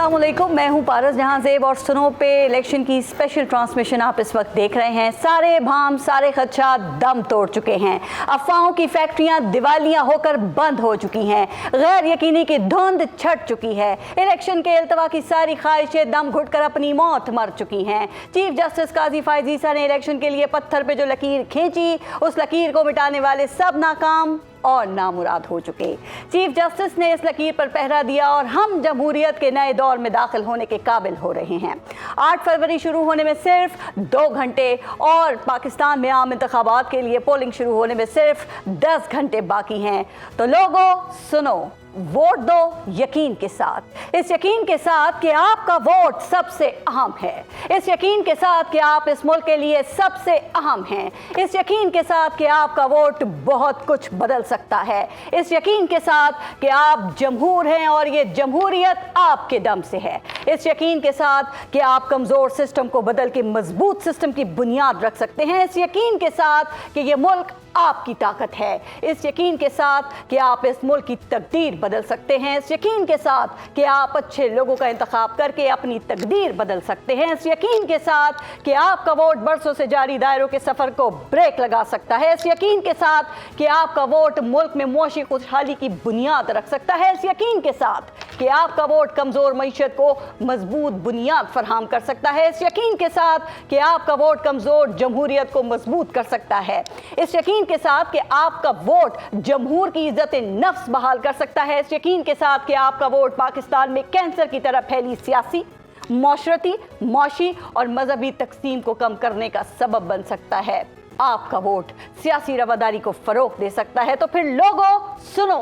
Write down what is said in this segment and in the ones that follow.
अस्सलामुअलैकुम, मैं हूं पारस जहां ज़ेब और सुनो पे इलेक्शन की स्पेशल ट्रांसमिशन आप इस वक्त देख रहे हैं। सारे भाम सारे खदशात दम तोड़ चुके हैं। अफवाहों की फैक्ट्रियां दिवालियां होकर बंद हो चुकी हैं। गैर यकीनी की धुंध छट चुकी है। इलेक्शन के इल्तवा की सारी ख्वाहिशें दम घुटकर अपनी मौत मर चुकी हैं। चीफ जस्टिस काजी फायज ईसा ने इलेक्शन के लिए पत्थर पे जो लकीर खींची, उस लकीर को मिटाने वाले सब नाकाम और नामुराद हो चुके। चीफ जस्टिस ने इस लकीर पर पहरा दिया और हम जमहूरियत के नए दौर में दाखिल होने के काबिल हो रहे हैं। 8 फरवरी शुरू होने में सिर्फ 2 घंटे और पाकिस्तान में आम इंतखाबात के लिए पोलिंग शुरू होने में सिर्फ 10 घंटे बाकी हैं। तो लोगों सुनो, वोट दो यकीन के साथ, इस यकीन के साथ कि आपका वोट सबसे अहम है, इस यकीन के साथ कि आप इस मुल्क के लिए सबसे अहम हैं, इस यकीन के साथ कि आपका वोट बहुत कुछ बदल सकता है, इस यकीन के साथ कि आप जमहूर हैं और ये जमहूरियत आपके दम से है, इस यकीन के साथ कि आप कमज़ोर सिस्टम को बदल के मजबूत सिस्टम की बुनियाद रख सकते हैं, इस यकीन के साथ कि ये मुल्क आपकी ताकत है, इस यकीन के साथ कि आप इस मुल्क की तकदीर बदल सकते हैं, इस यकीन के साथ कि आप अच्छे लोगों का इंतखाब करके अपनी तकदीर बदल सकते हैं, इस यकीन के साथ कि आपका वोट बरसों से जारी दायरों के सफ़र को ब्रेक लगा सकता है, इस यकीन के साथ कि आपका वोट मुल्क में मुआशी खुशहाली की बुनियाद रख सकता है, इस यकीन के साथ कि आपका वोट कमज़ोर मईशत को मजबूत बुनियाद फराहम कर सकता है, इस यकीन के साथ कि आपका वोट कमज़ोर जमहूरियत को मजबूत कर सकता है, इस यकीन के साथ कि आपका वोट जमहूर की इज्जत नफ्स बहाल कर सकता है, इस यकीन के साथ कि आपका वोट पाकिस्तान में कैंसर की तरह फैली सियासी, माशरती, माशी और मजहबी तकसीम को कम करने का सबब बन सकता है। आपका वोट सियासी रवादारी को फरोग दे सकता है। तो फिर लोगों सुनो,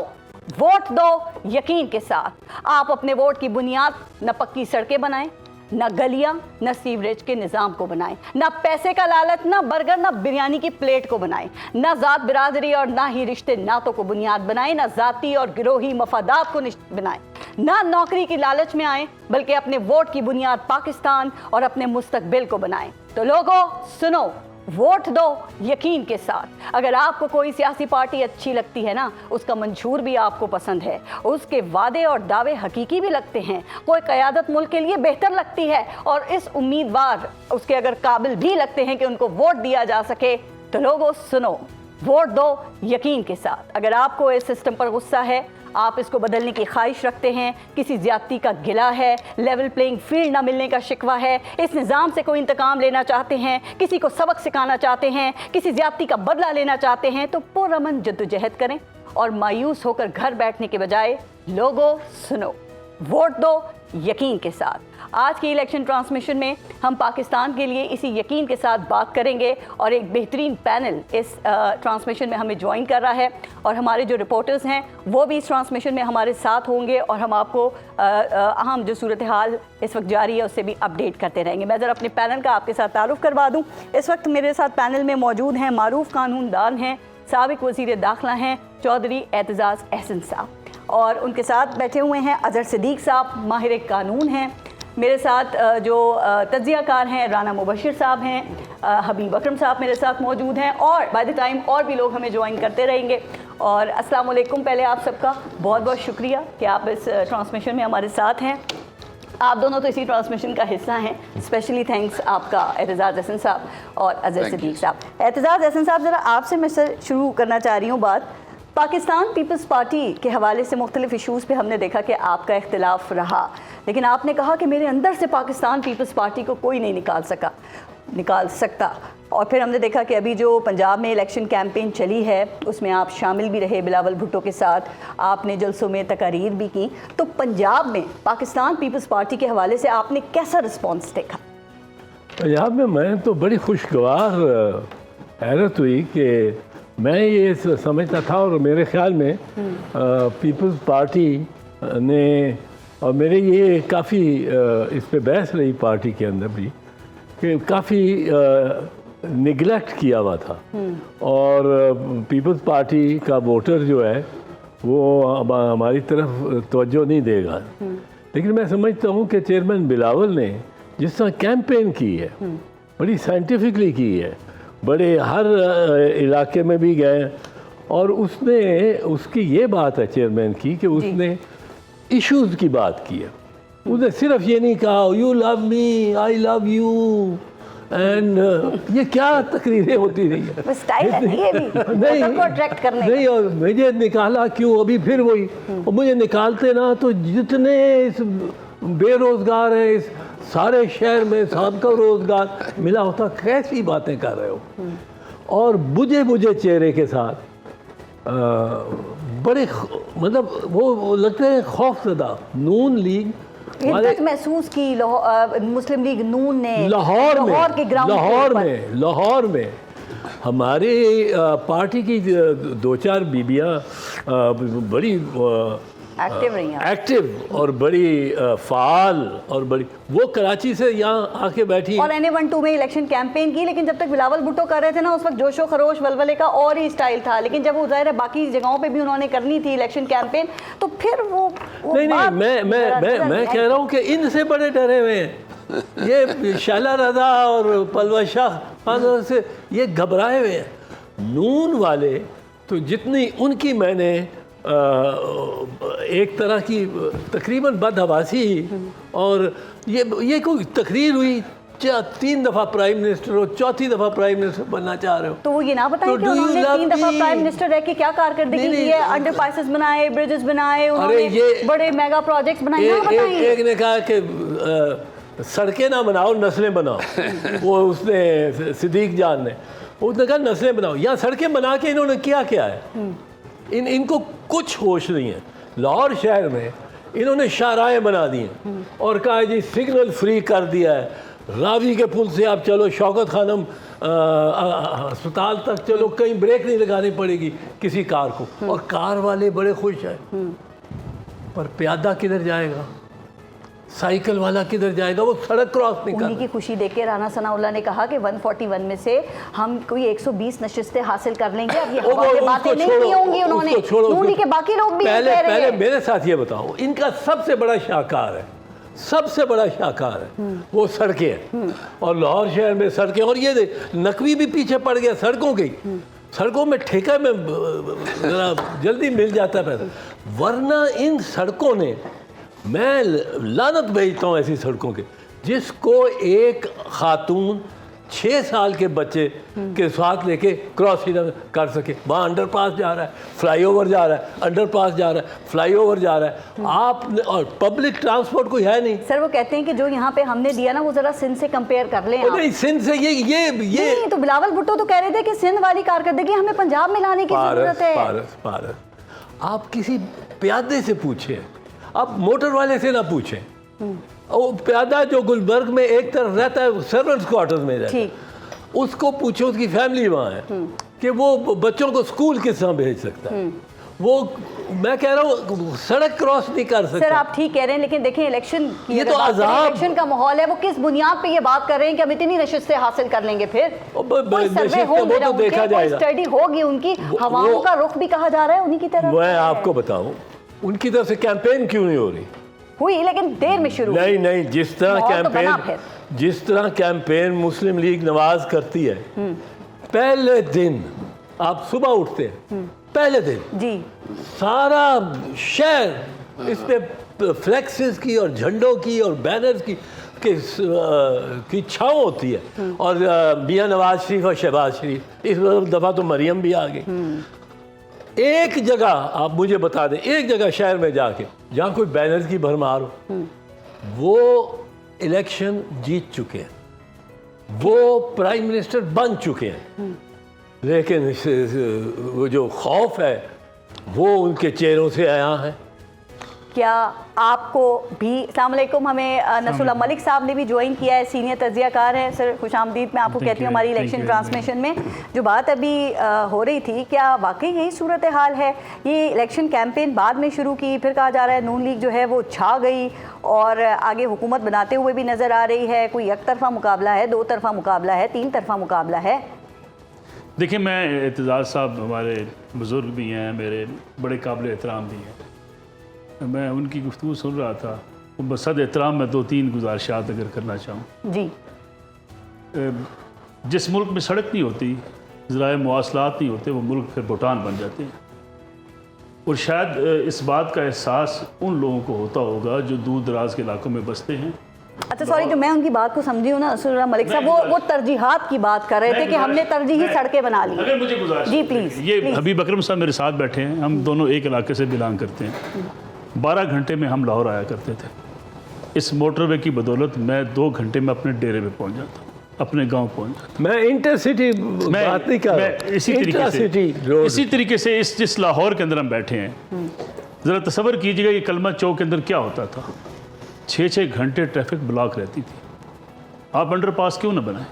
वोट दो यकीन के साथ। आप अपने वोट की बुनियाद न पक्की सड़कें बनाएं, न गलियां, न सीवरेज के निज़ाम को बनाएं, न पैसे का लालच, न बर्गर, न बिरयानी की प्लेट को बनाएं, न ज़ात बिरादरी और ना ही रिश्ते नातों को बुनियाद बनाएं, न ज़ाती और गिरोही मफादात को बनाएं, न नौकरी की लालच में आएं, बल्कि अपने वोट की बुनियाद पाकिस्तान और अपने मुस्तकबिल को बनाएं। तो लोगों सुनो, वोट दो यकीन के साथ। अगर आपको कोई सियासी पार्टी अच्छी लगती है ना, उसका मंशूर भी आपको पसंद है, उसके वादे और दावे हकीकी भी लगते हैं, कोई क़यादत मुल्क के लिए बेहतर लगती है और इस उम्मीदवार उसके अगर काबिल भी लगते हैं कि उनको वोट दिया जा सके, तो लोगों सुनो, वोट दो यकीन के साथ। अगर आपको इस सिस्टम पर गुस्सा है, आप इसको बदलने की ख्वाहिश रखते हैं, किसी ज़्यादती का गिला है, लेवल प्लेइंग फील्ड ना मिलने का शिकवा है, इस निज़ाम से कोई इंतकाम लेना चाहते हैं, किसी को सबक सिखाना चाहते हैं, किसी ज़्यादती का बदला लेना चाहते हैं, तो पुरअमन जद्दोजहद करें और मायूस होकर घर बैठने के बजाय लोगों सुनो, वोट दो यकीन के साथ। आज की इलेक्शन ट्रांसमिशन में हम पाकिस्तान के लिए इसी यकीन के साथ बात करेंगे और एक बेहतरीन पैनल इस ट्रांसमिशन में हमें ज्वाइन कर रहा है और हमारे जो रिपोर्टर्स हैं वो भी इस ट्रांसमिशन में हमारे साथ होंगे और हम आपको अहम जो सूरत हाल इस वक्त जारी है उससे भी अपडेट करते रहेंगे। मैं ज़रा अपने पैनल का आपके साथ तारुफ करवा दूँ। इस वक्त मेरे साथ पैनल में मौजूद हैं, मारूफ कानूनदान हैं, साबिक वज़ीर दाखिला हैं चौधरी एतजाज़ अहसन साहब, और उनके साथ बैठे हुए हैं अजहर सिद्दीक साहब, माहिर कानून हैं। मेरे साथ जो तज्ज़ियाकार हैं राना मुबशिर साहब हैं, हबीब अकरम साहब मेरे साथ मौजूद हैं और बाय द टाइम और भी लोग हमें ज्वाइन करते रहेंगे। और अस्सलाम वालेकुम, पहले आप सबका बहुत बहुत शुक्रिया कि आप इस ट्रांसमिशन में हमारे साथ हैं। आप दोनों तो इसी ट्रांसमिशन का हिस्सा हैं। स्पेशली थैंक्स आपका एतजाज़ अहसन साहब और अजहर सिद्दीक साहब। एतजाज़ अहसन साहब, ज़रा आपसे मैं शुरू करना चाह रही हूँ बात। पाकिस्तान पीपल्स पार्टी के हवाले से मुख्तलिफ इशूज़ पे हमने देखा कि आपका इख्तिलाफ रहा, लेकिन आपने कहा कि मेरे अंदर से पाकिस्तान पीपल्स पार्टी को कोई नहीं निकाल सकता। और फिर हमने देखा कि अभी जो पंजाब में इलेक्शन कैंपेन चली है उसमें आप शामिल भी रहे बिलावल भुट्टो के साथ, आपने जलसों में तकारीर भी की। तो पंजाब में पाकिस्तान पीपल्स पार्टी के हवाले से आपने कैसा रिस्पॉन्स देखा? पंजाब में मैं तो बड़ी खुशगवार हैरत हुई कि मैं ये समझता था और मेरे ख्याल में पीपल्स पार्टी ने, और मेरे ये काफ़ी इस पे बहस रही पार्टी के अंदर भी, कि काफ़ी निगलेक्ट किया हुआ था और पीपल्स पार्टी का वोटर जो है वो हमारी तरफ तवज्जो नहीं देगा। लेकिन मैं समझता हूँ कि चेयरमैन बिलावल ने जिस तरह कैंपेन की है, बड़ी साइंटिफिकली की है, बड़े हर इलाके में भी गए और उसने, उसकी ये बात है चेयरमैन की कि उसने इश्यूज़ की बात की है उसने सिर्फ ये नहीं कहा you love me, I love you, and ये क्या तकरीरें होती रही है। वो स्टाइल है ना ये भी, नहीं वोटर को अट्रैक्ट करने का। नहीं, और मुझे निकाला क्यों, अभी फिर वही, और मुझे निकालते ना तो जितने इस बेरोजगार हैं इस सारे शहर में सबका रोजगार मिला होता, कैसी बातें कर रहे हो। और बुझे बुझे चेहरे के साथ बड़े मतलब वो लगते हैं खौफजदा। नून लीग हिद्दत महसूस की मुस्लिम लीग नून ने लाहौर के ग्राउंड लाहौर में हमारी पार्टी की दो चार बीबियाँ बड़ी एक्टिव और बड़ी फाल और बड़ी, वो कराची से यहाँ आके बैठी और NA12 में इलेक्शन कैंपेन की। लेकिन जब तक बिलावल भुट्टो कर रहे थे ना, उस वक्त जोशो खरोश वलवले का और ही स्टाइल था। लेकिन जब वो ज़ाहिर है बाकी जगहों पे भी उन्होंने करनी थी इलेक्शन कैंपेन, तो फिर वो नहीं मैं कह रहा हूँ कि इनसे बड़े डरे हुए हैं ये शाला रजा और पलवा शाह से, ये घबराए हुए हैं। नून वाले तो जितनी उनकी मैंने एक तरह की तकरीबन बदहवासी, और ये कोई तकरीर हुई 3 दफ़ा प्राइम मिनिस्टर हो, 4थी दफ़ा प्राइम मिनिस्टर बनना चाह रहे हो, तो वो ये ना बताएं कि उन्होंने 3 दफ़ा प्राइम मिनिस्टर रह के क्या कारकर्दगी की है। अंडरपासेस बनाए, ब्रिजेस बनाए, उन्होंने बड़े मेगा प्रोजेक्ट्स बनाए। एक ने कहा कि सड़कें ना बनाओ नस्लें बनाओ वो उसने सिद्दीक जान ने, उसने कहा नस्लें बनाओ। यहाँ सड़कें बना के इन्होंने क्या किया है, इनको कुछ होश नहीं है। लाहौर शहर में इन्होंने शाहराहें बना दी हैं और कहा जी सिग्नल फ्री कर दिया है, रावी के पुल से आप चलो शौकत खानम अस्पताल तक चलो, कहीं ब्रेक नहीं लगानी पड़ेगी किसी कार को, और कार वाले बड़े खुश हैं। पर प्यादा किधर जाएगा, साइकिल वाला किधर जाएगा, वो सड़क क्रॉस नहीं कर। उन्हीं की खुशी देख के राना सनाउल्लाह ने कहा कि 141 में से हम कोई 120 नशिस्तें हासिल कर लेंगे। अब ये हवा की बातें नहीं की होंगी उन्होंने, नूनी के बाकी लोग भी कह रहे हैं। पहले मेरे साथ ये बताओ, इनका सबसे बड़ा शाहकार है, सबसे बड़ा शाहकार है वो सड़कें हैं। और लाहौर शहर में सड़कें, और ये नकवी भी पीछे पड़ गया सड़कों की, सड़कों में ठेका में जरा जल्दी मिल जाता है पैसा, वरना इन सड़कों ने, मैं लानत भेजता हूँ ऐसी सड़कों के, जिसको एक खातून 6 साल के बच्चे के साथ लेके क्रॉस ही कर सके। वहाँ अंडरपास जा रहा है, फ्लाईओवर जा रहा है, अंडरपास जा रहा है, फ्लाईओवर जा रहा है, आप और पब्लिक ट्रांसपोर्ट कोई है नहीं। सर वो कहते हैं कि जो यहाँ पे हमने दिया ना वो जरा सिंध से कंपेयर कर लें। नहीं, सिंध से ये नहीं, तो बिलावल भुट्टो तो कह रहे थे कि सिंध वाली कारकर्दगी हमें पंजाब में लाने की जरूरत है। पारस आप किसी प्यादे से पूछे, आप मोटर वाले से ना पूछें। वो प्यादा जो गुलबर्ग में एक तरफ रहता है, सर्वेंट्स क्वार्टर्स में रहता है, उसको पूछो उसकी फैमिली वहाँ है कि वो बच्चों को स्कूल किस तरह भेज सकता है। वो मैं कह रहा हूँ सड़क क्रॉस नहीं कर सकता। सर आप ठीक कह रहे हैं, लेकिन देखिए इलेक्शन की ये तो इलेक्शन का माहौल है, वो किस बुनियाद पे ये बात कर रहे हैं कि हम इतनी नशिस्तें हासिल कर लेंगे। फिर सर्वे तो देखा जाएगा, स्टडी होगी उनकी, हवाओं का रुख भी कहा जा रहा है उन्हीं की तरफ। मैं आपको बताऊं उनकी तरफ से कैंपेन क्यों नहीं हो रही, हुई लेकिन देर में शुरू। नहीं, जिस तरह कैंपेन मुस्लिम लीग नवाज करती है, पहले दिन आप सुबह उठते हैं, पहले दिन जी सारा शहर इस पे फ्लेक्सेस की और झंडों की और बैनर्स की छाँव होती है। और मियां नवाज शरीफ और शहबाज शरीफ, इस दफ़ा तो मरियम भी आ गई। एक जगह आप मुझे बता दें, एक जगह शहर में जाके जहाँ कोई बैनर्स की भरमार हो, वो इलेक्शन जीत चुके हैं, वो प्राइम मिनिस्टर बन चुके हैं, लेकिन वो जो खौफ है वो उनके चेहरों से आया है। क्या आपको भी अस्सलाम वालेकुम, हमें नसरुल्लाह मलिक साहब ने भी ज्वाइन किया है, सीनियर तज्जियाकार हैं। सर खुशामदीद मैं आपको कहती हूँ हमारी इलेक्शन ट्रांसमिशन में। जो बात अभी हो रही थी, क्या वाकई यही सूरत हाल है? ये इलेक्शन कैंपेन बाद में शुरू की, फिर कहा जा रहा है नून लीग जो है वो छा गई और आगे हुकूमत बनाते हुए भी नज़र आ रही है। कोई एक तरफा मुकाबला है, 2 तरफा मुकाबला है, 3 तरफा मुकाबला है? देखिए, मैं एतजाज़ साहब हमारे बुज़ुर्ग भी हैं, मेरे बड़े काबिल एहतराम भी हैं, मैं उनकी गुफ्तगू सुन रहा था। बसद एहतराम मैं 2-3 गुजारिशात अगर करना चाहूँ जी। जिस मुल्क में सड़क नहीं होती, ज़राए मवासलात नहीं होते, वो मुल्क फिर भूटान बन जाते हैं। और शायद इस बात का एहसास उन लोगों को होता होगा जो दूर दराज के इलाकों में बसते हैं। अच्छा सॉरी, जो मैं उनकी बात को समझी हूँ ना असुल्लाह मलिक साहब, वो तरजीहात की बात कर रहे थे कि हमने तरजीही सड़कें बना ली। अगर मुझे गुजारिश जी प्लीज़, ये प्लीज़। हबीब अकरम साहब मेरे साथ बैठे हैं, हम दोनों एक इलाके से बिलोंग करते हैं। 12 घंटे में हम लाहौर आया करते थे। इस मोटरवे की बदौलत मैं 2 घंटे में अपने डेरे पे पहुंच जाता, अपने गांव पहुंच जाता। मैं इंटरसिटी बात नहीं कर रहा, इसी तरीके से जिस लाहौर के अंदर हम बैठे हैं, ज़रा तसव्वुर कीजिएगा कि कलमा चौक के अंदर क्या होता था। 6-6 घंटे ट्रैफिक ब्लॉक रहती थी। आप अंडरपास क्यों ना बनाएं?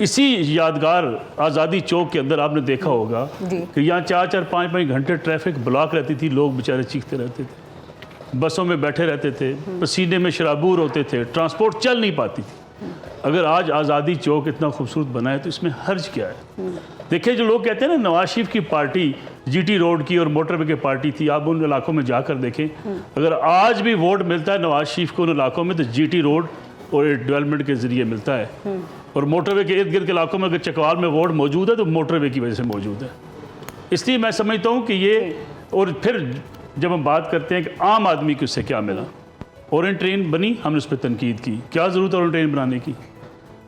इसी यादगार आज़ादी चौक के अंदर आपने देखा होगा कि यहाँ 4-4, 5-5 घंटे ट्रैफिक ब्लॉक रहती थी। लोग बेचारे चीखते रहते थे, बसों में बैठे रहते थे, पसीने में शराबूर होते थे, ट्रांसपोर्ट चल नहीं पाती थी। अगर आज आज़ादी चौक इतना खूबसूरत बना है तो इसमें हर्ज क्या है? देखिए, जो लोग कहते हैं ना नवाज शरीफ की पार्टी जीटी रोड की और मोटरवे की पार्टी थी, आप उन इलाकों में जाकर देखें। अगर आज भी वोट मिलता है नवाज शरीफ को उन इलाकों में तो जीटी रोड और डेवलपमेंट के ज़रिए मिलता है। और मोटरवे के इर्द गिर्द के इलाकों में अगर चकवाल में वोट मौजूद है तो मोटरवे की वजह से मौजूद है। इसलिए मैं समझता हूँ कि ये, और फिर जब हम बात करते हैं कि आम आदमी को उससे क्या मिला, ओरेंट ट्रेन बनी, हमने उस पर तनकीद की, क्या ज़रूरत है ओरेंट ट्रेन बनाने की?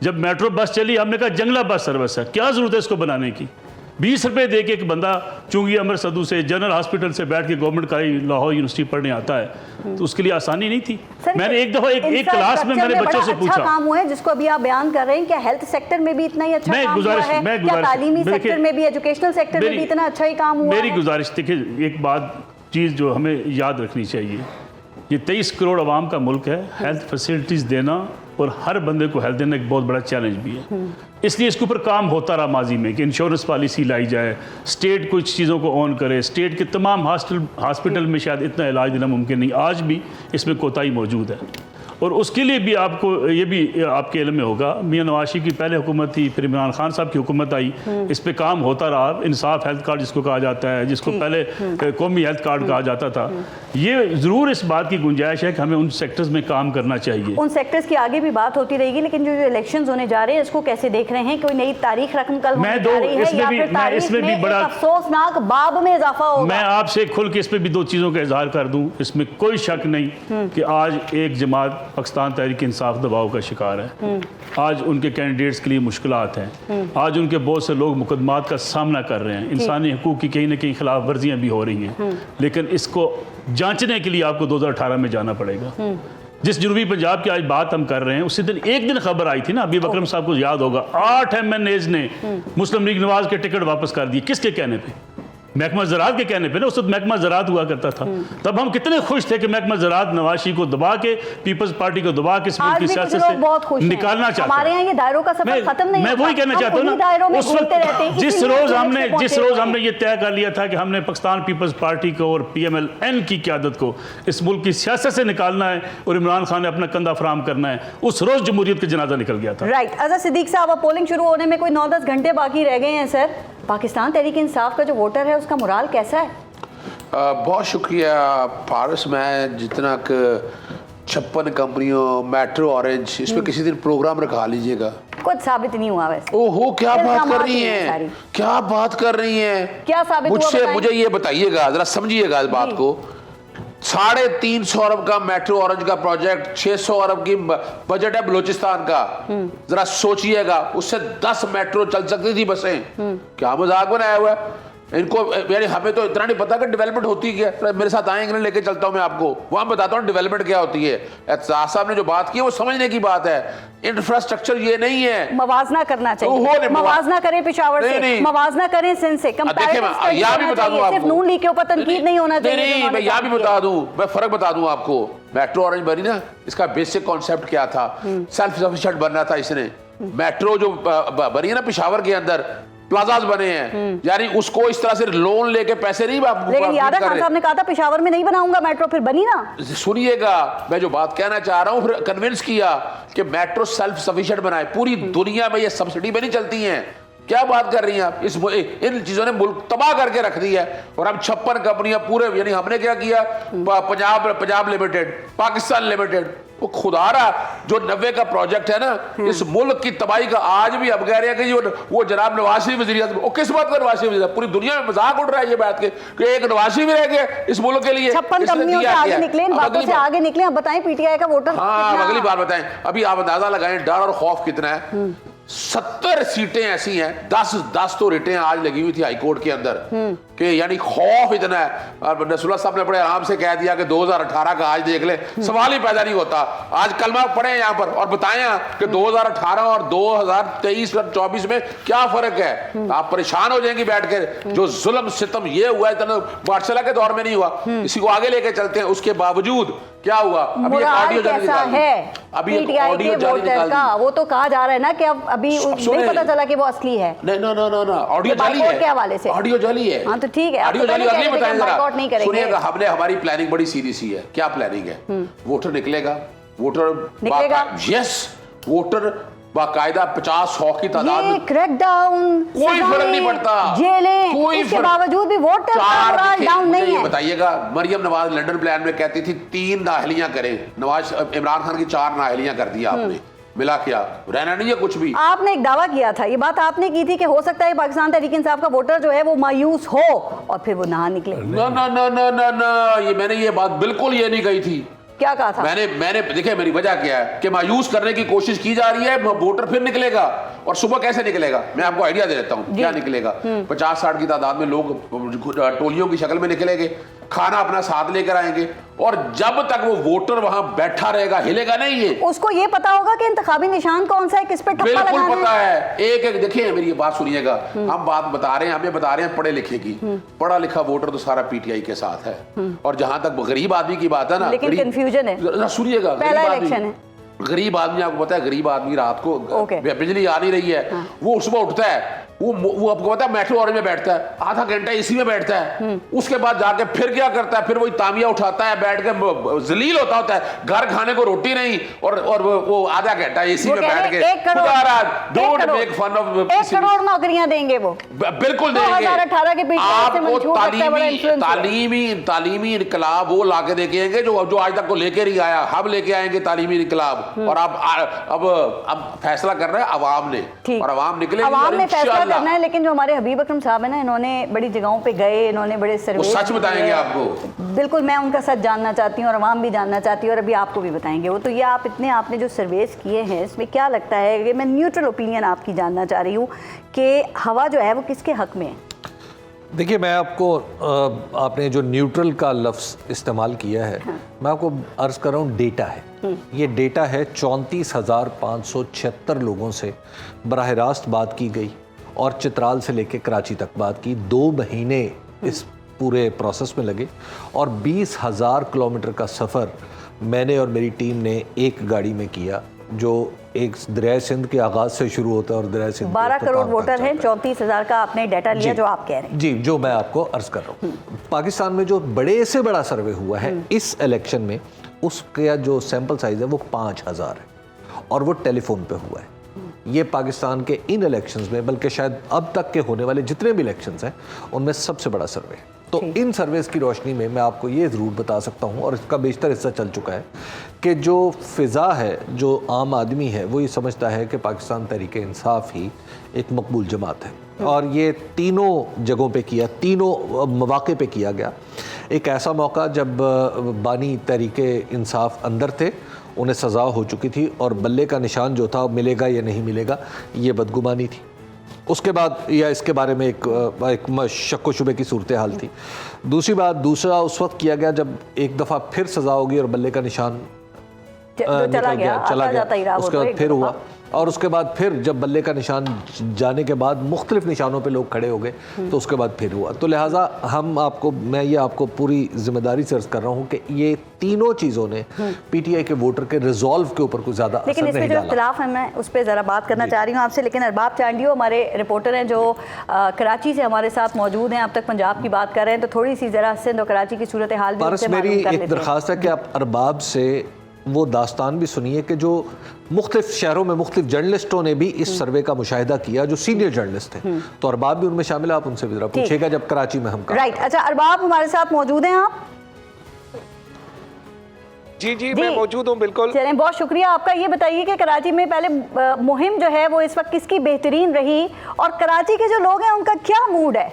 जब मेट्रो बस चली, हमने कहा जंगला बस सर्विस है, क्या ज़रूरत है इसको बनाने की? 20 रुपये दे के एक बंदा चुंगी अमर सदू से जनरल हॉस्पिटल से बैठ के गवर्नमेंट का लाहौर यूनिवर्सिटी पढ़ने आता है, तो उसके लिए आसानी नहीं थी। मैंने एक दफ़ा एक क्लास में मैंने बच्चों से पूछा, अच्छा काम हुआ है जिसको अभी आप बयान कर रहे हैं, क्या हेल्थ सेक्टर में भी इतना ही अच्छा काम हुआ है? क्या तालीमी सेक्टर में भी, एजुकेशनल सेक्टर में भी इतना अच्छा ही काम हुआ है? मेरी गुजारिश, देखिए एक बात चीज़ जो हमें याद रखनी चाहिए, ये 23 करोड़ आवाम का मुल्क है। हेल्थ फैसिलिटीज़ देना और हर बंदे को हेल्थ देना एक बहुत बड़ा चैलेंज भी है। इसलिए इसके ऊपर काम होता रहा माजी में कि इंश्योरेंस पॉलिसी लाई जाए, स्टेट कुछ चीज़ों को ऑन करे, स्टेट के तमाम हॉस्पिटल में शायद इतना इलाज देना मुमकिन नहीं, आज भी इसमें कोताही मौजूद है। और उसके लिए भी आपको ये भी आपके इल्म में होगा, मियां नवाज शरीफ की पहले हुकूमत थी, फिर इमरान खान साहब की हुकूमत आई, इस पे काम होता रहा। इंसाफ हेल्थ कार्ड जिसको कहा जाता है, जिसको पहले कौमी हेल्थ कार्ड कहा जाता था, ये ज़रूर इस बात की गुंजाइश है कि हमें उन सेक्टर्स में काम करना चाहिए। उन सेक्टर्स की आगे भी बात होती रहेगी, लेकिन जो इलेक्शंस होने जा रहे हैं इसको कैसे देख रहे हैं? कोई नई तारीख रकम कल होने जा रही है या फिर तारीख में बड़ा अफसोसनाक बाब में इजाफा होगा? मैं आपसे खुल के इस पर भी 2 चीज़ों का इजहार कर दूं। इसमें कोई शक नहीं कि आज एक जमात पाकिस्तान तहरीक इंसाफ दबाव का शिकार है। आज उनके कैंडिडेट्स के लिए मुश्किलात हैं। आज उनके बहुत से लोग मुकदमात का सामना कर रहे हैं, इंसानी हकूक़ की कहीं ना कहीं खिलाफ वर्जियाँ भी हो रही हैं। लेकिन इसको जांचने के लिए आपको 2018 में जाना पड़ेगा। जिस जनूबी पंजाब की आज बात हम कर रहे हैं, उसी दिन एक दिन खबर आई थी ना, हबीब अकरम साहब को याद होगा, 8 MNAs ने मुस्लिम लीग नवाज के टिकट वापस कर दिए। किसके कहने पे? महकमा ज़राअत के कहने पे ना। उस वक्त महकमा ज़राअत हुआ करता था। तब हम कितने खुश थे कि महकमा ज़राअत नवाज शरीफ को दबा के, पीपल्स पार्टी को दबा के इस मुल्क की सियासत से निकालना चाहते हैं। हमारे यहाँ ये दायरों का सफर खत्म नहीं मैं वही कहना चाहता हूँ ना, उस वक्त जिस रोज़ हमने ये तय कर लिया था कि हमने पाकिस्तान पीपल्स पार्टी को और PMLN की क़यादत को इस मुल्क की सियासत से निकालना है और इमरान खान ने अपना कंधा फराहम करना है, उस रोज़ जमहूरियत का जनाजा निकल गया था। राइट। अज़हर सिद्दीक साहब, अब पोलिंग शुरू होने में कोई 9-10 घंटे बाकी रह गए हैं सर। पाकिस्तान तहरीक इंसाफ का जो वोटर है उसका मोराल कैसा है? बहुत शुक्रिया फारस। मैं जितना 56 कंपनियों, मेट्रो ऑरेंज, इस पर किसी दिन प्रोग्राम रखा लीजिएगा। कुछ साबित नहीं हुआ वैसे। ओहो, क्या बात कर रही हैं? क्या बात कर रही हैं? क्या साबित हुआ? मुझे ये बताइएगा, जरा समझिएगा इस बात को। 350 अरब का मेट्रो ऑरेंज का प्रोजेक्ट, 600 अरब की बजट है बलूचिस्तान का। जरा सोचिएगा, उससे 10 मेट्रो चल सकती थी बसें। क्या मजाक बनाया हुआ है इनको? यानी हमें तो इतना नहीं पता कि डेवलपमेंट होती क्या है। मेरे साथ आएंगे, लेके चलता हूं मैं आपको, वहां बताता हूं डेवलपमेंट क्या होती है। एहसास साहब ने जो बात की है वो समझने की बात है। इंफ्रास्ट्रक्चर ये नहीं है। मवाजना करना चाहिए, मवाजना करें पेशावर से, मवाजना करें सिंध से। यहाँ भी बता दूं आपको, नून लीग के ऊपर तनकीद नहीं होना चाहिए। नहीं, मैं यहाँ भी बता दूं, मैं फर्क बता दूं आपको। मेट्रो ऑरेंज बनी ना, इसका बेसिक कॉन्सेप्ट क्या था? सेल्फ सफिशिएंट बनना था इसने। मेट्रो जो बनी है ना पेशावर के अंदर, प्लाजाज बने हैं, यानी उसको इस तरह से लोन लेके पैसे नहीं। लेकिन याद है खान साहब ने कहा था पेशावर में नहीं बनाऊंगा मेट्रो, फिर बनी ना। सुनिएगा, मैं जो बात कहना चाह रहा हूं, फिर कन्विंस किया कि मेट्रो सेल्फ सफिशिएंट बनाए। पूरी दुनिया में ये सब्सिडी में नहीं चलती हैं, क्या बात कर रही हैं आप? इन चीजों ने मुल्क तबाह करके रख दी है। और हम 56 कंपनियां पूरे, यानी हमने क्या किया, पंजाब लिमिटेड, पाकिस्तान लिमिटेड, वो खुदारा जो 90 का प्रोजेक्ट है ना, इस मुल्क की तबाही का आज भी अब कह रहे हैं कि वो जनाब नवाज शरीफ वज़ीर आज़म, वो किस बात का नवाज शरीफ वज़ीर आज़म? पूरी दुनिया में मजाक उड़ रहा है ये बात के कि एक नवाज शरीफ रह गया इस मुल्क के लिए। 56 कंपनियों से आगे निकले, इन बातों से आगे निकले। अब बताएं पीटीआई का वोटर। हाँ, अगली बात बताएं। अभी आप अंदाजा लगाएं डर और खौफ कितना है। 70 सीटें ऐसी हैं, 10 तो रिटें आज लगी हुई थी हाईकोर्ट के अंदर, कि यानी खौफ इतना है। और नसरुल्लाह साहब ने बड़े आराम से कह दिया कि 2018 का आज देख ले, सवाल ही पैदा नहीं होता। आज कलमा पढ़े यहाँ पर और बताएं कि 2018 और 2023 और 24 में क्या फर्क है। आप परेशान हो जाएंगे बैठ कर। जो जुल्म सितम ये हुआ है इतना बादशाह के दौर में नहीं हुआ। इसी को आगे लेके चलते हैं। उसके बावजूद क्या हुआ? अभी एक ऑडियो जारी निकाल है पीटीआई के वोटर का। वो तो कहा जा रहा है ना कि अभी नहीं पता चला कि वो असली है। नहीं, ऑडियो जाली है के हवाले से। ऑडियो जाली है। हाँ तो ठीक है, ऑडियो जाली अगली बताएं जरा। नहीं करेंगे। सुनिएगा, हमने हमारी प्लानिंग बड़ी सीधी सी है। क्या प्लानिंग है? वोटर निकलेगा, यस, वोटर बाकायदा 50-100 की तादाद में, क्रैकडाउन, कोई फर्क नहीं पड़ता, जेलें, कोई इसके बावजूद भी वोटर डाउन नहीं है। बताइएगा, मरियम नवाज लंदन प्लान में कहती थी 3 नाअहलियां करें, नवाज इमरान खान की 4 नाअहलियां कर दी आपने। मिला क्या? रहना नहीं है कुछ भी। आपने एक दावा किया था, ये बात आपने की थी कि हो सकता है पाकिस्तान तहरीक इंसाफ का वोटर जो है वो मायूस हो और फिर वो नहा निकले। ना, ये मैंने ये बात बिल्कुल ये नहीं कही थी। क्या कहा था? मैंने देखिए, मेरी वजह क्या है कि मायूस करने की कोशिश की जा रही है। वोटर फिर निकलेगा, और सुबह कैसे निकलेगा मैं आपको आइडिया दे देता हूँ क्या निकलेगा। 50-60 की तादाद में लोग टोलियों की शक्ल में निकलेंगे, खाना अपना साथ लेकर आएंगे, और जब तक वो वोटर वहां बैठा रहेगा, हिलेगा नहीं है। उसको ये पता होगा कि इंतखाबी निशान कौन सा है, किस पे ठप्पा लगाना है। बिल्कुल पता है। एक देखिए, मेरी ये बात सुनिएगा। हम बात बता रहे हैं, हमें बता रहे हैं पढ़े लिखे की। पढ़ा लिखा वोटर तो सारा पीटीआई के साथ है। और जहां तक गरीब आदमी की बात है ना, लेकिन कंफ्यूजन है। सुनिएगा, पहला इलेक्शन है। गरीब आदमी, आपको पता है गरीब आदमी रात को बिजली आ नहीं रही है, वो सुबह उठता है, वो आपको पता है मेट्रो ऑरेंज में बैठता है, आधा घंटा इसी में बैठता है। उसके बाद जाके फिर क्या करता है, फिर वही तामिया उठाता है, बैठ के जलील होता है। घर खाने को रोटी नहीं, और वो आधा घंटा इसी में बैठ के 1 करोड़ नौकरियां देंगे वो। बिल्कुल देंगे। 2018 के आपको तालीमी इनकलाब वो लाके देखेंगे जो आज तक को लेकर ही आया। हम लेके आएंगे तालीमी इनकलाब। और अब फैसला कर रहे हैं अवाम ने, और अवाम निकलेगी करना है। लेकिन जो हमारे हबीब अकरम साहब है ना, इन्होंने बड़ी जगहों पे गए, इन्होंने बड़े सर्वे, सच बताएंगे आपको। बिल्कुल, मैं उनका सच जानना चाहती हूँ और अवाम भी जानना चाहती है, और अभी आपको भी बताएंगे वो। तो ये आपने जो सर्वेस किए हैं, इसमें क्या लगता है कि मैं न्यूट्रल ओपिनियन आपकी जानना चाह रही हूँ कि हवा जो है वो किसके हक में है? देखिए, मैं आपको आपने जो न्यूट्रल का लफ्ज़ इस्तेमाल किया है, मैं आपको अर्ज़ कर रहा हूँ डेटा है। ये डेटा है 34,576 लोगों से बराह रास्त बात की गई, और चित्राल से लेकर कराची तक बात की। 2 महीने इस पूरे प्रोसेस में लगे, और 20,000 किलोमीटर का सफ़र मैंने और मेरी टीम ने एक गाड़ी में किया, जो एक दरिया सिंध के आगाज़ से शुरू होता है और दरिया सिंध 12 करोड़ वोटर हैं, 34,000 का आपने डाटा लिया जो आप कह रहे हैं। जी, जो मैं आपको अर्ज़ कर रहा हूँ। पाकिस्तान में जो बड़े से बड़ा सर्वे हुआ है इस इलेक्शन में, उसका जो सैंपल साइज़ है वो 5,000 है, और वो टेलीफोन पे हुआ है। ये पाकिस्तान के इन इलेक्शंस में, बल्कि शायद अब तक के होने वाले जितने भी इलेक्शंस हैं उनमें सबसे बड़ा सर्वे है। तो इन सर्वेस की रोशनी में मैं आपको ये ज़रूर बता सकता हूँ, और इसका बेशतर हिस्सा चल चुका है, कि जो फ़िज़ा है, जो आम आदमी है, वो ये समझता है कि पाकिस्तान तहरीक इंसाफ ही एक मकबूल जमात है। और ये तीनों जगहों पे किया, तीनों मौक़े पे किया गया। एक ऐसा मौका जब बानी तहरीक इंसाफ अंदर थे, उन्हें सज़ा हो चुकी थी, और बल्ले का निशान जो था मिलेगा या नहीं मिलेगा, ये बदगुमानी थी। उसके बाद या इसके बारे में एक शक व शुबे की सूरत हाल थी। दूसरा उस वक्त किया गया जब एक दफ़ा फिर सज़ा होगी और बल्ले का निशान चला गया, उसके बाद फिर हुआ, और उसके बाद फिर जब बल्ले का निशान जाने के बाद मुख्तलिफ निशानों पे लोग खड़े हो गए, तो उसके बाद फिर हुआ। तो लिहाजा मैं ये आपको पूरी जिम्मेदारी से अर्ज़ कर रहा हूँ कि ये तीनों चीज़ों ने पीटीआई के वोटर के रिजॉल्व के ऊपर कुछ ज़्यादा लेकिन इसमें जो इख्तिलाफ है, मैं उस पर ज़रा बात करना चाह रही हूँ आपसे। लेकिन अरबाब चांडियो हमारे रिपोर्टर हैं जो कराची से हमारे साथ मौजूद हैं, अब तक पंजाब की बात कर रहे हैं, तो थोड़ी सी ज़रा सिंध और कराची की सूरत हाल भी मेरी एक दरख्वास्त है कि आप अरबाब से वो दास्तान भी सुनिए कि जो मुख्तलिफ शहरों में मुख्तलिफ जर्नलिस्टों ने भी इस सर्वे का मुशाहिदा किया, जो सीनियर जर्नलिस्ट थे। तो अरबाब भी उनमें शामिल है, आप उनसे भी जरा पूछिएगा जब कराची में हम राइट। अच्छा अरबाब हमारे साथ मौजूद हैं आप? जी मैं मौजूद हूँ, बिल्कुल। चलें, बहुत शुक्रिया आपका। ये बताइए कि कराची में पहले मुहिम जो है वो इस वक्त किसकी बेहतरीन रही और कराची के जो लोग हैं उनका क्या मूड है?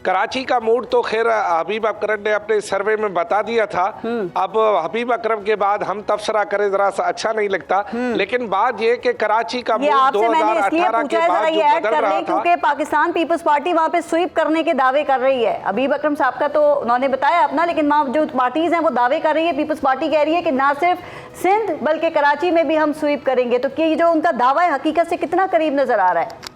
कराची का मूड तो खैर हबीब अकरम ने अपने सर्वे में बता दिया था। अब हबीब अकरम के बाद हम तबसरा करें जरा सा अच्छा नहीं लगता, लेकिन बात ये कि कराची का मूड 2018 के बाद जो बदल रहा था, क्योंकि पाकिस्तान पीपल्स पार्टी वहाँ पे स्वीप करने के दावे कर रही है। हबीब अकरम साहब का तो उन्होंने बताया अपना, लेकिन वहाँ जो पार्टीज हैं वो दावे कर रही है। पीपल्स पार्टी कह रही है कि ना सिर्फ सिंध बल्कि कराची में भी हम स्वीप करेंगे। तो ये जो उनका दावा है हकीकत से कितना करीब नजर आ रहा है?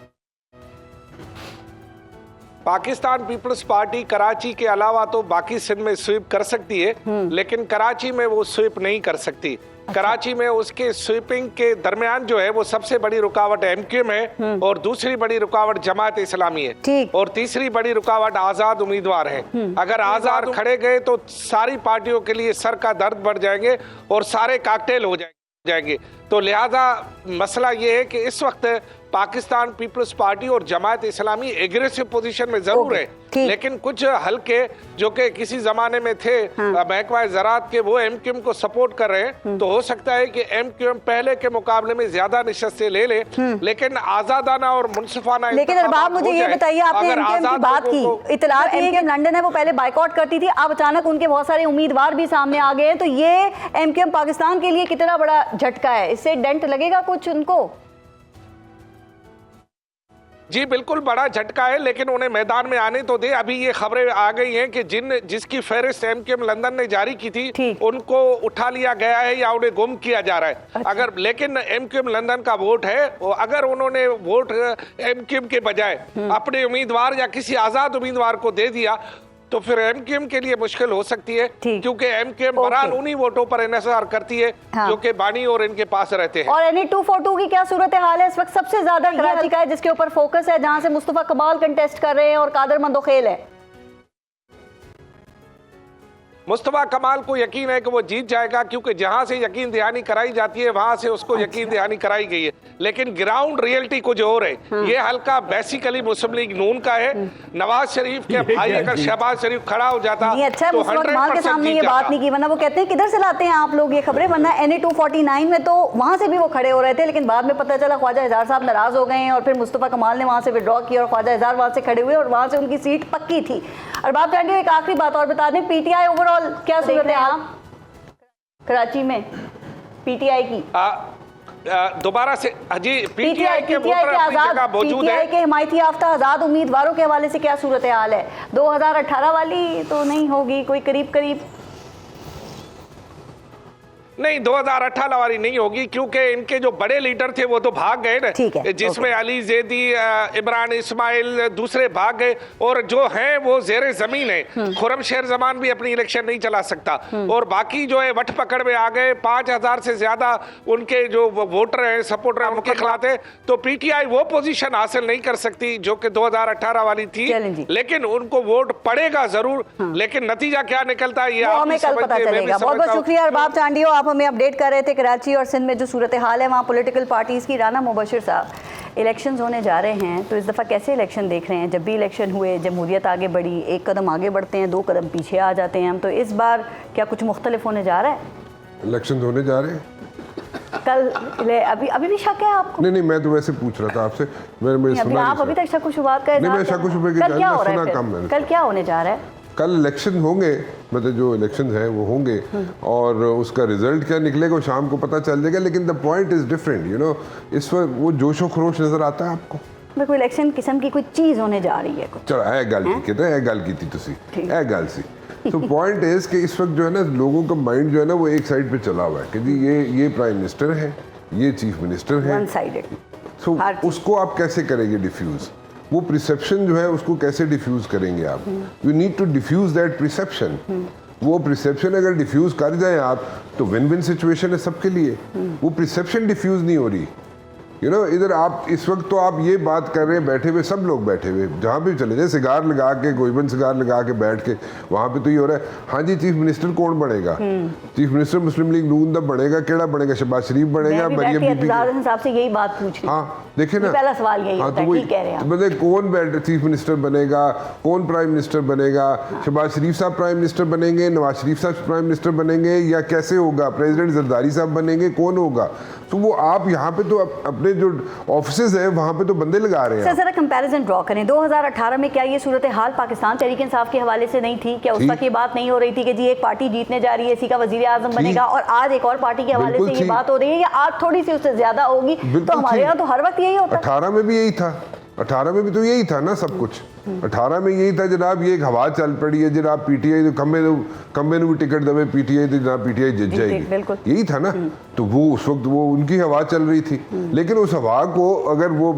पाकिस्तान पीपल्स पार्टी कराची के अलावा तो बाकी सिंध में स्वीप कर सकती है, लेकिन कराची में वो स्वीप नहीं कर सकती। कराची में उसके स्वीपिंग के दरमियान जो है वो सबसे बड़ी रुकावट एमक्यूएम है, और दूसरी बड़ी रुकावट जमात इस्लामी है, और तीसरी बड़ी रुकावट आजाद उम्मीदवार है। अगर आजाद खड़े गए तो सारी पार्टियों के लिए सर का दर्द बढ़ जाएंगे और सारे काकटेल हो जाएंगे। तो लिहाजा मसला ये है कि इस वक्त पाकिस्तान पीपल्स पार्टी और जमात इस्लामी एग्रेसिव पोजीशन में जरूर है, लेकिन कुछ हल्के जो कि किसी जमाने में थे महकमा ज़राअत के, वो एमक्यूएम को सपोर्ट कर रहे हैं। तो हो सकता है कि एमक्यूएम पहले के मुकाबले में ज्यादा निशस्तें ले ले, लेकिन आजादाना और मुनसिफाना। लेकिन अरबाब मुझे ये बताइए, आपने एमक्यूएम की बात की, इतलात ये कि लंदन है वो पहले बाइकआउट करती थी, अब अचानक उनके बहुत सारे उम्मीदवार भी सामने आ गए हैं। तो ये एमक्यूएम पाकिस्तान के लिए कितना बड़ा झटका है? इससे डेंट लगेगा कुछ उनको? जी बिल्कुल बड़ा झटका है, लेकिन उन्हें मैदान में आने तो दे। अभी ये खबरें आ गई हैं कि जिसकी फहरिस्त एमक्यूएम लंदन ने जारी की थी उनको उठा लिया गया है या उन्हें गुम किया जा रहा है। अच्छा। अगर लेकिन एमक्यूएम लंदन का वोट है, अगर उन्होंने वोट एमक्यूएम के बजाय अपने उम्मीदवार या किसी आजाद उम्मीदवार को दे दिया तो फिर एमक्यूएम के लिए मुश्किल हो सकती है, क्योंकि एमक्यूएम बहरहाल उन्हीं वोटों पर इन्हिसार करती है जो कि बानी और इनके पास रहते हैं। और NE 242 की क्या सूरत हाल है इस वक्त? सबसे ज्यादा कराची का है जिसके ऊपर फोकस है, जहां से मुस्तफा कमाल कंटेस्ट कर रहे हैं और कादर मंदोखेल है। मुस्तफा कमाल को यकीन है कि वो जीत जाएगा, क्योंकि जहां से यकीन दहानी कराई जाती है वहां से उसको यकीन दहानी कराई गई है। लेकिन ग्राउंड रियलिटी कुछ और है। ये हल्का बेसिकली मुस्लिम लीग नून का है। नवाज शरीफ के भाई अगर शहबाज शरीफ खड़ा हो जाता अच्छा, तो मुस्तफा कमाल के सामने ये बात नहीं की, वरना वो कहते हैं किधर से लाते हैं आप लोग ये खबरें? वरना NE 249 में तो वहां से भी वो खड़े हो रहे थे, लेकिन बाद में पता चला ख्वाजा इजहार साहब नाराज हो गए हैं और फिर मुस्तफा कमाल ने वहां से विड्रॉ किया और ख्वाजा इजहार वहां से खड़े हुए और वहां से उनकी सीट पक्की थी। अरबाब चांडियो, एक आखिरी बात और बता दें, PTI ओवरऑल क्या सूरत है आप कराची में PTI की? दोबारा से जी, PTI के वोटर अपनी जगह मौजूद है। PTI के हिमायती याफ्ता आजाद उम्मीदवारों के हवाले से क्या सूरत हाल है? 2018 वाली तो नहीं होगी, कोई करीब नहीं 2018 वाली नहीं होगी, क्योंकि इनके जो बड़े लीडर थे वो तो भाग गए ना, जिसमें अली जैदी, इमरान इस्माइल, दूसरे भाग गए, और जो हैं वो जेरे जमीन है। खुरम शेर जमान भी अपनी इलेक्शन नहीं चला सकता, और बाकी जो है वट पकड़ में आ गए। 5000 से ज्यादा उनके जो वोटर हैं, सपोर्टर हैं, उनके खिलाफ है। तो PTI वो पोजीशन हासिल नहीं कर सकती जो कि 2018 वाली थी, लेकिन उनको वोट पड़ेगा जरूर। लेकिन नतीजा क्या निकलता है ये हमें कल पता चलेगा। बहुत बहुत शुक्रिया अरबाब चांडियो, आप हमें अपडेट कर रहे थे कराची और सिंध में जो सूरत हाल है वहाँ पॉलिटिकल पार्टीज़ की। राना मुबशिर साहब, इलेक्शंस होने जा रहे हैं, तो इस दफ़ा कैसे इलेक्शन देख रहे हैं? जब भी इलेक्शन हुए जमहूरियत आगे बढ़ी, एक कदम आगे बढ़ते हैं, 2 कदम पीछे आ जाते हैं हम। तो इस बार क्या कुछ मुख्तलिफ होने जा रहा है? इलेक्शन होने जा रहे हैं कल अभी भी शक है आपको? नहीं, मैं तो वैसे पूछ रहा था आपसे। आप अभी तक शक शुबात का नहीं, मैं शक शुबे की क्या हो रहा है? कल क्या होने जा रहा है? कल इलेक्शन होंगे, मतलब जो इलेक्शन है वो होंगे, और उसका रिजल्ट क्या निकलेगा वो शाम को पता चल जाएगा। लेकिन the point is different, you know, इस वक्त वो जोशो खरोश नजर आता है आपको? कोई इलेक्शन किस्म की कोई चीज़ होने जा रही है कुछ? चलो ए गल की तुसी ए गल सी। तो पॉइंट इज कि इस वक्त जो है ना लोगों का माइंड जो है ना वो एक साइड पे चला हुआ है कि जी ये प्राइम मिनिस्टर है, ये चीफ मिनिस्टर है, वन साइडेड। सो उसको आप कैसे करेंगे डिफ्यूज? वो परसेप्शन जो है उसको कैसे डिफ्यूज करेंगे आप? You need to diffuse that perception. वो परसेप्शन अगर डिफ्यूज कर जाए आप तो विन विन सिचुएशन है सबके लिए। वो परसेप्शन डिफ्यूज नहीं हो रही, यू नो इधर आप इस वक्त तो आप ये बात कर रहे हैं, बैठे हुए सब लोग बैठे हुए जहाँ भी चले जाए, सिगार लगा के, गोइबन सिगार लगा के बैठ के, वहाँ पे तो ये हो रहा है, हाँ जी चीफ मिनिस्टर कौन बनेगा? चीफ मिनिस्टर मुस्लिम लीग नून दा बनेगा, केड़ा बनेगा? शहबाज शरीफ बनेगा, मरियम बीबी? साहब से यही बात पूछ रही हूं। हाँ देखे ना, पहला सवाल यही होता है, ठीक कह रहे हैं आप। मतलब कौन चीफ मिनिस्टर बनेगा, कौन प्राइम मिनिस्टर बनेगा? शहबाज शरीफ साहब प्राइम मिनिस्टर बनेंगे, नवाज शरीफ साहब प्राइम मिनिस्टर बनेंगे, या कैसे होगा? प्रेसिडेंट जरदारी साहब बनेंगे, कौन होगा? तो वो आप यहाँ पे तो अपने जो ऑफिसेज है वहाँ पे तो बंदे लगा रहे हैं। सर जरा कंपैरिजन ड्रॉ करें, 2018 में क्या ये सूरत हाल पाकिस्तान तहरीक इंसाफ के हवाले से नहीं थी? क्या उस वक्त ये बात नहीं हो रही थी कि जी एक पार्टी जीतने जा रही है, इसी का वजीर आजम बनेगा, और आज एक और पार्टी के हवाले से ये बात हो रही है, या आज थोड़ी सी उससे ज्यादा होगी? तो हमारे यहाँ तो हर वक्त यही होता है। 18 में भी यही था, 18 में भी तो यही था ना सब कुछ। 18 में यही था जनाब, ये एक हवा चल पड़ी है जनाब, पीटीआई खंबे भी टिकट दबे पीटीआई तो जनाब पीटीआई जीत जाएगी, यही था ना। तो वो उस वक्त वो उनकी हवा चल रही थी, लेकिन उस हवा को अगर वो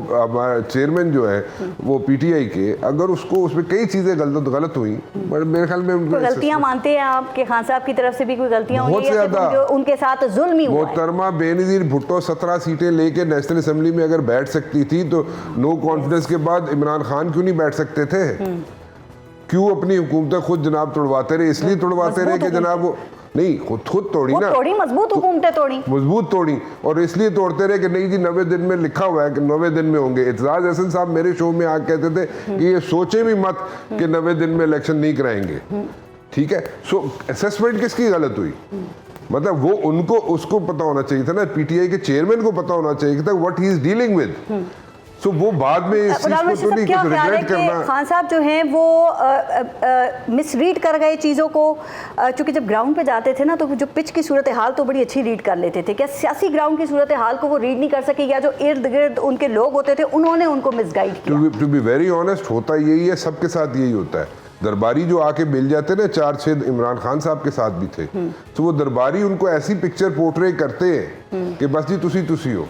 चेयरमैन जो है वो पीटीआई के, अगर उसको उसमें कई चीजें गलत हुई, मेरे ख्याल में गलतियां मानते हैं आप कि खान साहब की तरफ से भी कोई गलतियां बहुत ज्यादा उनके साथ जुल्म ही हुआ है? मोहतरमा बेनज़ीर भुट्टो 17 सीटें लेके नेशनल असेंबली में अगर बैठ सकती थी तो नो कॉन्फिडेंस के बाद इमरान खान क्यों नहीं बैठ सकते थे? क्यों अपनी हुकूमतें खुद जनाब तोड़वाते रहे? इसलिए तोड़वाते रहे कि जनाब वो नहीं खुद तोड़ी ना, तोड़ी, मजबूत हुकूमतें तोड़ी, मजबूत तोड़ी, और इसलिए तोड़ते रहे कि नहीं जी 90 दिन में लिखा हुआ है कि 90 दिन में होंगे। एतजाज अहसन साहब मेरे शो में आके कहते थे कि ये सोचे भी मत कि 90 दिन में इलेक्शन नहीं कराएंगे, ठीक है। सो असेसमेंट किसकी गलत हुई? मतलब वो उनको उसको पता होना चाहिए था ना, पीटीआई के चेयरमैन को पता होना चाहिए था what he is dealing with. So वो बाद में इस चीज को तो नहीं कुछ रिग्रेट करना। खान साहब जो हैं वो मिसरीड कर गए चीज़ों को, क्योंकि जब ग्राउंड पे जाते थे ना तो जो पिच की सूरत हाल तो बड़ी अच्छी रीड कर लेते थे। क्या सियासी ग्राउंड की सूरत हाल को वो रीड नहीं कर सके, या जो इर्द गिर्द उनके लोग होते थे उन्होंने उनको मिसगाइड किया? टू बी वेरी ऑनेस्ट, होता यही है, सबके साथ यही होता है। दरबारी जो आके मिल जाते ना 4-6 इमरान खान साहब के साथ भी थे, तो वो दरबारी उनको ऐसी पिक्चर पोर्ट्रे करते हैं कि बस जी तुसी हो,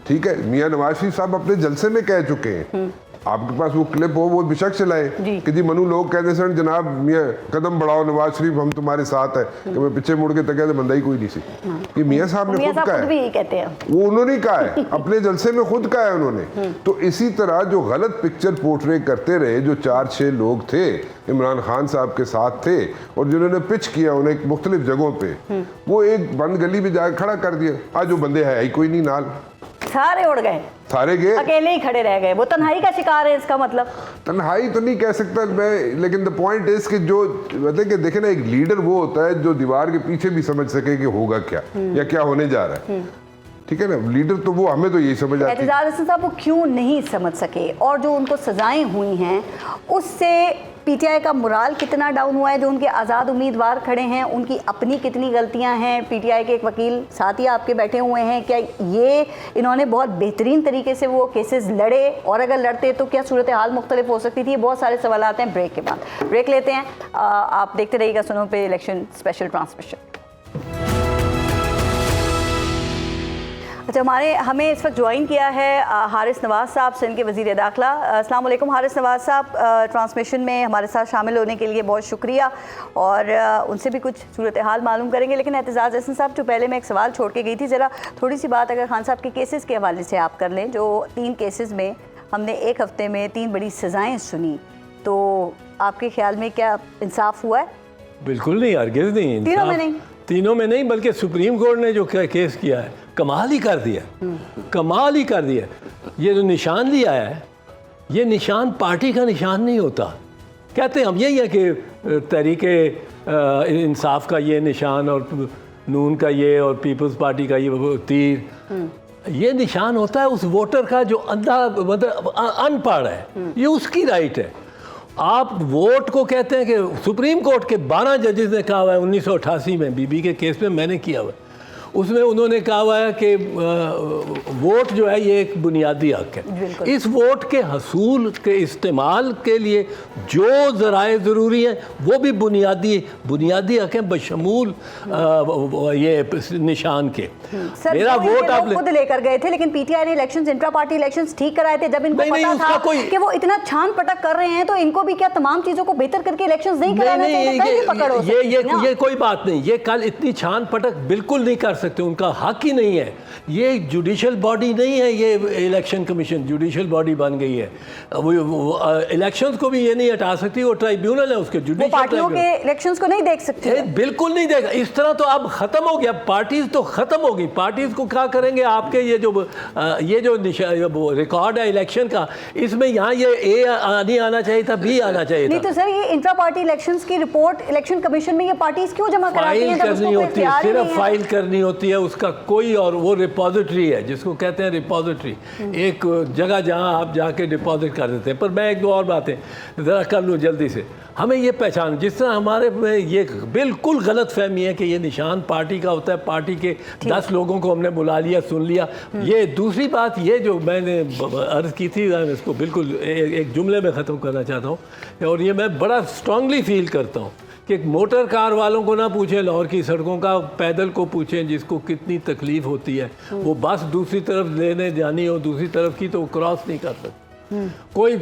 ठीक है। मियां नवाज शरीफ साहब अपने जलसे में कह चुके हैं, आपके पास वो क्लिप हो वो बेशक चलाए कि जी मनु लोग कहते सन जनाब मियां कदम बढ़ाओ नवाज शरीफ हम तुम्हारे साथ है, कि मैं पीछे मुड़ के तक बंदा ही कोई नहीं सी। ये मियां साहब ने खुद कहा है, कहते हैं वो उन्होंने कहा है अपने जलसे में, खुद कहा है उन्होंने। तो इसी तरह जो गलत पिक्चर पोर्ट्रे करते रहे जो 4-6 लोग थे इमरान खान साहब के साथ थे, और जिन्होंने पिच किया उन्हें मुख्तलिफ जगहों पे, वो एक बंद गली में जाकर खड़ा कर दिया। आज वो बंदे है ही कोई नहीं, नाल सारे उड़ गए, सारे गए, अकेले ही खड़े रह गए। वो तन्हाई का शिकार है, इसका मतलब? तन्हाई तो नहीं कह सकता मैं, लेकिन द पॉइंट इज कि जो मतलब कि देखे ना, एक लीडर वो होता है जो दीवार के पीछे भी समझ सके कि होगा क्या या क्या होने जा रहा है, ठीक है ना। लीडर तो वो, हमें तो यही समझ आती है। एतजाज हसन साहब वो क्यों नहीं समझ सके, और जो उनको सजाएं हुई हैं उससे पीटीआई का मोराल कितना डाउन हुआ है? जो उनके आज़ाद उम्मीदवार खड़े हैं उनकी अपनी कितनी गलतियां हैं? पीटीआई के एक वकील साथ ही आपके बैठे हुए हैं, क्या ये इन्होंने बहुत बेहतरीन तरीके से वो केसेस लड़े, और अगर लड़ते तो क्या सूरत हाल मुख्तलिफ हो सकती थी? बहुत सारे सवाल आते हैं। ब्रेक के बाद ब्रेक लेते हैं, आप देखते रहिएगा सुनो पे इलेक्शन स्पेशल ट्रांसमिशन। अच्छा, हमें इस वक्त ज्वाइन किया है हारिस नवाज साहब, सिंध के वज़ीर दाखिला। अस्सलाम वालेकुम हारिस नवाज साहब, ट्रांसमिशन में हमारे साथ शामिल होने के लिए बहुत शुक्रिया, और उनसे भी कुछ सूरत हाल मालूम करेंगे। लेकिन एतजाज हसन साहब, जो पहले मैं एक सवाल छोड़ के गई थी, ज़रा थोड़ी सी बात अगर खान साहब के केसेस के हवाले से आप कर लें। जो 3 केसेस में हमने एक हफ़्ते में 3 बड़ी सज़ाएँ सुनी, तो आपके ख्याल में क्या इंसाफ हुआ है? बिल्कुल नहीं, हरगिज़ नहीं। तीनों में नहीं, बल्कि सुप्रीम कोर्ट ने जो केस किया है कमाल ही कर दिया, कमाल ही कर दिया। ये जो निशान लिया है, ये निशान पार्टी का निशान नहीं होता। कहते हैं हम यही है कि तहरीके इंसाफ का ये निशान, और नून का ये, और पीपल्स पार्टी का ये तीर, ये निशान होता है उस वोटर का जो अंधा मतलब अनपढ़ है, ये उसकी राइट है। आप वोट को कहते हैं कि सुप्रीम कोर्ट के 12 जजेस ने कहा हुआ है 1988 में बीबी के केस में मैंने किया हुआ है, उसमें उन्होंने कहा हुआ है कि वोट जो है ये एक बुनियादी हक है। इस वोट के हसूल के इस्तेमाल के लिए जो ज़राए ज़रूरी हैं वो भी बुनियादी हक हैं, बशमूल ये निशान के। मेरा वोट आप खुद लेकर गए थे, लेकिन पीटीआई ने इलेक्शंस, इंट्रा पार्टी इलेक्शंस ठीक कराए थे। जब इनको पता था कि वो इतना छान पटक कर रहे हैं, तो इनको भी क्या तमाम चीज़ों को बेहतर करके इलेक्शंस नहीं कराना चाहिए? ये कोई बात नहीं, ये कल इतनी छान पटक बिल्कुल नहीं कर सकते, उनका हक ही नहीं है। ये जुडिशल बॉडी नहीं है, ये इलेक्शन कमीशन जुडिशल बॉडी बन गई है। वो इलेक्शंस को भी ये नहीं हटा सकती, वो ट्राइब्यूनल है उसके, वो जुडिशल पार्टियों के इलेक्शंस को नहीं देख सकती है। बिल्कुल नहीं देगा। इस तरह तो अब खत्म हो गया, पार्टीज तो खत्म हो गई। पार्टीज को क्या करेंगे? आपके ये जो रिकॉर्ड है इलेक्शन का, इसमें यहाँ ये ए नहीं आना चाहिए था, बी आना चाहिए नहीं था। तो सर, ये इंट्रा पार्टी इलेक्शंस की रिपोर्ट इलेक्शन कमीशन में ये पार्टीज क्यों जमा कराती हैं फाइल जब करनी उसको कोई होती है, इख्तियार ही सिर्फ नहीं है? फाइल करनी होती है उसका कोई, और वो रिपोजिटरी है जिसको कहते हैं रिपोजिटरी, एक जगह जहां आप जाके डिपॉजिट कर देते हैं। पर मैं एक दो और बातें ज़रा कर लूँ जल्दी से। हमें ये पहचान, जिस तरह हमारे में ये बिल्कुल गलत फहमी है कि ये निशान पार्टी का होता है, पार्टी के 10 लोगों को हमने बुला लिया, सुन लिया। ये दूसरी बात, ये जो मैंने अर्ज़ की थी, मैं इसको बिल्कुल एक जुमले में ख़त्म करना चाहता हूँ, और ये मैं बड़ा स्ट्रांगली फील करता हूँ कि मोटर कार वालों को ना पूछें लाहौर की सड़कों का, पैदल को पूछें जिसको कितनी तकलीफ होती है। वो बस दूसरी तरफ लेने जानी हो दूसरी तरफ की, तो वो क्रॉस नहीं कर सकते। कोई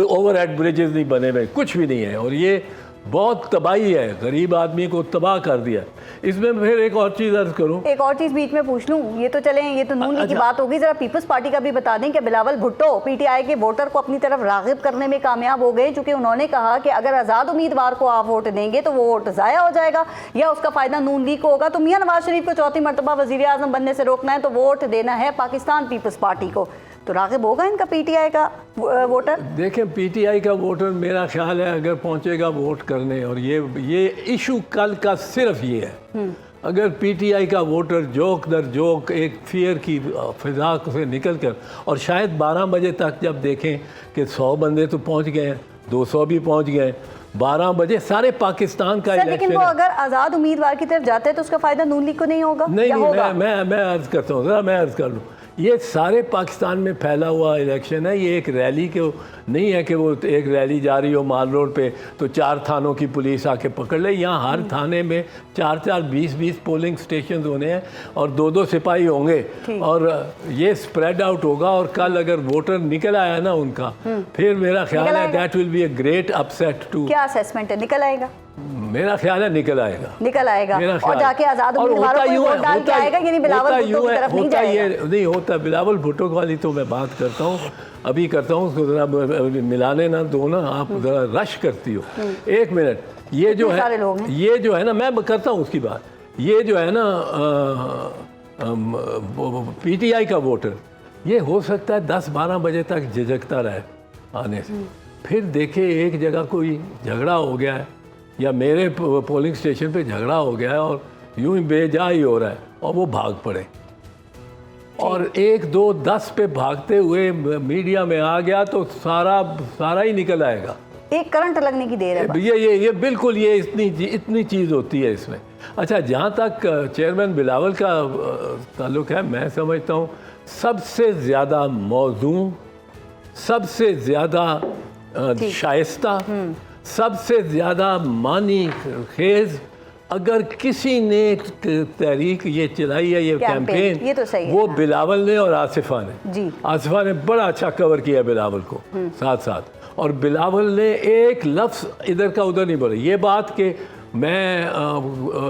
ओवरहेड ब्रिजेस नहीं बने हुए, कुछ भी नहीं है, और ये बहुत तबाही है, गरीब आदमी को तबाह कर दिया। इसमें फिर एक और चीज़ अर्ज करूं, एक और चीज़ बीच में पूछ लूं, ये तो चलें, ये तो नून लीग की अच्छा। बात होगी, जरा पीपल्स पार्टी का भी बता दें कि बिलावल भुट्टो पीटीआई के वोटर को अपनी तरफ रागिब करने में कामयाब हो गए, क्योंकि उन्होंने कहा कि अगर आज़ाद उम्मीदवार को आप वोट देंगे तो वो वोट ज़ाया हो जाएगा या उसका फ़ायदा नून लीग को होगा। तो मियां नवाज शरीफ को चौथी मरतबा वज़ीर आज़म बनने से रोकना है तो वोट देना है पाकिस्तान पीपल्स पार्टी को। तो रागिब होगा इनका पीटीआई का वोटर? देखें, पीटीआई का वोटर मेरा ख्याल है अगर पहुंचेगा वोट करने, और ये इशू कल का सिर्फ ये है, अगर पीटीआई का वोटर जोक दर जोक एक फियर की फिजा से निकल कर, और शायद 12 बजे तक जब देखें कि 100 बंदे तो पहुंच गए हैं, 200 भी पहुंच गए, 12 बजे सारे पाकिस्तान का सर, लेकिन वो अगर आज़ाद उम्मीदवार की तरफ जाते हैं तो उसका फ़ायदा नून लीग को नहीं होगा? नहीं या नहीं, होगा? मैं अर्ज़ करता हूँ, ज़रा मैं अर्ज़ कर लूँ। ये सारे पाकिस्तान में फैला हुआ इलेक्शन है, ये एक रैली के नहीं है कि वो एक रैली जा रही हो माल रोड पे तो 4 थानों की पुलिस आके पकड़ ले। यहाँ हर थाने में 4-4, 20-20 पोलिंग स्टेशन होने हैं और 2-2 सिपाही होंगे, और ये स्प्रेड आउट होगा। और कल अगर वोटर निकल आया ना उनका, फिर मेरा ख्याल है that will be a great upset too. क्या असेसमेंट है, निकल आएगा? मेरा ख्याल है निकल आएगा, निकल आएगा, मेरा और ख्याल जाके आज़ाद उम्मीदवारों को वोट डाल के आएगा, यानी बिलावल भुट्टो की तरफ नहीं जाएगा। ये नहीं होता, बिलावल भुट्टो वाली तो मैं बात करता हूँ, अभी करता हूँ, उसको ज़रा मिलाने ना दो ना, आप ज़रा रश करती हो। एक मिनट, ये जो है ना, मैं करता हूँ उसकी बात, ये जो है ना पीटीआई का वोटर, ये हो सकता है 10-12 बजे तक झिझकता रहे आने से, फिर देखे एक जगह कोई झगड़ा हो गया है या मेरे पोलिंग स्टेशन पे झगड़ा हो गया है और यूं ही बेजा ही हो रहा है, और वो भाग पड़े, और 1, 2, 10 पे भागते हुए मीडिया में आ गया तो सारा ही निकल आएगा। एक करंट लगने की देर है बस। ये बिल्कुल ये इतनी चीज़ होती है इसमें। अच्छा, जहाँ तक चेयरमैन बिलावल का ताल्लुक़ है, मैं समझता हूँ सबसे ज़्यादा मौजूद, सबसे ज़्यादा शाइस्ता, सबसे ज़्यादा मानी खेज अगर किसी ने तहरीक ये चलाई है, ये कैंपेन, ये तो सही है, वो हाँ। बिलावल ने और आसिफा ने। जी। आसिफा ने बड़ा अच्छा कवर किया बिलावल को साथ साथ, और बिलावल ने एक लफ्ज़ इधर का उधर नहीं बोला। ये बात कि मैं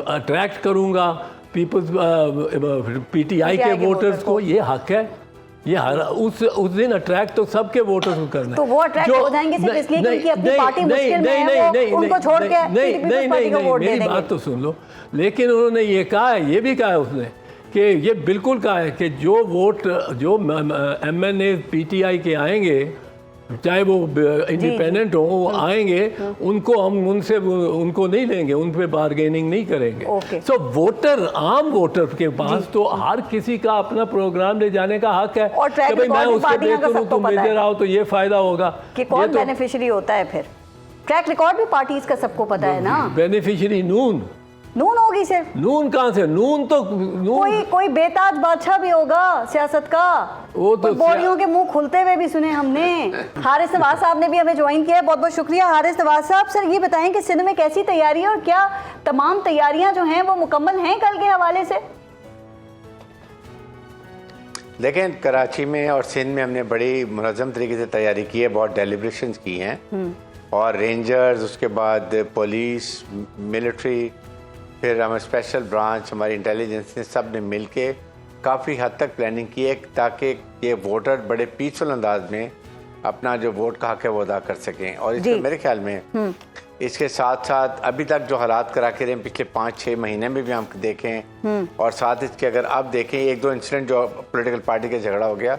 अट्रैक्ट करूँगा पीटीआई के वोटर्स को, ये हक है, ये उस दिन अट्रैक्ट तो सबके वोटर्स को करना है। तो वो अट्रैक्ट हो जाएंगे सिर्फ इसलिए क्योंकि अपनी पार्टी मुश्किल में है, वो उनको छोड़ के पीपल्स पार्टी को वोट दे देंगे। मेरी बात तो सुन लो। लेकिन उन्होंने ये कहा है, ये भी कहा है उसने कि ये बिल्कुल कहा है कि जो वोट जो MNA पीटीआई के आएंगे, चाहे वो इंडिपेंडेंट हो, वो आएंगे, उनको हम उनको नहीं लेंगे, उन पे बार्गेनिंग नहीं करेंगे। सो वोटर, आम वोटर के पास तो हर किसी का अपना प्रोग्राम ले जाने का हक है, और ट्रैक कि भाई मैं रिकॉर्ड उसको पार्टियां का देख लूं, तुम इधर आओ तो ये फायदा होगा कि कौन बेनिफिशियरी होता है। फिर ट्रैक रिकॉर्ड भी पार्टीज का सबको पता है ना। बेनिफिशियरी नून होगी सिर्फ। नून कहाँ से? नून तो कोई बेताज बादशाह भी होगा सियासत का, वो तो बोरियों के मुंह खुलते हुए भी सुने हमने। हारिस नवाज साहब ने भी हमें ज्वाइन किया है, बहुत बहुत शुक्रिया हारिस नवाज साहब। सर ये बताएं कि सिंध में कैसी तैयारी है और क्या तमाम तैयारियां जो हैं वो मुकम्मल हैं कल के हवाले से? देखें, कराची में और सिंध में हमने बड़ी मुनज़्ज़म तरीके से तैयारी की है, बहुत डेलिब्रेशंस की हैं, और रेंजर्स, उसके बाद पुलिस, मिलिट्री, फिर हमारे स्पेशल ब्रांच, हमारी इंटेलिजेंस ने सब ने मिल के काफ़ी हद तक प्लानिंग की है ताकि ये वोटर बड़े पीसफुल अंदाज में अपना जो वोट का हक है वो अदा कर सकें। और इसमें मेरे ख्याल में इसके साथ साथ अभी तक जो हालात करा के रहे हैं पिछले 5-6 महीने में भी हम देखें, और साथ इसके अगर अब देखें 1-2 इंसिडेंट जो पॉलिटिकल पार्टी का झगड़ा हो गया,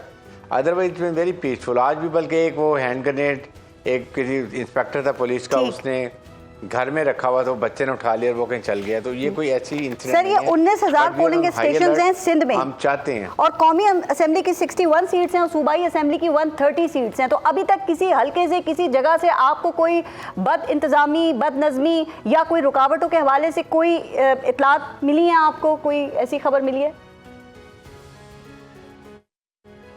अदरवाइज में वेरी पीसफुल। आज भी बल्कि एक वो हैंड ग्रेनेड एक किसी इंस्पेक्टर था पुलिस का, उसने घर में रखा हुआ तो बच्चे ने उठा लिया और वो कहीं चल गया। तो ये कोई ऐसी इंसिडेंट सर, ये 19,000 पोलिंग स्टेशंस हैं सिंध में, हम चाहते हैं, और कौमी असेंबली की 61 सीट्स हैं और सूबाई असेंबली की 130 सीट्स हैं। तो अभी तक किसी हल्के से, किसी जगह से आपको कोई बद इंतजामी, बदनज़मी या कोई रुकावटों के हवाले से कोई इतलात मिली है? आपको कोई ऐसी खबर मिली है?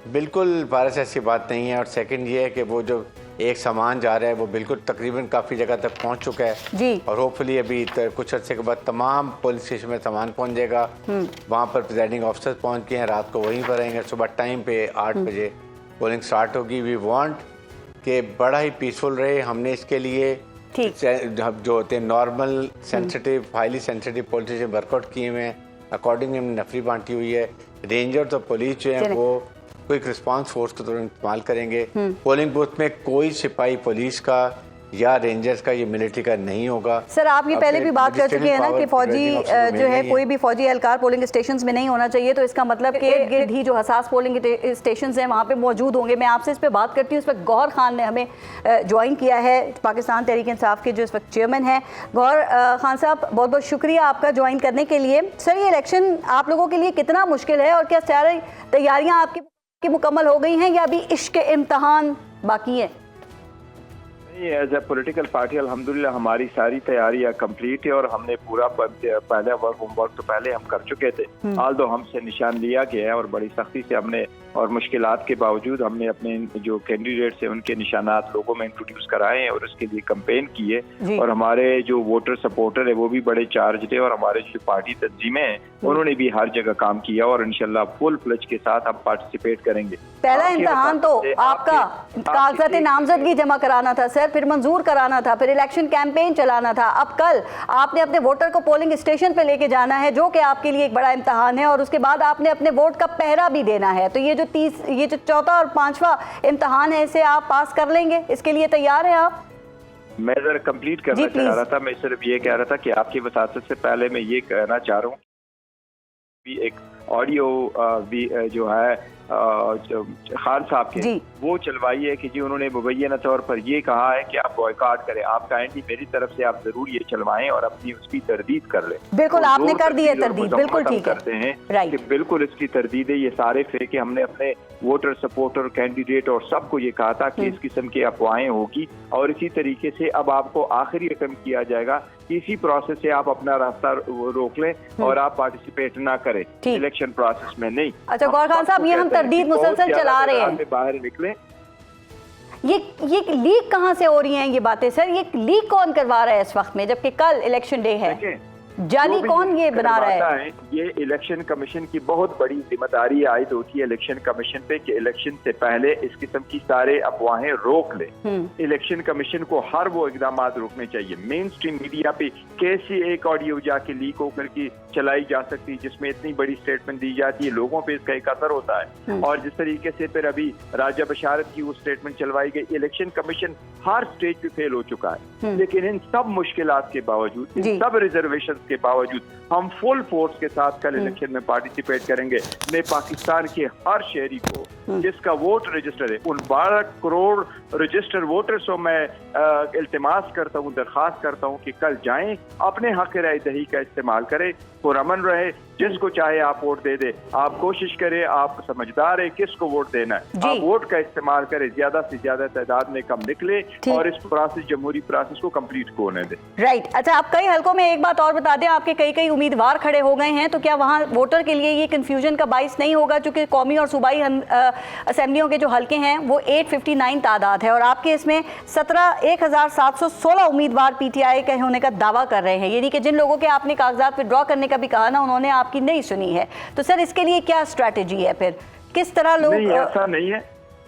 बिल्कुल भारत से ऐसी बात नहीं है। और सेकंड ये है कि वो जो एक सामान जा रहा है वो बिल्कुल तकरीबन काफ़ी जगह तक पहुंच चुका है जी। और होपफुली अभी कुछ अर्से के बाद तमाम पुलिस स्टेशन में सामान पहुंच जाएगा। वहाँ पर प्रिजाइडिंग ऑफिसर पहुंच गए हैं, रात को वहीं पर रहेंगे। सुबह टाइम पे 8 बजे पोलिंग स्टार्ट होगी। वी वांट कि बड़ा ही पीसफुल रहे। हमने इसके लिए जो होते हैं normal sensitive, highly sensitive police station workout किए हुए हैं, अकॉर्डिंगली हमने नफरी बांटी हुई है। रेंजर तो पुलिस जो है वो क्विक रिस्पांस फोर्स को तो इस्तेमाल करेंगे। पोलिंग बूथ में कोई सिपाही पुलिस का या रेंजर्स का, ये मिलिट्री का नहीं होगा। सर, आप ये पहले भी बात कर चुके हैं ना कि फौजी जो है कोई भी फौजी एहलकार पोलिंग स्टेशंस में नहीं होना चाहिए। तो इसका मतलब कि इर्द गिर्द ही जो हसास पोलिंग स्टेशंस हैं वहाँ पे मौजूद होंगे। मैं आपसे इस पर बात करती हूँ। इस पर गौहर खान ने हमें ज्वाइन किया है, पाकिस्तान तहरीक इंसाफ के जो इस वक्त चेयरमैन हैं। गौहर खान साहब, बहुत बहुत शुक्रिया आपका ज्वाइन करने के लिए। सर, ये इलेक्शन आप लोगों के लिए कितना मुश्किल है और क्या सारी तैयारियाँ आपकी मुकम्मल हो गई हैं या अभी इश्क इम्तहान बाकी है? एज ए पॉलिटिकल पार्टी अल्हम्दुलिल्लाह हमारी सारी तैयारियां कंप्लीट है और हमने पूरा पहले होमवर्क तो पहले हम कर चुके थे। हाल तो हमसे निशान लिया गया है और बड़ी सख्ती से हमने और मुश्किलात के बावजूद हमने अपने जो कैंडिडेट्स हैं उनके निशानात लोगों में इंट्रोड्यूस कराए हैं और उसके लिए कैंपेन किए। और हमारे जो वोटर सपोर्टर है वो भी बड़े चार्ज थे और हमारे जो पार्टी तंजीमें हैं उन्होंने भी हर जगह काम किया और इंशाल्लाह फुल फ्लेज के साथ हम पार्टिसिपेट करेंगे। पहला इम्तिहान तो आपका कागजात नामजदगी जमा कराना था सर, फिर मंजूर कराना था, फिर इलेक्शन कैंपेन चलाना था। अब कल आपने अपने वोटर को पोलिंग स्टेशन पे लेके जाना है, जो कि आपके लिए एक बड़ा इम्तिहान है, और उसके बाद आपने अपने वोट का पहरा भी देना है। तो ये जो चौथा और पांचवा इम्तिहान है, इसे आप पास कर लेंगे? इसके लिए तैयार हैं आप? मैं जरा कंप्लीट करना चाह रहा था। मैं सिर्फ ये कह रहा था कि आपकी वसातत से पहले मैं ये कहना चाह रहा हूँ भी एक ऑडियो भी जो है खान साहब के वो चलवाई है कि जी उन्होंने मुबैना तौर पर ये कहा है कि आप बॉयकॉट करें। आप काइंडली मेरी तरफ से आप जरूर ये चलवाएं और अपनी उसकी तरदीद कर लें। बिल्कुल, तो आपने कर दी है तरदीद, बिल्कुल ठीक है, करते हैं कि बिल्कुल इसकी तरदीद है। ये सारे फेक हमने अपने वोटर सपोर्टर कैंडिडेट और सबको ये कहा था कि इस किस्म की अफवाहें होगी और इसी तरीके से अब आपको आखिरी रकम किया जाएगा। इसी प्रोसेस से आप अपना रास्ता रोक लें और आप पार्टिसिपेट ना करें इलेक्शन प्रोसेस में। नहीं, अच्छा गौहर खान साहब, ये हम तरदीद मुसलसल चला रहे हैं, बाहर निकले। ये लीक कहाँ से हो रही हैं ये बातें सर? ये लीक कौन करवा रहा है इस वक्त में, जबकि कल इलेक्शन डे है? जाली कौन ये बना रहा है? ये इलेक्शन कमीशन की बहुत बड़ी जिम्मेदारी आयद होती है इलेक्शन कमीशन पे कि इलेक्शन से पहले इस किस्म की सारे अफवाहें रोक ले। इलेक्शन कमीशन को हर वो इकदाम रोकने चाहिए। मेन स्ट्रीम मीडिया पे कैसी एक ऑडियो जाके लीक होकर की चलाई जा सकती है जिसमें इतनी बड़ी स्टेटमेंट दी जाती है, लोगों पे इसका एक असर होता है। और जिस तरीके से फिर अभी राजा बशारत की वो स्टेटमेंट चलवाई गई, इलेक्शन कमीशन हर स्टेज पे फेल हो चुका है। लेकिन इन सब मुश्किलात के बावजूद, इन सब रिजर्वेशन के बावजूद हम फुल फोर्स के साथ कल इलेक्शन में पार्टिसिपेट करेंगे। मैं पाकिस्तान के हर शहरी को जिसका वोट रजिस्टर है, उन 12 करोड़ रजिस्टर वोटर्स को मैं इल्तिमास करता हूँ, दरख्वास्त करता हूँ कि कल जाएं, अपने हक राय दही का इस्तेमाल करें, पुरअमन रहे, जिसको चाहे आप वोट दे दे। आप कोशिश करें, आप समझदार है किसको वोट देना है, आप वोट का इस्तेमाल करें, ज्यादा से ज्यादा तादाद में कम निकले और इस प्रोसेस, जमहूरी प्रोसेस को कंप्लीट होने दें। राइट। अच्छा, आप कई हलकों में एक बात और बता दें, आपके कई उम्मीदवार खड़े हो गए हैं, तो क्या वहाँ वोटर के लिए ये कंफ्यूजन का बाइस नहीं होगा? चूंकि कौमी और सूबाई असेंबलियों के जो हलके हैं वो 859 तादाद है और आपके इसमें 1716 उम्मीदवार पीटीआई के होने का दावा कर रहे हैं। यानी कि जिन लोगों के आपने कागजात विड्रॉ करने का भी कहा ना, उन्होंने आपकी नहीं सुनी है। तो सर, इसके लिए क्या स्ट्रैटेजी है फिर? किस तरह लोग? नहीं, ऐसा नहीं है।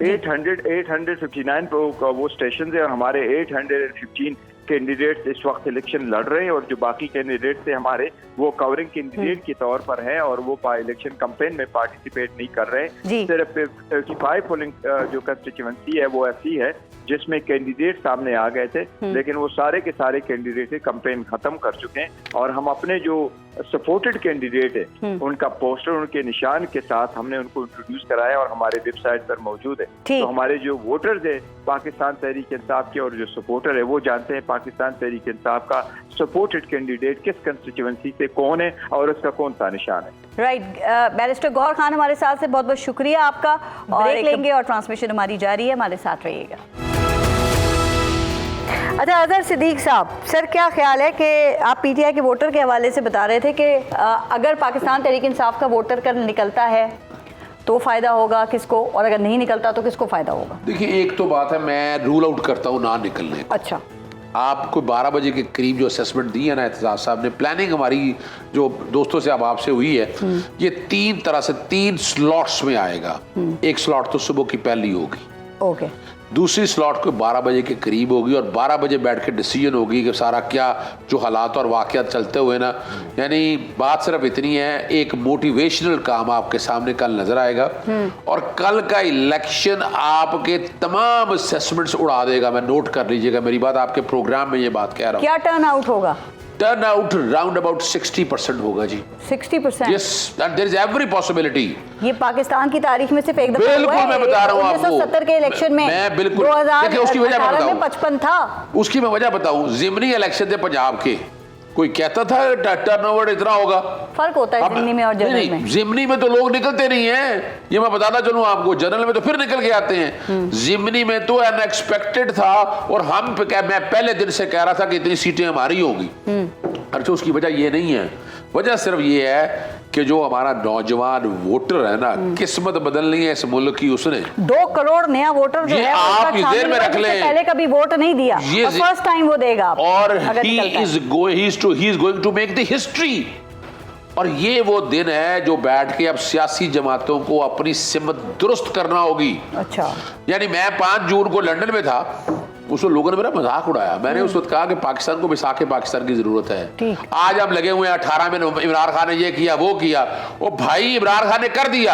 859 वो स्टेशन है और हमारे 815 कैंडिडेट्स इस वक्त इलेक्शन लड़ रहे हैं और जो बाकी कैंडिडेट्स थे हमारे वो कवरिंग कैंडिडेट के तौर पर हैं और वो इलेक्शन कैंपेन में पार्टिसिपेट नहीं कर रहे हैं। सिर्फ 35 पोलिंग जो कंस्टिट्यूएंसी है वो ऐसी है जिसमें कैंडिडेट सामने आ गए थे, लेकिन वो सारे के सारे कैंडिडेट कैंपेन खत्म कर चुके हैं और हम अपने जो सपोर्टेड कैंडिडेट है उनका पोस्टर उनके निशान के साथ हमने उनको इंट्रोड्यूस कराया और हमारे वेबसाइट पर मौजूद है। तो हमारे जो वोटर्स है पाकिस्तान तहरीक इंसाफ के और जो सपोर्टर है वो जानते हैं पाकिस्तान तहरीक इंसाफ का सपोर्टेड कैंडिडेट किस कंस्टिट्यूएंसी से कौन है और उसका कौन सा निशान है। राइट, बैरिस्टर गौहर खान हमारे साथ से बहुत बहुत शुक्रिया आपका। ब्रेक लेंगे और ट्रांसमिशन हमारी जारी है, हमारे साथ रहिएगा। अच्छा अजहर सिद्दीक साहब, सर क्या ख्याल है कि आप पीटीआई के वोटर के हवाले से बता रहे थे कि अगर पाकिस्तान तहरीक इंसाफ का वोटर कर निकलता है तो फ़ायदा होगा किसको और अगर नहीं निकलता तो किसको फ़ायदा होगा? देखिए, एक तो बात है मैं रूल आउट करता हूँ ना निकलने को। अच्छा, आपको 12 बजे के करीब जो असेसमेंट दी है ना एतजाज साहब ने, प्लानिंग हमारी जो दोस्तों से अब आपसे हुई है, ये 3 तरह से 3 स्लॉट्स में आएगा। एक स्लॉट तो सुबह की पहली होगी, ओके, दूसरी स्लॉट को 12 बजे के करीब होगी और 12 बजे बैठ के डिसीजन होगी कि सारा क्या जो हालात और वाक़यात चलते हुए ना, यानी बात सिर्फ इतनी है, एक मोटिवेशनल काम आपके सामने कल नजर आएगा और कल का इलेक्शन आपके तमाम असेसमेंट्स उड़ा देगा। मैं नोट कर लीजिएगा मेरी बात, आपके प्रोग्राम में ये बात कह रहा हूँ। क्या टर्न आउट होगा? टर्न आउट राउंड अबाउट 60% होगा जी। 60%? Yes, and there is every possibility. ये पाकिस्तान की तारीख में सिर्फ एक दफा हुआ बिल्कुल, है। मैं बता रहा हूँ आपको 1970 के इलेक्शन में मैं बिल्कुल 2018 में 55 था। उसकी मैं वजह बताऊं, जिमनी इलेक्शन थे पंजाब के, कोई कहता था टर्नओवर इतना होगा? फर्क होता है जिमनी में और जनरल में। जिमनी में तो लोग निकलते नहीं हैं, ये मैं बताना चलूं आपको, जनरल में तो फिर निकल के आते हैं। जिमनी में तो अनएक्सपेक्टेड था और मैं पहले दिन से कह रहा था कि इतनी सीटें हमारी होगी। अच्छा, उसकी वजह ये नहीं है, वजह सिर्फ ये है कि जो हमारा नौजवान वोटर है ना, किस्मत बदलनी है इस मुल्क की उसने। 2 करोड़ नया वोटर जो ये है आप जेल में रख लें, पहले कभी वोट नहीं दिया और फर्स्ट टाइम वो देगा और he is going to make the history. और ये वो दिन है जो बैठ के अब सियासी जमातों को अपनी सिमत दुरुस्त करना होगी। अच्छा, यानी मैं 5 जून को लंदन में था, उस लोगों ने मेरा मजाक उड़ाया। मैंने उस वक्त कहा कि पाकिस्तान को विसाखे पाकिस्तान की जरूरत है। आज हम लगे हुए हैं 18 में इमरान खान ने ये किया वो किया। ओ भाई, इमरान खान ने कर दिया।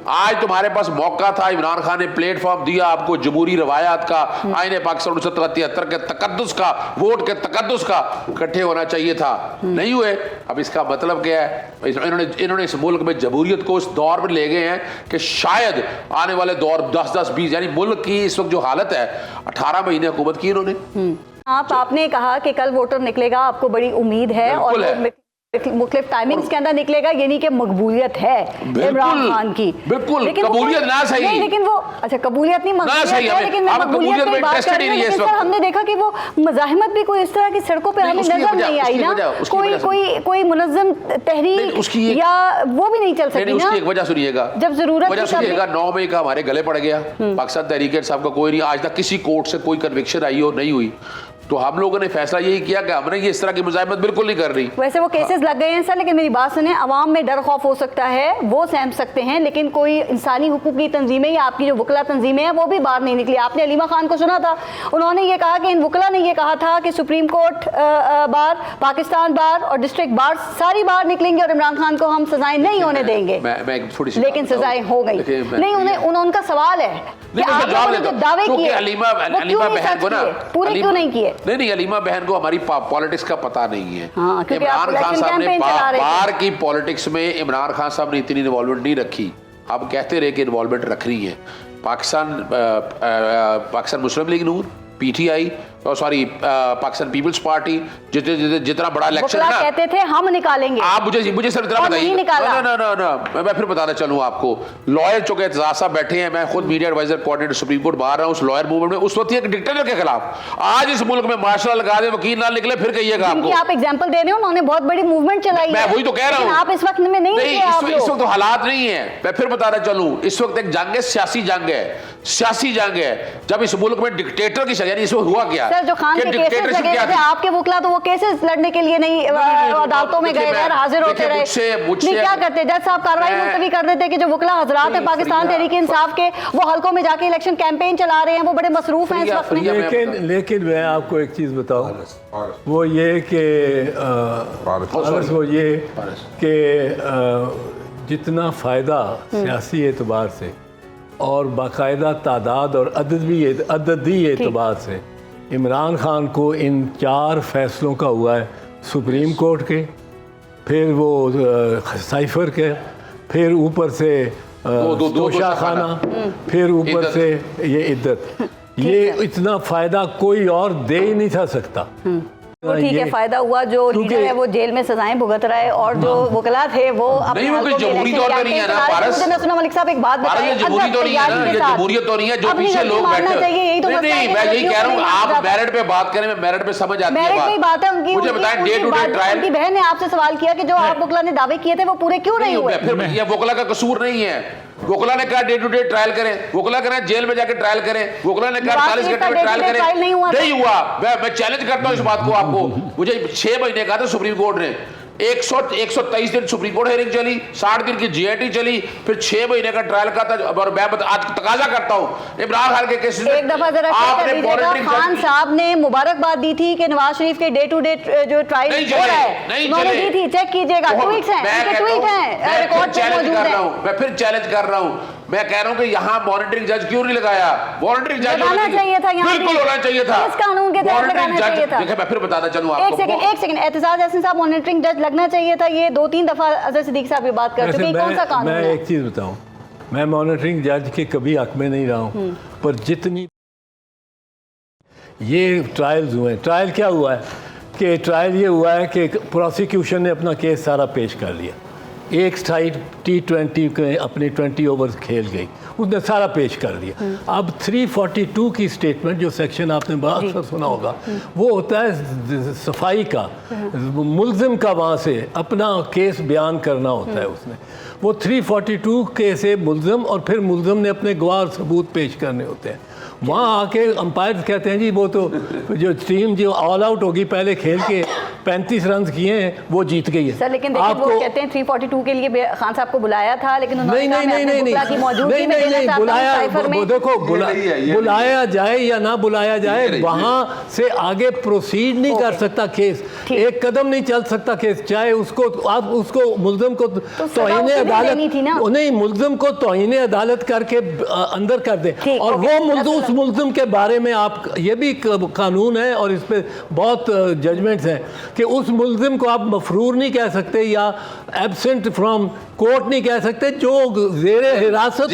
आज तुम्हारे पास मौका था, इमरान खान ने प्लेटफॉर्म दिया आपको जमहूरी रवायात का, आईने पाकिस्तान 1973 के तकद्दुस का, वोट के तकद्दुस का इकट्ठे होना चाहिए था, नहीं हुए। अब इसका मतलब क्या है? इन्होंने इस मुल्क में जमहूरियत को उस दौर में ले गए हैं कि शायद आने वाले दौर 10-10-20, यानी मुल्क की इस वक्त जो हालत है, 18 महीने हुकूमत की इन्होंने। आपने कहा कि कल वोटर निकलेगा, आपको बड़ी उम्मीद है और मुख्तलिफ टाइमिंग्स के अंदर निकलेगा, यानी कि मकबूलियत है इमरान खान की। बिल्कुल, कबूलियत ना सही नहीं, लेकिन वो अच्छा कबूलियत नहीं, मकबूलियत है, लेकिन मैं मकबूलियत की बात कर रही हूं। लेकिन सर हमने देखा कि वो मज़ाहिमत भी कोई इस तरह की सड़कों पे हमें नजर नहीं आई ना, कोई मुनज़्ज़म तहरीक या वो भी नहीं चल सकी ना। उसकी एक वजह सुनिएगा, जब जरूरत वजह सुनिएगा, 9 मई का हमारे गले पड़ गया पाकिस्तान तहरीक इंसाफ का, कोई नहीं आज तक किसी कोर्ट से कोई कन्विक्शन आई हो नहीं हुई, तो हम लोगों ने फैसला यही किया कि हमने ये इस तरह की मुजाहिमत बिल्कुल नहीं कर रही। वैसे वो केसेस लग गए हैं सर, लेकिन मेरी बात सुने, अवाम में डर खौफ हो सकता है, वो सहम सकते हैं, लेकिन कोई इंसानी हुकूक की तंजीमें या आपकी जो वकला तंजीमें हैं वो भी बाहर नहीं निकली। आपने अलीमा खान को सुना था, उन्होंने ये कहा कि इन वकला ने ये कहा था कि सुप्रीम कोर्ट बार, पाकिस्तान बार और डिस्ट्रिक्ट बार सारी बार निकलेंगे और इमरान खान को हम सजाएं नहीं होने देंगे। मैं थोड़ी सी लेकिन सजाएं हो गई नहीं। उनका सवाल है कि आपने जो दावे किए अलीमा बहन को ना पूरे क्यों नहीं किए? नहीं, अलीमा बहन को हमारी पॉलिटिक्स का पता नहीं है। इमरान खान साहब ने बाहर की पॉलिटिक्स में इमरान खान साहब ने इतनी इन्वॉल्वमेंट नहीं रखी। अब कहते रहे कि इन्वॉल्वमेंट रख रही है। पाकिस्तान मुस्लिम लीग नून, पीटीआई, सॉरी पाकिस्तान पीपल्स पार्टी, जितना बड़ा इलेक्शन है ना, कहते थे हम निकालेंगे। आप मुझे सर इतना बताइए। ना मैं फिर बताना चलूं आपको, लॉयर चुके एतजाज साहब बैठे हैं, मैं खुद media adviser coordinator supreme court बाहर रहा हूं उस लॉयर मूवमेंट में, उस वक्त एक डिक्टेटर के खिलाफ। आज इस मुल्क में मार्शल लगा दे, वकील ना निकले, फिर कहिएगा आपको। आप एग्जांपल दे रहे हो, उन्होंने बहुत बड़ी मूवमेंट चलाई है। मैं वही तो कह रहा हूं, आप इस वक्त में नहीं, इस वक्त तो हालात नहीं है। मैं फिर बताना चलूं, इस वक्त एक जंग है, सियासी जंग है, सियासी जंग है। जब इस मुल्क में डिक्टेटर की यानी इस वक्त हुआ क्या गया। सर जो खान के केसेस लगे थे आपके वकला, तो वो केसेस लड़ने के लिए नहीं अदालतों में गए, गैर हाजिर होते रहे। नहीं, क्या करते जज साहब, कार्रवाई मुलतवी कर देते कि जो वकला हजरात है पाकिस्तान तहरीक इंसाफ के, वो हल्कों में जाके इलेक्शन कैंपेन चला रहे हैं, वो बड़े मसरूफ हैं इस वक्त में। लेकिन मैं आपको एक चीज़ बताऊं, वो ये कि जितना फ़ायदा सियासी एतबार से और बाकायदा तादाद और अददी एतबार से इमरान खान को इन 4 फैसलों का हुआ है, सुप्रीम कोर्ट के, फिर वो साइफर के, फिर ऊपर से दोशा खाना, फिर ऊपर से ये इद्दत, ये इतना फ़ायदा कोई और दे ही नहीं था सकता। तो ठीक है, फायदा हुआ, जो लीडर है वो जेल में सजाएं भुगत रहा है, और जो वकला थे वो नहीं, वो कोई जमहूरी तौर पे नहीं है ना पारस। नसरुल्लाह मलिक साहब एक बात बताइए, जमहूरी तो नहीं है ना, ये जमहूरियत तो नहीं है जो पीछे लोग बैठे हैं। नहीं, मैं यही कह रहा हूँ, आप मेरिट पे बात करें, मेरिट पे समझ आती है मेरिट पे बात है उनकी। मुझे बताएं, डे टू डे ट्रायल, उनकी बहन ने आपसे सवाल किया कि जो आप वकला ने दावे किए थे वो पूरे क्यों नहीं हुए। फिर ये वकला का कसूर नहीं है, वकला ने कहा डे टू डे ट्रायल करें, वकला कह रहे हैं जेल में जाकर ट्रायल करें, वकला ने कहा 48 घंटे में ट्रायल करें, नहीं हुआ। मैं चैलेंज करता हूं इस बात को आपको। मुझे 6 महीने कहा था सुप्रीम कोर्ट ने, 123 दिन सुप्रीम कोर्ट हेयरिंग चली, 60 दिन की जीआईटी चली, फिर 6 महीने का ट्रायल का था। और मैं आज तकाजा करता हूं इमरान खान के केस में, एक दफा जरा खान साहब ने मुबारकबाद दी थी कि नवाज शरीफ के डे टू डे जो ट्रायल हो रहा है उन्होंने दी थी, चेक कीजिएगा, ट्वीट्स हैं, ट्वीट हैं, रिकॉर्ड पे मौजूद है। मैं फिर चैलेंज कर रहा हूं, मैं कह रहा हूं कि यहाँ मॉनिटरिंग जज क्यों नहीं लगाया? मॉनिटरिंग जज लगाना चाहिए था, बिल्कुल होना चाहिए था, इस कानून के तहत लगाना चाहिए था। देखिए मैं फिर बताना चाहूँ आपको, एक सेकंड एहतजाज एहसन साहब, मॉनिटरिंग जज लगना चाहिए था, ये 2-3 दफा अजहर सिद्दीकी साहब ये बात कर चुके हैं, कौन सा कानून है? मैं एक चीज़ बताऊं, मैं मॉनिटरिंग जज के कभी हक में नहीं रहा हूं, पर जितनी ये ट्रायल्स हुए, ट्रायल क्या हुआ है कि ट्रायल ये हुआ है कि प्रोसिक्यूशन ने अपना केस सारा पेश कर लिया, एक साइड T20 के अपने 20 ओवर्स खेल गई, उसने सारा पेश कर दिया। अब 342 की स्टेटमेंट, जो सेक्शन आपने अक्सर सुना होगा, वो होता है सफाई का, मुल्ज़िम का वहाँ से अपना केस बयान करना होता है उसने। वो 342 के से मुल्ज़िम और फिर मुल्ज़िम ने अपने गवाह और सबूत पेश करने होते हैं। वहाँ आके अंपायर कहते हैं जी वो तो जो टीम जो ऑल आउट होगी पहले खेल के 35 रन किए हैं वो जीत गई है। सर लेकिन देखिए वो कहते हैं 342 के लिए खान साहब को बुलाया था, लेकिन उन्होंने नहीं बुलाया, देखो बुलाया जाए या ना बुलाया जाए, वहाँ से आगे प्रोसीड नहीं कर सकता केस, एक कदम नहीं चल सकता केस, चाहे उसको आप उसको मुल्ज़िम को तौहीन अदालत नहीं, मुल्ज़िम को तौहीन अदालत करके अंदर कर दे, और वो उस मुल्ज़िम के बारे में आप, ये भी कानून है और इस पे बहुत जजमेंट्स हैं कि उस मुल्ज़िम को आप मफरूर नहीं कह सकते या एब्सेंट फ्रॉम कोर्ट नहीं कह सकते, जो ज़ेरे हिरासत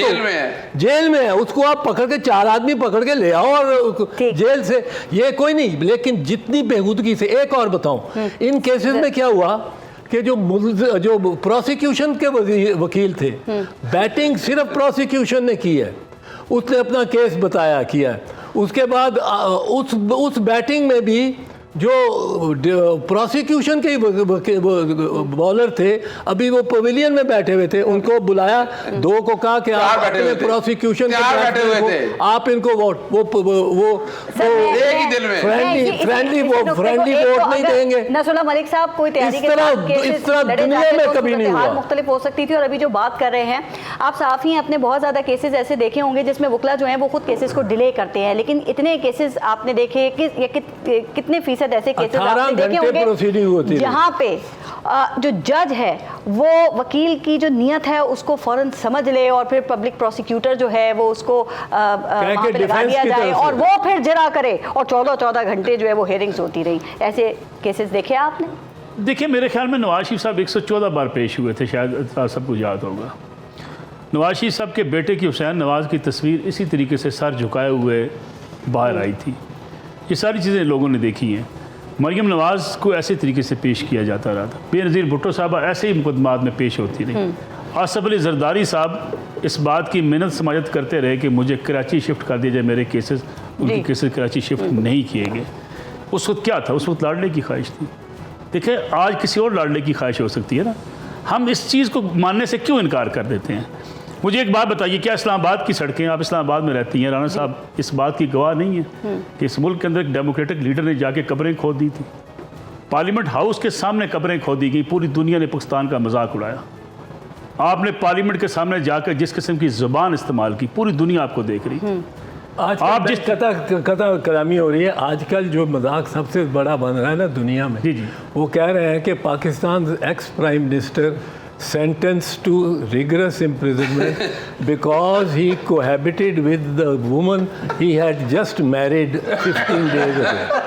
जेल में है उसको आप पकड़ के 4 आदमी पकड़ के ले आओ और जेल से, ये कोई नहीं। लेकिन जितनी बेहूदगी से, एक और बताऊं, इन केसेस में क्या हुआ कि जो प्रोसिक्यूशन के वकील थे, बैटिंग सिर्फ प्रोसिक्यूशन ने की है, उसने अपना केस बताया किया, उसके बाद उस बैटिंग में भी जो प्रोसिक्यूशन के बॉलर थे अभी वो पवेलियन में बैठे हुए थे, उनको बुलाया, 2 को कहा कि आप प्रोसिक्यूशन आप इनको वो एक ही दिन में फ्रेंडली वोट नहीं देंगे। नसरुल्लाह मलिक साहब कोई तैयारी इस तरह दुनिया में कभी नहीं हुआ, मुख्तलिफ हो सकती थी। और अभी जो बात कर रहे हैं आप, साफ़ी हैं, अपने बहुत ज़्यादा केसेस ऐसे देखे होंगे जिसमें वकला जो हैं वो खुद केसेस को डिले करते हैं, लेकिन इतने केसेस आपने देखे कितने फीसद ऐसे केसेस आपने देखे होंगे जहां पे जो जज है वो वकील की जो नियत है उसको फौरन समझ ले और फिर पब्लिक प्रोसिक्यूटर जो है वो उसको वहां पे लगा दिया जाए और वो फिर जरा करे और 14 घंटे जो है वो हेयरिंग्स होती रही। ऐसे केसेस देखे आपने? देखिए मेरे ख्याल में नवाज शरीफ साहब 114 बार पेश हुए थे, शायद सबको याद होगा। नवाज शरीफ साहब के बेटे की हुसैन नवाज की तस्वीर इसी तरीके से सर झुकाए हुए बाहर आई थी, ये सारी चीज़ें लोगों ने देखी हैं। मरियम नवाज़ को ऐसे तरीके से पेश किया जाता रहा था, बेनज़ीर भुट्टो साहबा ऐसे ही मुकदमात में पेश होती रही। आसफ अली जरदारी साहब इस बात की मिन्नत समाजत करते रहे कि मुझे कराची शिफ्ट कर दिया जाए, मेरे केसेस, उनके केसेस कराची शिफ्ट नहीं किए गए। उस वक्त क्या था, उस वक्त लाडले की ख्वाहिश थी। देखिए आज किसी और लाडले की ख्वाहिश हो सकती है ना, हम इस चीज़ को मानने से क्यों इनकार कर देते हैं? मुझे एक बात बताइए, क्या इस्लामाबाद की सड़कें, आप इस्लामाबाद में रहती हैं राना साहब, इस बात की गवाह नहीं है कि इस मुल्क के अंदर एक डेमोक्रेटिक लीडर ने जाके कब्रें खोद दी थी, पार्लियामेंट हाउस के सामने कब्रें खोदी गई, पूरी दुनिया ने पाकिस्तान का मजाक उड़ाया। आपने पार्लियामेंट के सामने जाकर जिस किस्म की ज़ुबान इस्तेमाल की, पूरी दुनिया आपको देख रही। आज आप आप जिस- जिस कथा कलामी हो रही है, आजकल जो मजाक सबसे बड़ा बन रहा है ना दुनिया में, जी, जी। वो कह रहे हैं कि Pakistan ex prime minister sentenced to rigorous imprisonment because he cohabited with the woman he had just married 15 days ago.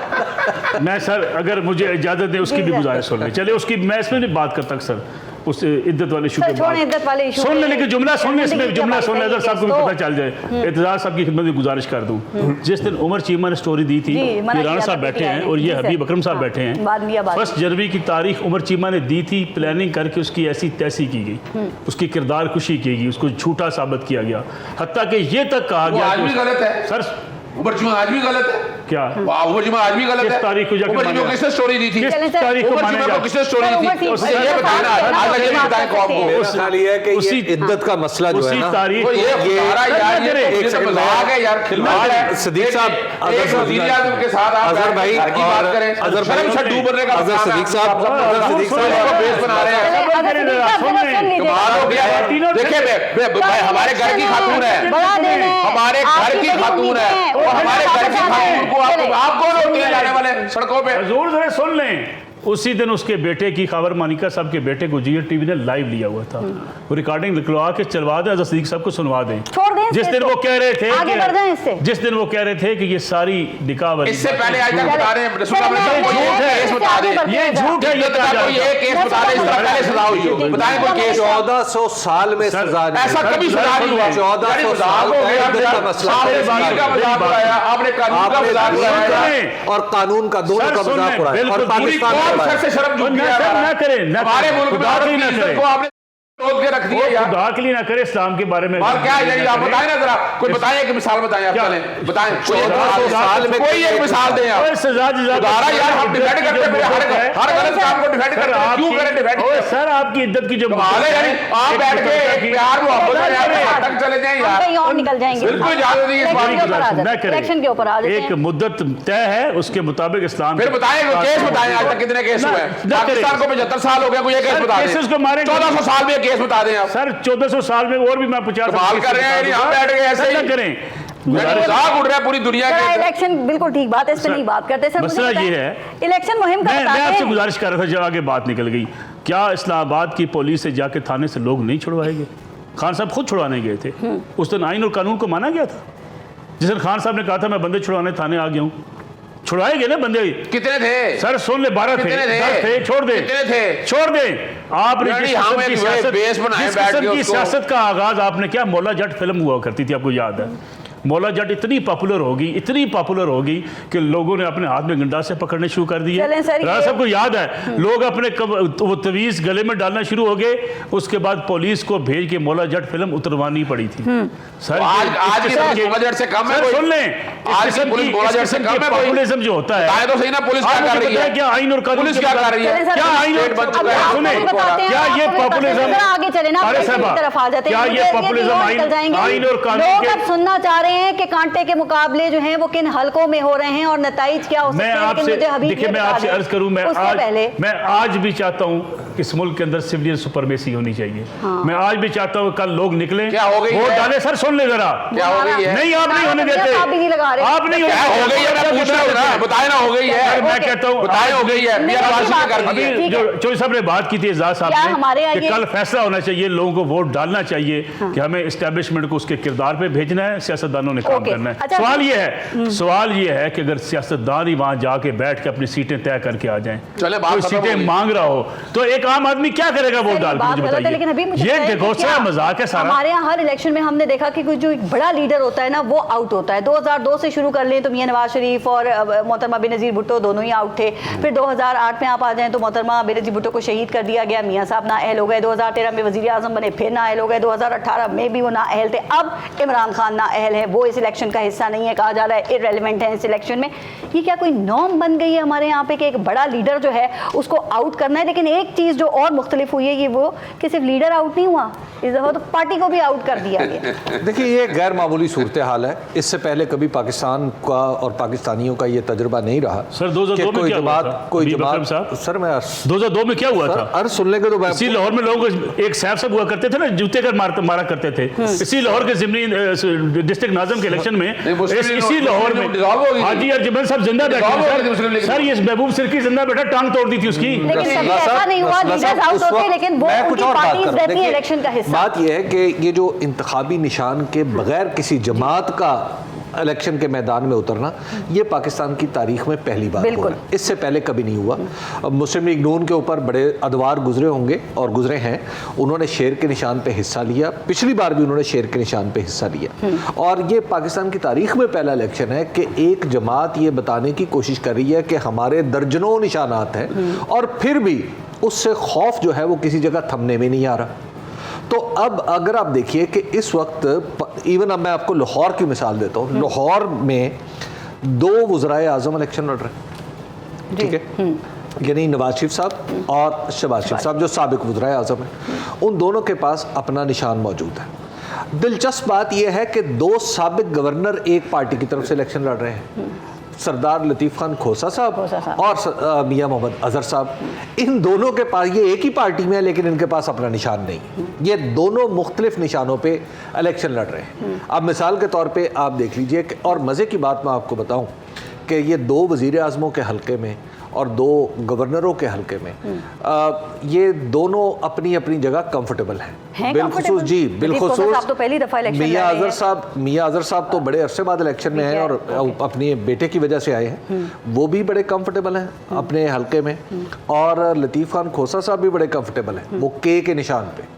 मैं सर अगर मुझे इजाज़त दें उसकी भी गुजारिश सुन लें, चले उसकी मैं इसमें नहीं बात करता सर, उस इद्दत वाले इशू सर, के छोड़ें इद्दत वाले इशू सुन पे। लेने की जुमला सुन ले, इसमें जिंदगी जुमला की सुन ले, बात अगर साहब को भी तो- पता चल जाए। एतजाज साहब की खिदमत में गुजारिश कर दूं, जिस दिन उमर चीमा ने स्टोरी दी थी जी, कि मना राना किया साहब था बैठे PTI हैं ने। और जी ये सर। हबीब अकरम साहब हाँ, बैठे हैं, बाद में यह बात। 1 जनवरी की तारीख उमर चीमा ने दी थी, प्लानिंग करके उसकी ऐसी तैसी की गई, उसकी किरदार कुशी की गई, उसको झूठा साबित किया गया, हत्ता कि ये तक कहा वो गया आज भी कि गलत है सर उमर चीमा, आज भी गलत है। क्या उमर चीमा आज भी गलत किस है। तारीख को जाके उमर चीमा माना? को किसने स्टोरी दी थी? किस चलें सर, तारीख को उमर माना चीमा को जाए? किसने स्टोरी दी थी? उसी ये बताया ना, आज तक ये भी बताएं कौन को। मेरा ख्याल ये है कि उसी- ये इद्दत का मसला जो है उसी ना, तारीख तो ये को- खुदारा यार, ये एक तो सेकंड मजाक है यार, खिलवाड़ है। सदीक साहब, एक वज़ीर आज़म के साथ आप अजहर भाई घर की और बात करें, अजहर भाई- शर्म छड्डू बनने का अजहर मकाम है। सदीक साहब, अजहर सदीक सुन साहब को बेस बना रहे हैं। अगर सदीक साहब जरा सुन लीजिए। कमाल हो गया है। देखिए भाई, हमारे घर की खातून है, बड़ा दिन है। हमारे घर आपकी की बड़ी खातून उम्मीदें है, हैं। और हमारे घर की खातून को चले। आप कौन होती है जाने वाले सड़कों पे? जोर से सुन लें। उसी दिन उसके बेटे की खबर, मानिका साहब के बेटे को जियो टीवी ने लाइव लिया हुआ था, वो रिकॉर्डिंग निकलवा के चलवा दें, सदीक साहब को सुनवा दें। छोड़ दें जिस इससे दिन तो। वो कह रहे थे आगे बढ़ जाएं इससे। जिस दिन वो कह रहे थे कि ये सारी निकाह वाली इससे बातें पहले आज तक झूठ बता है। रहे हैं रसूलुल्लाह चले, सल्लल्लाहु अलैहि वसल्लम, कोई एक केस बता आगे दें। बढ़ते ये हैं झूठ है, ये इद्दत का कोई एक केस बता दें, इस तरह पहले सजा हुई हो, बताएं कोई केस। 1400 साल में सजा नहीं ऐसा कभी सजा नहीं हुआ। 1400 साल हो गया, इद्दत का मसला आपने वकील का मजाक उड़ाया, आपने कानून का आपने मजाक उड़ाया। और कानून का दोनों सर, का सुन मजाक लें, उड़ाया और बिल्कुल, पाकिस्तान कौन का सर उड़ाया। से शर्म झुक ना गया? सर, ना करें, ना हमारे करें। मुल्क में खुदा के औरत लिए की ना इज्जत करें। को आपने रोक के रख दिया यार। खुदा के लिए ना करे इस्लाम के बारे में। और क्या है यानी, आप बताएं ना जरा, कोई बताएं, एक मिसाल बताएं आप, क्या? चलें बताएं, कोई एक 1400 साल में कोई एक मिसाल दें आप। ओए सजा जिजा खुदारा यार, हम डिफेंड करते हैं हर गलत काम को डिफेंड करते हैं, क्यों करें डिफेंड? ओए सर, आपकी इज्जत की जो कमाल है यानी, आप बैठ के एक प्यार मोहब्बत में यार तक चले जाएं हम यार। कहीं और निकल जाएंगे। बिल्कुल इजाजत नहीं है इस बात इलेक्शन के ऊपर आ ना जाते हैं। इलेक्शन के ऊपर आ करें। जाते एक हैं। मुद्दत तय है, उसके मुताबिक इस्लाम फिर बताएं, केस बताएं, आज तक कितने केस ना- हुए हैं? ना करें। पाकिस्तान को 75 साल हो गया, कोई एक केस सर, बता दें। केसेस को मारेंगे। 1400 साल में एक केस बता दें आप। सर 1400 साल में और भी मैं 50 कमाल कर रहे हैं, यानी हम बैठ गए ऐसे सर, ही। ना करें। मजाक उड़ रहा है पूरी दुनिया सर, के। इलेक्शन बिल्कुल ठीक बात है, इस पे नहीं बात करते सर। मुझे मसला बताएं, ये है, इलेक्शन मुहिम का मैं बताते आपसे हैं। गुजारिश कर रहा था, जब आगे बात निकल गई, क्या इस्लामाबाद की पुलिस से जाके थाने से लोग नहीं छुड़वाएंगे? खान साहब खुद छुड़वाने गए थे, उस दिन आइन और कानून को माना गया था। जिस दिन खान साहब ने कहा था मैं बंदे छुड़वाने थाने आ गया हूँ, छुड़वाए गए ना बंदे। कितने थे? सर सुन ले, 12 थे, कितने थे? 10 थे, छोड़ दे, कितने थे? छोड़ दे। आपने यानी जिस हम किस्म की एक सियासत, बेस बनाए जिस बैठ किस्म के की उसको। सियासत का आगाज आपने किया, मौला जट फिल्म हुआ करती थी, आपको याद है? मौला जट इतनी पॉपुलर होगी, इतनी पॉपुलर होगी कि लोगों ने अपने हाथ में गंडासे पकड़ने शुरू कर दिए। चलें सर, राणा ये- साहब को याद है, लोग अपने वो तवीज़ गले में डालना शुरू हो गए, उसके बाद पुलिस को भेज के मौला जट फिल्म उतरवानी पड़ी थी। सर आज की किस्म पुलिस के- मौला जट से कम है सर, कोई? सुन लें, आज की पुलिस मौला जट से कम है कोई? पॉपुलिज्म जो होता है, बताएं तो सही ना, पुलिस आप क्या मुझे कर रही बताएं, है? क्या आइन और कानून पुलिस के क्या मुताबिक- कर रही है? चलें सर, क्या आइन स्टेट बन और चुका है। आपको सुने, भी बताते हैं, क्या ये आपको भी बताते हैं, पॉपुलिज्म, जरा आगे चले ना, अरे इलेक्शन साहब, की तरफ आ जाते हैं। क्या ये मुझे पॉपुलिज्म और निकल आइन जाएंगे। और कानून लोग के- अब सुनना चाह रहे हैं कि कांटे के मुकाबले जो हैं वो किन हलकों में हो रहे हैं और नतीजे क्या हो सकते मैं हैं। लेकिन आपसे मुझे हबीब देखिए, ये मैं बता आपसे दें, अर्ज करूं, मैं आज भी चाहता हूं कि इस मुल्क के अंदर सिविलियन सुपरमेसी होनी चाहिए। मैं आज भी चाहता हूं कल लोग निकले, क्या हो गई वोट है? डाले। सर सुन ले जरा, क्या हो गई है? नहीं आप नहीं होने देते, आप भी नहीं लगा रहे। आप नहीं क्या हो गई है? मैं पूछ रहा हूं ना, बताएं ना, हो गई है? सर, मैं कहता हूं बताएं हो गई है? नहीं, PR वासी ने बात कर है। दी है। अभी ठीक जो है। चौधरी साहब ने बात की थी, एजाज साहब क्या ने, हमारे यहाँ कि ये- कल फैसला होना चाहिए, लोगों को वोट डालना चाहिए कि हमें एस्टेब्लिशमेंट को उसके किरदार पे भेजना है, सियासतदानों ने काम ओके। करना है। अच्छा, सवाल ये है कि अगर सियासतदान ही वहां जाके बैठ के अपनी सीटें तय करके आ जाएं, चले, बात कोई खत्म सीटें हो गई। मांग रहा हो, तो एक आम आदमी क्या करेगा वोट सर, डाल के? बात मुझे गलत है, लेकिन अभी बताइए, मुझे ये बताइए देखो कि क्या सर मजाक है सारा। हमारे यहाँ हर इलेक्शन में हमने देखा कि कोई जो एक बड़ा लीडर होता है ना वो आउट होता है। 2002 से शुरू कर लें तो मियां नवाज शरीफ, शरीफ और मोहतरमा बेनज़ीर भुट्टो दोनों ही आउट थे। फिर 2008 में आप आ जाएं तो मोहतरमा बेनज़ीर भुट्टो को शहीद कर दिया गया, मियाँ साहब नाअहल हो गए। 2013 में वज़ीर आज़म बने, फिर नाअहल हो गए। 2018 में भी वो नाअहल थे। अब इमरान खान नाअहल है, वो इस इलेक्शन का हिस्सा नहीं है, कहा जा रहा है इररेलेवेंट है इस इलेक्शन में। ये क्या कोई नॉर्म बन गई है हमारे यहाँ पे कि एक बड़ा लीडर जो है उसको आउट करना है? लेकिन एक चीज़ जो और मुख्तलिफ हुई है कि वो कि सिर्फ लीडर आउट नहीं हुआ, इस दफ़ा तो पार्टी को भी आउट कर दिया गया। देखिए, ये गैर मामूली सूरत हाल है। इससे पहले कभी पाकिस्तान का और पाकिस्तानियों का ये तजुर्बा नहीं रहा। सर 2002 में क्या हुआ था? कोई अभी जमात बकरम साहब, सर मैं 2002 में क्या हुआ था? अर्ज सुनने के तो मैं इसी लाहौर में लोग एक साहब सब हुआ करते थे ना, जूते कर मारा करते थे। इसी लाहौर के जिमनी डिस्ट्रिक्ट नाज़म के इलेक्शन में इसी लाहौर में हाजी अरजमल साहब जिंदा बैठे। सर ये महबूब सिरकी जिंदा बैठा, टांग तोड़ दी थी उसकी। लेकिन कभी ऐसा नहीं हुआ, लीडर्स आउट होते, लेकिन वो मैं कुछ उनकी और बात पार्टीज कर रहा हूं। रहती है देखिए, इलेक्शन का हिस्सा। बात यह है कि ये जो इंतखाबी निशान के बगैर किसी जमात का इलेक्शन के मैदान में उतरना, ये पाकिस्तान की तारीख में पहली बार हुआ है। इससे पहले कभी नहीं हुआ। मुस्लिम लीग नून के ऊपर बड़े अदवार गुजरे होंगे और गुजरे हैं। उन्होंने शेर के निशान पे हिस्सा लिया, पिछली बार भी उन्होंने शेर के निशान पे हिस्सा लिया। और ये पाकिस्तान की तारीख में पहला इलेक्शन है कि एक जमात ये बताने की कोशिश कर रही है कि हमारे दर्जनों निशानात हैं और फिर भी उससे खौफ जो है वो किसी जगह थमने में नहीं आ रहा। तो अब अगर आप देखिए कि इस वक्त इवन अब मैं आपको लाहौर की मिसाल देता हूँ। लाहौर में 2 वज़राए आज़म इलेक्शन लड़ रहे हैं, ठीक है, यानी नवाज शरीफ साहब और शहबाज शरीफ साहब जो साबिक वज़राए आज़म हैं। उन दोनों के पास अपना निशान मौजूद है। दिलचस्प बात यह है कि 2 साबिक गवर्नर एक पार्टी की तरफ से इलेक्शन लड़ रहे हैं, सरदार लतीफ़ खान खोसा साहब और मियां मोहम्मद अजहर साहब। इन दोनों के पास, ये एक ही पार्टी में है लेकिन इनके पास अपना निशान नहीं। ये दोनों मुख्तलिफ निशानों पे इलेक्शन लड़ रहे हैं। अब मिसाल के तौर पे आप देख लीजिए और मज़े की बात मैं आपको बताऊं कि ये 2 वज़ीर आज़मों के हलके में और 2 गवर्नरों के हलके में ये दोनों अपनी अपनी जगह कंफर्टेबल हैं। बिलखुसूस जी, बिलखुसूस तो पहली दफा इलेक्शन मियां अजहर साहब तो बड़े अरसे बाद इलेक्शन में हैं और अपने बेटे की वजह से आए हैं। वो भी बड़े कंफर्टेबल हैं अपने हलके में। और लतीफ़ खान खोसा साहब भी बड़े कंफर्टेबल हैं, वो के निशान पे।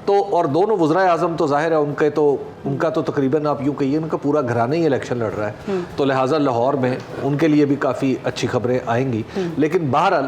तो और दोनों वज़राए आज़म तो जाहिर है उनका तो तकरीबन आप यूँ कहिए उनका पूरा घराना ही इलेक्शन लड़ रहा है। तो लिहाजा लाहौर में उनके लिए भी काफ़ी अच्छी खबरें आएंगी। लेकिन बहरहाल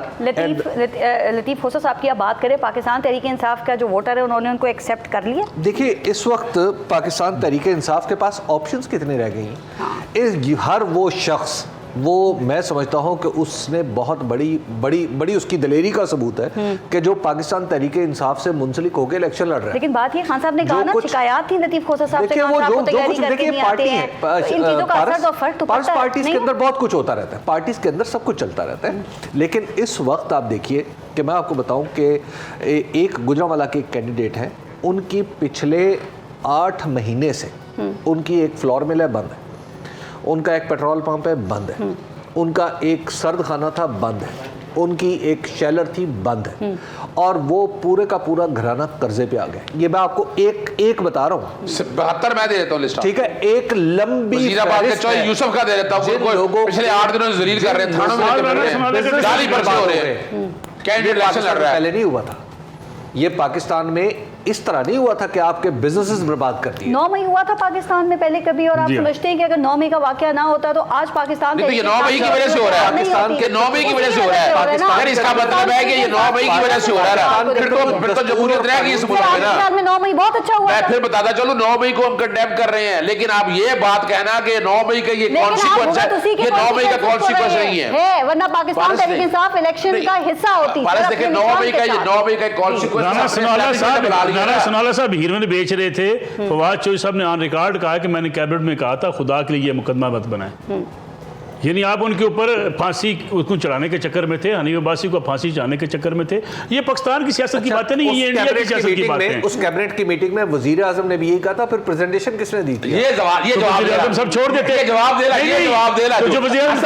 लतीफ़ खोसा साहब की आप बात करें, पाकिस्तान तहरीक इंसाफ का जो वोटर है उन्होंने उनको एक्सेप्ट कर लिया। देखिए, इस वक्त पाकिस्तान तहरीक इंसाफ के पास ऑप्शंस कितने रह गई हैं। हर वो शख्स, वो मैं समझता हूं कि उसने बहुत बड़ी उसकी दलेरी का सबूत है कि जो पाकिस्तान तहरीक इंसाफ से मुंसलिक होकर इलेक्शन लड़ रहा है। लेकिन बात ये खान साहब ने कहा ना, शिकायत थी लतीफ़ खोसा साहब से, वो जो कुछ देखिए पार्टी है, इन चीजों का असर तो फर्क तो पड़ता है। पार्टीज के अंदर बहुत कुछ होता रहता है, पार्टीज के अंदर सब कुछ चलता रहता है। लेकिन इस वक्त आप देखिए कि मैं आपको बताऊं कि एक गुजरांवाला के कैंडिडेट हैं, उनकी पिछले 8 महीने से उनकी एक फ्लोर मिल है बंद है, उनका एक पेट्रोल पंप है बंद है, उनका एक सर्द खाना था बंद है, उनकी एक शेलर थी बंद है, और वो पूरे का पूरा घराना कर्जे पे आ गए। ये मैं आपको एक बता रहा हूँ। 72 मैं दे देता हूँ लिस्ट, ठीक है, एक लंबी यूसुफ का दे देता हूँ। पिछले 8 दिनों से जलील कर रहे हैं, थानों में गाली बरसे हो रहे हैं, कैंडिडेट इलेक्शन लड़ रहा है। पहले नहीं हुआ था ये पाकिस्तान में, इस तरह नहीं हुआ था कि आपके बिजनेसेस बर्बाद कर दिए। 9 मई हुआ था पाकिस्तान में पहले कभी, और आप समझते हैं कि अगर 9 मई का वाकया ना होता तो आज पाकिस्तान तो ये 9 मई की वजह से हो रहा है, पाकिस्तान के 9 मई की वजह से हो रहा है। पाकिस्तान, इसका मतलब है कि ये 9 मई की वजह से हो रहा है। फिर तो जमहूरियत रहेगी इस मुल्क में ना। में 9 मई बहुत अच्छा हुआ। मैं फिर बताता चलूं, 9 मई को हम कंडेम कर रहे हैं, लेकिन आप ये बात कहना कि 9 मई का ये कॉन्सिक्वेंस है, ये 9 मई का कॉन्सिक्वेंस नहीं है, वरना पाकिस्तान तहरीक इंसाफ इलेक्शन का हिस्सा होती है। देखिए 9 मई का कॉन्सिक्वेंस राना सुनाला साहब हीरोइन बेच रहे थे। फवाद चौधरी साहब ने ऑन रिकॉर्ड कहा कि मैंने कैबिनेट में कहा था खुदा के लिए ये मुकदमा मत बनाए। यानी आप उनके ऊपर फांसी उसको चढ़ाने के चक्कर में थे, हनीफ अब्बासी को फांसी चढ़ाने के चक्कर में थे। ये पाकिस्तान की सियासत की बातें नहीं, ये इंडिया की सियासत की बातें हैं। उस कैबिनेट की मीटिंग में वजीर आजम ने भी यही कहा था, फिर प्रेजेंटेशन किसने दी थी? ये जवाब सब छोड़ देते हैं, जवाब दे रहा जो वज़ीर आज़म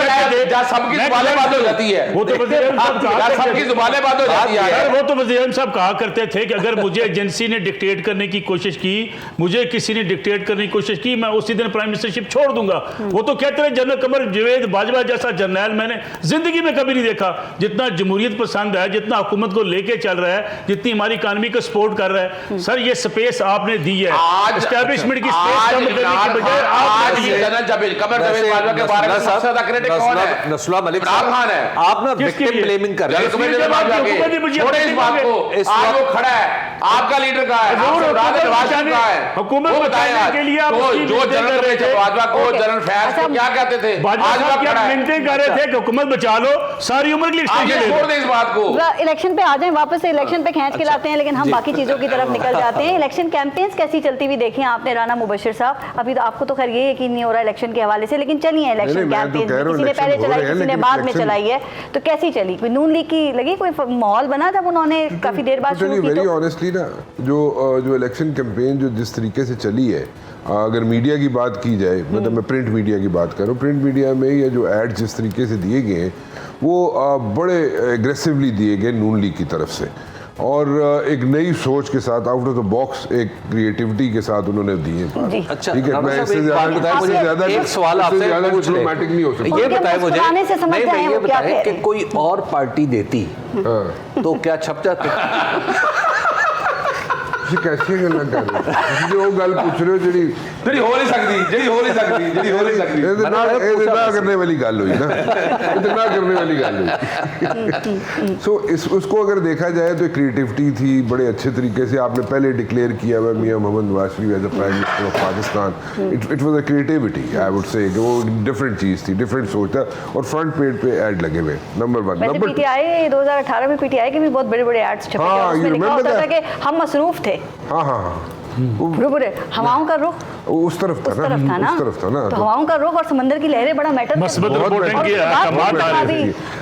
सबकी जुबानें बंद हो जाती है, वो तो वज़ीर आज़म सबकी जुबानें बंद हो जाती है। वो तो वज़ीर आज़म साहब कहा करते थे कि अगर मुझे एजेंसी ने डिक्टेट करने की कोशिश की, मुझे किसी ने डिक्टेट करने की कोशिश की, मैं उसी दिन प्राइम मिनिस्टरशिप छोड़ दूंगा। वो तो कहते रहे जनरल कमर जावेद सैयद बाजवा जैसा जर्नैल मैंने जिंदगी में कभी नहीं देखा, जितना जमहूरियत पसंद है, जितना हुकूमत को लेके चल रहा है, जितनी हमारी इकानमी को सपोर्ट कर रहा है। सर ये स्पेस आपने दी है, एस्टैब्लिशमेंट की स्पेस कम करने की बजाय आपने दी है। नस्ला मलिक खान है, आप ना विक्टिम ब्लेमिंग कर रहे हैं। आज वो खड़ा है, आपका लीडर कहाँ है? हुकूमत बताने के लिए आप जो जनरल कर रहे थे बाजवा को, जनरल फैज को क्या कहते थे? बाजवा क्या मिन्नतें कर रहे थे कि हुकूमत बचा लो, सारी उम्र के लिए छोड़ दे इस बात को। इलेक्शन पे आ जाएं, वापस से इलेक्शन पे खींच के लाते हैं, लेकिन हम बाकी चीजों की तरफ निकल जाते हैं। इलेक्शन कैंपेन्स कैसी चलती हुई देखी आपने राना मुबशिर साहब? अभी तो आपको तो खैर ये यकीन नहीं हो रहा इलेक्शन के हवाले से, लेकिन चलिए इलेक्शन कैंपेन किसी ने पहले चलाई, किसी ने बाद में चलाई है, तो कैसी चली? कोई नून लीग की लगी कोई माहौल बना जब उन्होंने काफी देर बाद शुरू की? वेरी ऑनेस्टली ना, जो इलेक्शन कैंपेन जो जिस तरीके से चली है, अगर मीडिया की बात की जाए, मतलब मैं प्रिंट मीडिया की बात कर रहा हूँ, प्रिंट मीडिया में ये जो एड्स जिस तरीके से दिए गए हैं वो बड़े एग्रेसिवली दिए गए नून लीग की तरफ से, और एक नई सोच के साथ, आउट ऑफ द बॉक्स एक क्रिएटिविटी के साथ उन्होंने दिए। अच्छा, ठीक है, मैं इससे ज्यादा एक सवाल आपसे डिप्लोमेटिक नहीं हो सकता। ये बताएं मुझे, नहीं ये बताएं कि कोई और पार्टी देती तो क्या छप जाते? कैसी गल कर रहे हो? जो गल पूछ रहे हो ਜਿਹੜੀ हो नहीं सकती ना करने वाली गल हुई ना, इतना करने वाली गल हुई। सो उसको अगर देखा जाए तो क्रिएटिविटी थी, बड़े अच्छे तरीके से आपने पहले डिक्लेयर किया हुआ Mian Mohammad Nawaz Sharif as a prime minister of Pakistan. It was a creativity, I would say वो डिफरेंट चीज़ थी, डिफरेंट सोच था, और फ्रंट पेज पे ऐड लगे हुए। नंबर 1। नंबर 2, पीटीआई 2018 में पीटीआई के भी बहुत बड़े बड़े एड्स छपे थे, उसमें लिखा होता था कि हम मसरूफ थे। हाँ बुरे हवाओं का रुख उस तरफ था ना, उस तरफ था ना, तो हवाओं का रुख और समंदर की लहरें बड़ा मैटर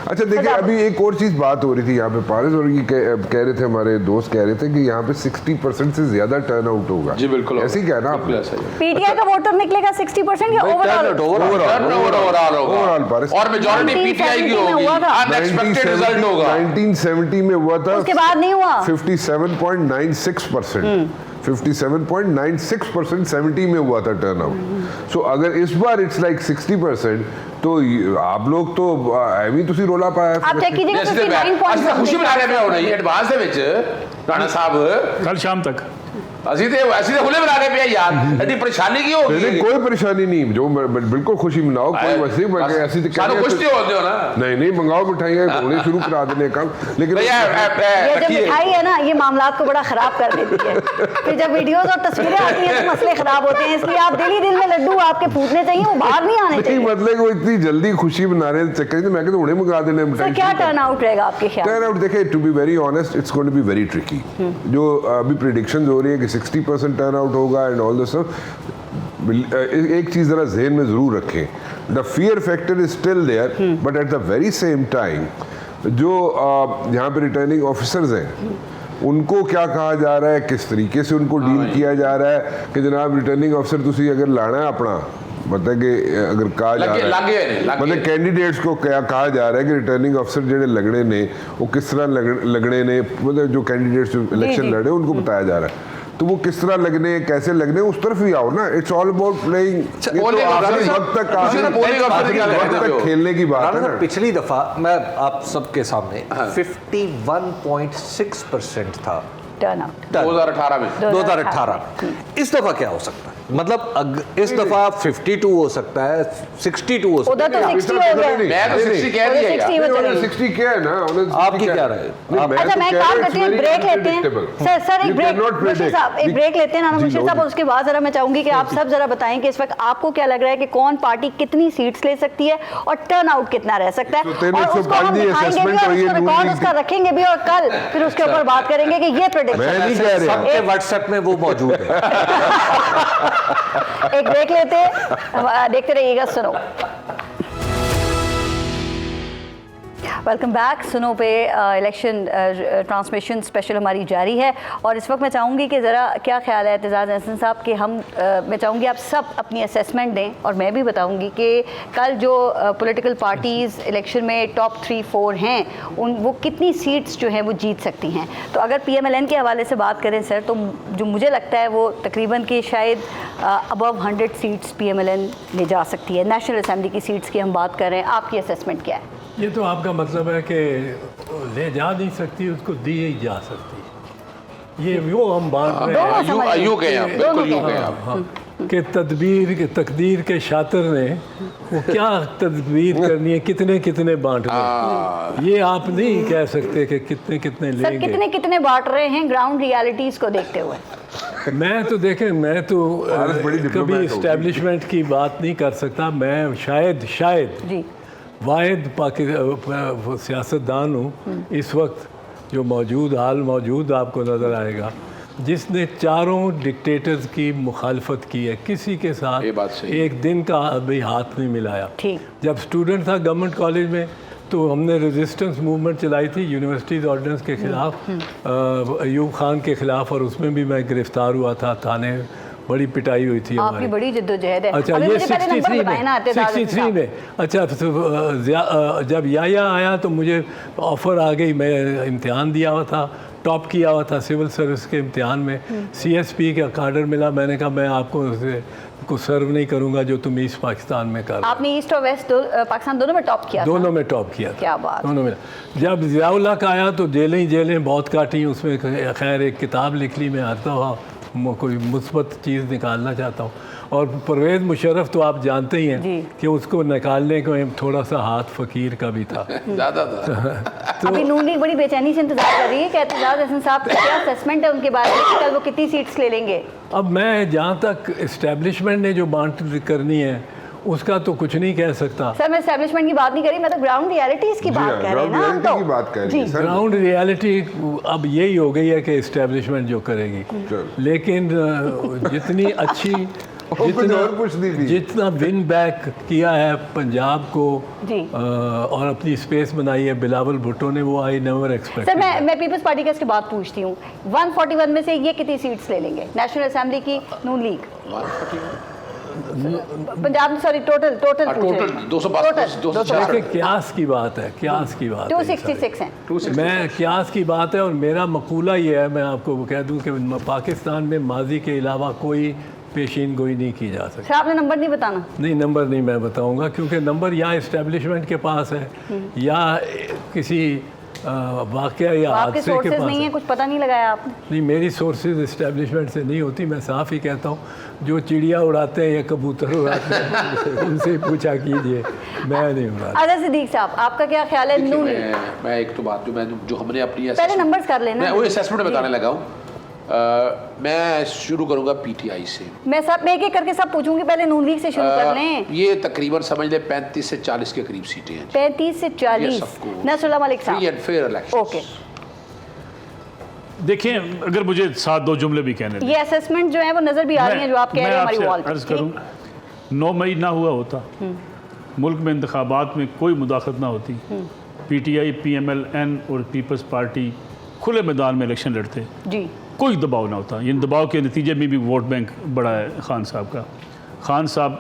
अच्छा देखिए, अभी एक और चीज बात हो रही थी यहाँ पे पारिस, और ये कह रहे थे हमारे दोस्त, कह रहे थे कि यहाँ पे 60% से ज्यादा टर्न आउट होगा। जी बिल्कुल, ऐसे ही कहना आप। पीटीआई का वोटर निकलेगा 60% या ओवरऑल पारिस, और मेजॉरिटी पीटीआई की होगी, अनएक्सपेक्टेड रिजल्ट होगा। 1970 में हुआ था, उसके बाद नहीं हुआ। 57.96%, 57.96% 70 में हुआ था टर्न आउट। सो अगर इस बार इट्स लाइक 60%, तो आप लोग तो ਐਵੇਂ ਤੁਸੀਂ ਰੋਲਾ ਪਾਇਆ। आप चेक कीजिएगा 59.6 खुशी मना रहे हैं होना ये एडवांस ਦੇ ਵਿੱਚ ਰਾਣਾ ਸਾਹਿਬ कल शाम तक ਅਸੀਂ ਤੇ ਹੁਣੇ ਬਣਾ ਰਹੇ ਪਿਆ ਯਾਰ, ਐਡੀ ਪਰੇਸ਼ਾਨੀ ਕੀ ਹੋ ਗਈ? कोई परेशानी नहीं, जो बिल्कुल खुशी मनाओ, कोई वैसे ऐसी ਸਾਨੂੰ खुश तो होते हो ना। नहीं मंगाओ मिठाइयाँ, होने शुरू करा देने काम। लेकिन ये जो मिठाई है ना, ये मामलात को बड़ा खराब कर देती है। फिर जब वीडियोस और तस्वीरें आती हैं तो मसले खराब होते हैं, इसलिए आप दिल ही दिल में लड्डू आपके फूटने चाहिए, वो बाहर नहीं आने चाहिए। मतलब वो इतनी जल्दी खुशी मना रहे हैं चक्कर, मैं कहता उन्हें मंगा देने मिठाई। क्या टर्न आउट रहेगा आपके ख्याल? टर्न आउट देखिए, to be very honest, it's going to be very tricky. जो अभी प्रेडिक्शंस हो रही है कि 60% टर्न आउट होगा एंड ऑल दिस स्टफ। एक चीज जरा ज़हन में जरूर रखें, the fear factor is still there, but at the very same time जो यहाँ पे रिटर्निंग ऑफिसर्स हैं उनको क्या कहा जा रहा है, किस तरीके से उनको डील किया जा रहा है कि जनाब रिटर्निंग ऑफिसर तुसी अगर लाना है अपना, मतलब कि अगर कहा जा रहा है, मतलब कैंडिडेट्स को क्या कहा जा रहा है कि रिटर्निंग अफसर जो लगने ने वो किस तरह लगने ने, मतलब जो कैंडिडेट्स इलेक्शन लड़े उनको बताया जा रहा है, तो वो किस तरह लगने, कैसे लगने, उस तरफ ही आओ ना। इट्स ऑल अबाउट प्लेइंग, वक्त तक खेलने की बात है ना। पिछली दफा मैं आप सबके सामने 51.6% था टर्न आउट 2018। इस दफा क्या हो सकता है? मतलब इस दफा 52 हो सकता है, 62 हो सकता है। उधर तो 60 हो गया। मैं तो 60 कह दिया यार। 60 क्या है ना, आपकी क्या राय है? अच्छा मैं काम करती हूँ, ब्रेक लेते हैं सर, एक ब्रेक मुशीर साहब, एक ब्रेक लेते हैं ना मुशीर साहब, और उसके बाद जरा मैं चाहूंगी कि आप सब जरा बताएं कि इस वक्त आपको क्या लग रहा है कि कौन पार्टी कितनी सीट्स ले सकती है और टर्न आउट कितना रह सकता है, और उसको हम दिखाएंगे भी और उसको रिकॉर्ड उसका रखेंगे भी, और कल फिर उसके ऊपर बात करेंगे कि ये प्रेडिक्शन सबके व्हाट्सएप में वो मौजूद है। एक ब्रेक लेते हैं, देखते रहिएगा, सुनो। Welcome back. सुनो पे इलेक्शन ट्रांसमिशन स्पेशल हमारी जारी है और इस वक्त मैं चाहूँगी कि ज़रा क्या ख्याल है एतजाज़ अहसन साहब कि मैं चाहूँगी आप सब अपनी असेसमेंट दें और मैं भी बताऊँगी कि कल जो पॉलिटिकल पार्टीज़ इलेक्शन में टॉप 3-4 हैं वो कितनी सीट्स जो हैं वो जीत सकती हैं। तो अगर PMLN के हवाले से बात करें सर, तो जो मुझे लगता है वो तकरीबन कि शायद अबव 100 सीट्स PMLN ले जा सकती है। नेशनल असेंबली की सीट्स की हम बात कर रहे हैं, आपकी असेसमेंट क्या है? ये तो आपका मतलब है कि ले जा नहीं सकती, उसको दी ही जा सकती। ये वो हम बात रहे हैं यूं कहें आप, बिल्कुल यूं कहें आप। कि तदबीर के तकदीर के शातिर ने वो क्या तदबीर करनी है, कितने कितने बांटने, ये आप नहीं कह सकते कि कितने कितने सर लेंगे। कितने कितने बांट रहे हैं ग्राउंड रियलिटीज़ को देखते हुए? मैं तो देखें, मैं तो कभी इस्टेब्लिशमेंट की बात नहीं कर सकता। मैं शायद जी वाहिद सियासतदान हूँ इस वक्त जो मौजूद आपको नज़र आएगा जिसने चारों डिक्टेटर्स की मुखालफत की है, किसी के साथ ये बात सही है। एक दिन का अभी हाथ नहीं मिलाया। ठीक। जब स्टूडेंट था गवर्नमेंट कॉलेज में तो हमने रेजिस्टेंस मूवमेंट चलाई थी यूनिवर्सिटीज़ ऑर्डिनेंस के ख़िलाफ़, अयूब खान के ख़िलाफ़, और उसमें भी मैं गिरफ़्तार हुआ था, थाने बड़ी पिटाई हुई थी आपकी बड़ी जिद्दोजहद है। अच्छा, अभी ये मुझे पहले नंबर 63 बताएं ना, एतजाज़ अहसन 63 साहब। में। अच्छा, तो जब या आया तो मुझे ऑफ़र आ गई, मैं इम्तिहान दिया हुआ था, टॉप किया हुआ था सिविल सर्विस के इम्तिहान में, CSP का कार्डर मिला। मैंने कहा मैं आपको सर्व नहीं करूंगा जो तुम ईस्ट पाकिस्तान में कर। आपने ईस्ट और वेस्ट पाकिस्तान दोनों में टॉप किया? दोनों में टॉप किया। क्या बात। दोनों में। जब ज़ियाउल्लाह का आया तो जेलें बहुत काटी, उसमें खैर एक किताब लिख ली, मैं आता हुआ कोई मुस्बत चीज़ निकालना चाहता हूँ। और परवेज़ मुशर्रफ तो आप जानते ही हैं कि उसको निकालने को थोड़ा सा हाथ फ़कीर का भी था। ज़्यादा था। अभी नून लीग बड़ी बेचैनी से इंतजार कर रही है कि एतजाज़ अहसन साहब का क्या असेसमेंट है उनके बारे में कि कल वो कितनी सीट्स ले लेंगे? अब मैं जहाँ तक इस्टेब्लिशमेंट ने जो बांट करनी है उसका तो कुछ नहीं कह सकता। सर मैं एस्टेब्लिशमेंट की बात नहीं करी, मैं तो ग्राउंड रियलिटीज़ की बात कर रहे हैं ना हम तो। ग्राउंड रियलिटी अब यही हो गई है कि इस्टेब्लिशमेंट जो करेगी, लेकिन जितनी अच्छी जितना विन बैक किया है पंजाब को और अपनी स्पेस बनाई है बिलावल भुट्टो ने, वो आई नेवर एक्सपेक्ट। सर मैं पीपल्स पार्टी का इसके बाद पूछती हूँ, 141 में से ये कितनी सीट्स ले लेंगे? नेशनल असेंबली की नून लीग पंजाब, सॉरी टोटल 205। क्यास की बात है, क्यास की बात 266 हैं। मैं क्यास की बात है और मेरा मकूला ये है, मैं आपको कह दूं कि पाकिस्तान में माजी के अलावा कोई पेशीन गोई नहीं की जा सकती। सर आपने नंबर नहीं बताना? नहीं, नंबर नहीं मैं बताऊंगा, क्योंकि नंबर या इस्टेब्लिशमेंट के पास है या किसी वाकया या हादसे के पास नहीं है। कुछ पता नहीं लगाया आपने? नहीं, मेरी सोर्सेज इस्टेब्लिशमेंट से नहीं होती। मैं साफ ही कहता हूँ, जो चिड़िया उड़ाते हैं या कबूतर उड़ाते हैं उनसे पूछा कीजिए, मैं नहीं उड़ाता। अजहर सिद्दीक साहब आपका क्या ख्याल है? नून लीग मैं एक तो बात जो हमने अपनी पहले नंबर्स कर लेना, मैं वो असेसमेंट बताने लगा हूँ। मैं शुरू करूंगा PTI से। मैं एक एक करके सब पूछूंगी, पहले नून लीग से शुरू कर लें। ये तकरीबन समझ ले 35 से 40 के करीब सीटें हैं। 35 से 40। नसरुल्लाह मलिक साहब। Free and fair election. Okay, देखें, अगर मुझे 7-2 जुमले भी कहने दें। ये असेसमेंट जो है वो नजर भी आ रही है जो आप कह रहे हैं हमारी वॉल अर्ज करूँ, 9 मई ना हुआ होता, मुल्क में इंतखाबात में कोई मुदाखलत ना होती, PTI, PMLN और पीपल्स पार्टी खुले मैदान में इलेक्शन लड़ते जी, कोई दबाव ना होता। इन दबाव के नतीजे में भी वोट बैंक बड़ा है खान साहब का। खान साहब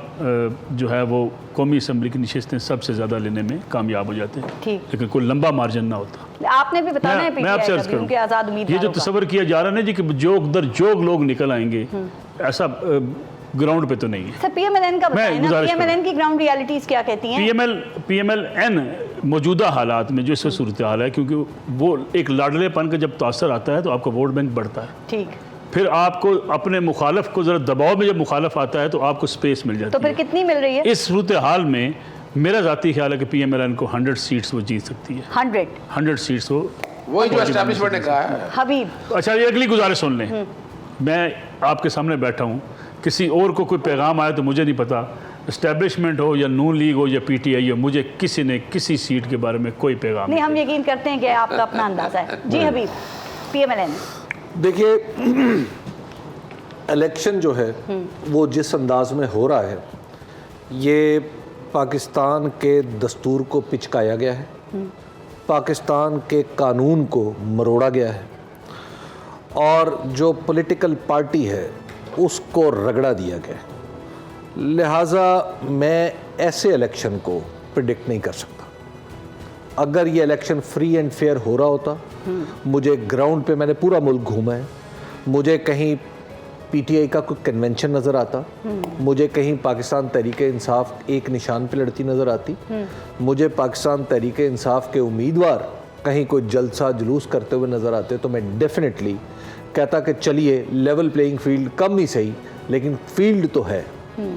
जो है वो कौमी असम्बली की नशिस्तें सबसे ज़्यादा लेने में कामयाब हो जाते हैं, लेकिन कोई लंबा मार्जिन ना होता। आपने भी बताना है मैं आपसे अर्ज करूं, आज़ाद उम्मीदवारों ये जो तस्वर किया जा रहा है ना जी कि जोग दर जोग लोग निकल आएंगे, ऐसा ग्राउंड पे तो नहीं है। सर PMLN का बताएं ना, PMLN की ग्राउंड रियलिटीज़ क्या कहती हैं? PMLN मौजूदा हालात में जो इसमें सूरत हाल है, क्योंकि वो एक लाडलेपन का जब तासर आता है तो आपका वोट बैंक बढ़ता है। ठीक, फिर आपको अपने मुखालफ को ज़रा दबाव में जब मुखालफ आता है तो आपको स्पेस मिल जाती है। तो फिर कितनी मिल रही है? इस सूरत हाल में मेरा ज़ाती ख्याल है कि PMLN को 100 सीट्स वो जीत सकती है। 100 सीट्स वही जो एस्टेब्लिशमेंट ने कहा है। हबीब, अच्छा, ये अगली गुजारिश सुन लें। मैं आपके सामने बैठा हूँ, किसी और को कोई पैगाम आया तो मुझे नहीं पता, इस्टेब्लिशमेंट हो या नून लीग हो या PTI हो, मुझे किसी ने किसी सीट के बारे में कोई पैगाम नहीं। हम यकीन करते हैं कि आपका अपना अंदाज़ा है। जी हबीब, PMLN। देखिए, इलेक्शन जो है वो जिस अंदाज में हो रहा है, ये पाकिस्तान के दस्तूर को पिचकाया गया है पाकिस्तान के कानून को मरोड़ा गया है और जो पॉलिटिकल पार्टी है उसको रगड़ा दिया गया है। लिहाजा मैं ऐसे इलेक्शन को प्रिडिक्ट नहीं कर सकता। अगर ये इलेक्शन फ्री एंड फेयर हो रहा होता, मुझे ग्राउंड पे, मैंने पूरा मुल्क घूमा है, मुझे कहीं पीटीआई का कोई कन्वेंशन नज़र आता, मुझे कहीं पाकिस्तान तहरीक इंसाफ एक निशान पे लड़ती नज़र आती, मुझे पाकिस्तान तहरीक इंसाफ के उम्मीदवार कहीं कोई जलसा जुलूस करते हुए नज़र आते, तो मैं डेफिनेटली कहता कि चलिए लेवल प्लेइंग फील्ड कम ही सही लेकिन फील्ड तो है।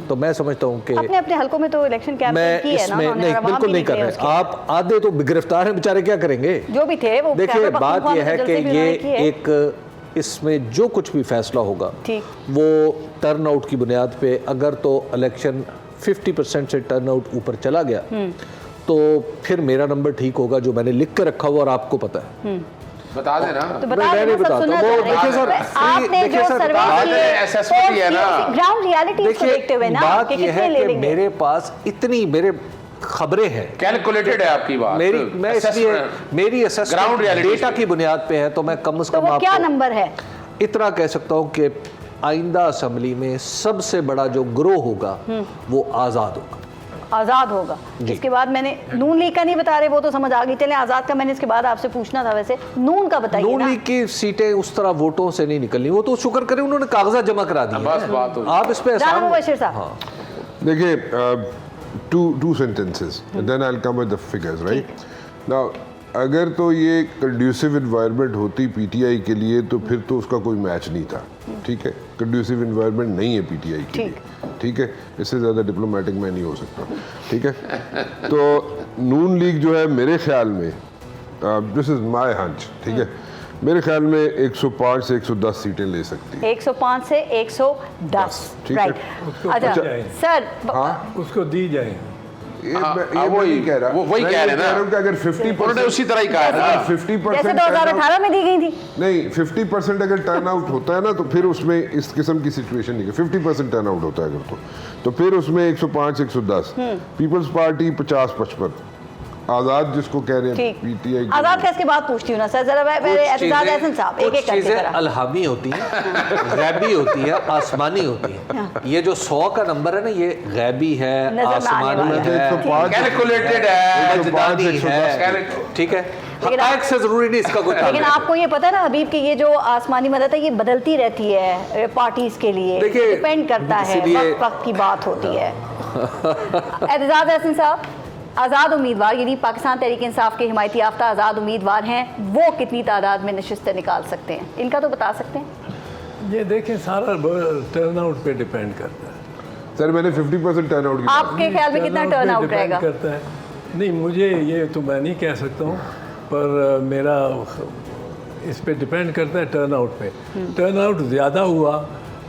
तो मैं समझता हूँ कि अपने अपने हल्कों में तो इलेक्शन कैंपेन की है ना, मैं नहीं, बिल्कुल नहीं कर रहे। आप आधे तो गिरफ्तार हैं बेचारे, क्या करेंगे जो भी थे वो। देखिए बात यह है कि ये एक, इसमें जो कुछ भी फैसला होगा वो टर्न आउट की बुनियाद पे, अगर तो इलेक्शन 50% से टर्न आउट ऊपर चला गया तो फिर मेरा नंबर ठीक होगा जो मैंने लिख कर रखा हुआ और आपको पता है। बता देना। तो बता देना, सब सुनना वो चाह रहे देखिए हैं। सर, आपने देखिए जो सर, सर्वे बात किए, assessment है ना। ग्राउंड रियलिटी को देखते हुए ना, बात कि यह कितने है ले कि लेंगे। मेरे पास इतनी मेरे खबरें हैं, कैलकुलेटेड है आपकी बात। मैं इसलिए मेरी Ground असेसमेंट reality डेटा की बुनियाद पे है, तो मैं कम से तो कम वो क्या आपको नंबर है? इतना कह सकता हूँ कि आइंदा असेंबली में सबसे बड़ा जो ग्रोह होगा वो आज़ाद होगा। आज़ाद होगा। इसके बाद मैंने नून लीग का नहीं बता रहे, वो तो समझ आ गई। चले आज़ाद का मैंने इसके बाद आपसे पूछना था। वैसे नून का बताइए नून ना। लीग की सीटें उस तरह वोटों से नहीं निकलनी, वो तो शुक्र करें उन्होंने कागजात जमा करा दिए। बस बात हो। आप इस पे राना मुबशिर साहब। हाँ, देखिए, two sentences and then I'll come with the figures, right? Now, अगर तो ये कंड्यूसिव इन्वायरमेंट होती पीटीआई के लिए तो फिर तो उसका कोई मैच नहीं था, ठीक है। कंड्यूसिव इन्वायरमेंट नहीं है पीटीआई के लिए, ठीक है। इससे ज़्यादा डिप्लोमेटिक मैं नहीं हो सकता, ठीक है। तो नून लीग जो है मेरे ख्याल में, दिस इज़ माय हंच, ठीक है, मेरे ख्याल में 105 से 110 सीटें ले सकती है। 105 से 110, ठीक है। राइट। अच्छा सर, उसको दी जाए। वही कह रहा, वही कह रहे हैं ना कि अगर 50% उसी तरह ही कहा है ना। 50% जैसे 2018 में दी गई थी। नहीं, 50% अगर टर्न आउट होता है ना तो फिर उसमें इस किस्म की सिचुएशन नहीं है। 50% टर्न आउट होता है अगर तो फिर उसमें 105 110, पीपल्स पार्टी 50-55, आज़ाद जिसको कह रहे हैं पीटीआई। आज़ाद का इसके बाद पूछती हूँ ना सर, जरा मेरे एतजाज हसन साहब एक एक करके जरा। अलहामी होती है, गैबी होती है, आसमानी होती है। ये जो 100 का नंबर है ना, ये गैबी है, आसमानी है, कैलकुलेटेड है, वजदानी है, ठीक है। हक़ाइक़ से जरूरी नहीं इसका कोई। लेकिन आपको ये पता है ना हबीब कि ये जो आसमानी मदद है ये बदलती रहती है पार्टीज के लिए, डिपेंड करता है, वक्त की बात होती है। एतजाज हसन साहब, आज़ाद उम्मीदवार यानी पाकिस्तान तहरीक इंसाफ के हिमायती याफ्ता आज़ाद उम्मीदवार हैं, वो कितनी तादाद में नशिस्तें निकाल सकते हैं, इनका तो बता सकते हैं? ये देखें, सारा टर्न आउट पे डिपेंड करता है। सर मैंने 50% टर्न आउट किया। आपके ख्याल में कितना टर्न आउट रहेगा? करता है नहीं, मुझे ये तो मैं नहीं कह सकता हूँ, पर मेरा इस पे डिपेंड करता है टर्न आउट पे। टर्न आउट ज़्यादा हुआ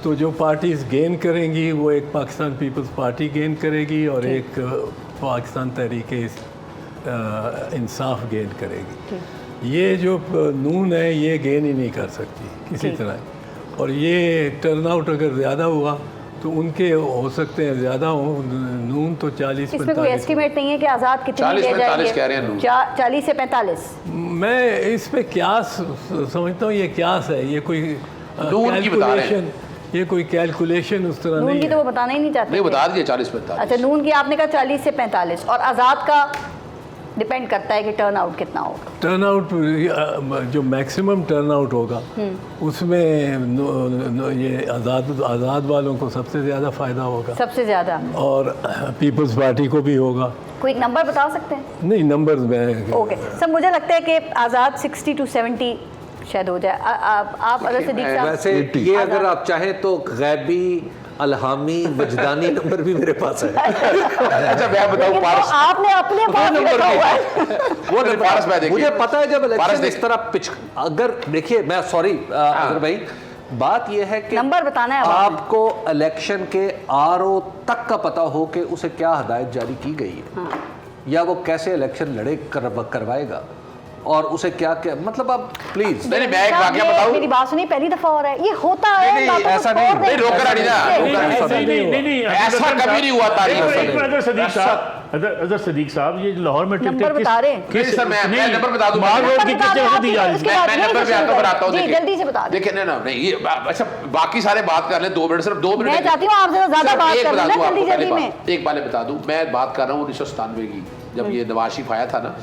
तो जो पार्टीज़ गेन करेंगी वो एक पाकिस्तान पीपल्स पार्टी गेन करेगी और एक पाकिस्तान तहरीक इंसाफ गेन करेगी। ये जो नून है ये गेन ही नहीं कर सकती किसी तरह। और ये टर्न आउट अगर ज़्यादा हुआ तो उनके हो सकते हैं ज़्यादा हो, नून तो 40-45। इसमें कोई एस्टिमेट नहीं है कि आज़ाद कितने ले जाएंगे? 40-45 कह रहे हैं नून। 40 से 45। मैं इस पे क्यास समझता हूँ, ये क्यास है, ये कोई नून की बता रहे हैं। ये कोई कैलकुलेशन उस तरह नून नहीं की है। तो वो बताना ही नहीं चाहते। नहीं, बता दिए 40-45। अच्छा, नून की आपने कहा 40 से 45 और आज़ाद का डिपेंड करता है कि टर्न आउट कितना होगा। टर्न आउट जो मैक्सिमम टर्न आउट होगा उसमें ये आज़ाद वालों को सबसे ज़्यादा फ़ायदा होगा, सबसे ज़्यादा, और पीपल्स पार्टी को भी होगा। कोई नंबर बता सकते हैं? नहीं, नंबर में ओके सर, मुझे लगता है कि आज़ाद 60 to 70 शायद हो जाए। आप अगर सिद्दीक साहब वैसे ये अगर आप चाहें तो गैबी, अलहामी, वजदानी नंबर भी मेरे पास है। अच्छा मैं बताऊं, पारस आपने अपने पास रखा हुआ है। वो नहीं, पारस मैं देखिए, मुझे पता है जब इलेक्शन इस तरह पिच, अगर देखिए मैं सॉरी अजहर भाई, बात यह है कि नंबर बताना है आपको इलेक्शन के आरओ तक का पता हो कि उसे क्या हदायत जारी की गई है, या वो कैसे इलेक्शन लड़े करवाएगा और उसे क्या क्या, मतलब आप प्लीज। नहीं, मैं एक वाकया बताऊं, मेरी बात सुनिए, पहली दफा हो रहा है ये होता है। नहीं, ऐसा नहीं, नहीं रोका नहीं ना, नहीं, ऐसा कभी नहीं हुआ तारीख में। सदीक साहब अजहर सदीक साहब, ये लाहौर में नंबर बता रहे हैं। नहीं सर, मैं नंबर बता दूं। माल रोड की कितने दी जा रही है? मैं नंबर पे आता हूँ, बताता हूँ। जी, देखिए, जल्दी से बता दें। देखिए ना नहीं ये अच्छा, बाकी सारे बात कर ले 2 मिनट, सिर्फ 2 मिनट। मैं चाहती हूँ आपसे ज्यादा सिर्फ बात एक करना, बता दूं जल्दी आपको, जल्दी पहले में। बात एक बात बता दूं, मैं बात कर रहा हूँ 1997 की, जब ये नवाज शरीफ आया था ना,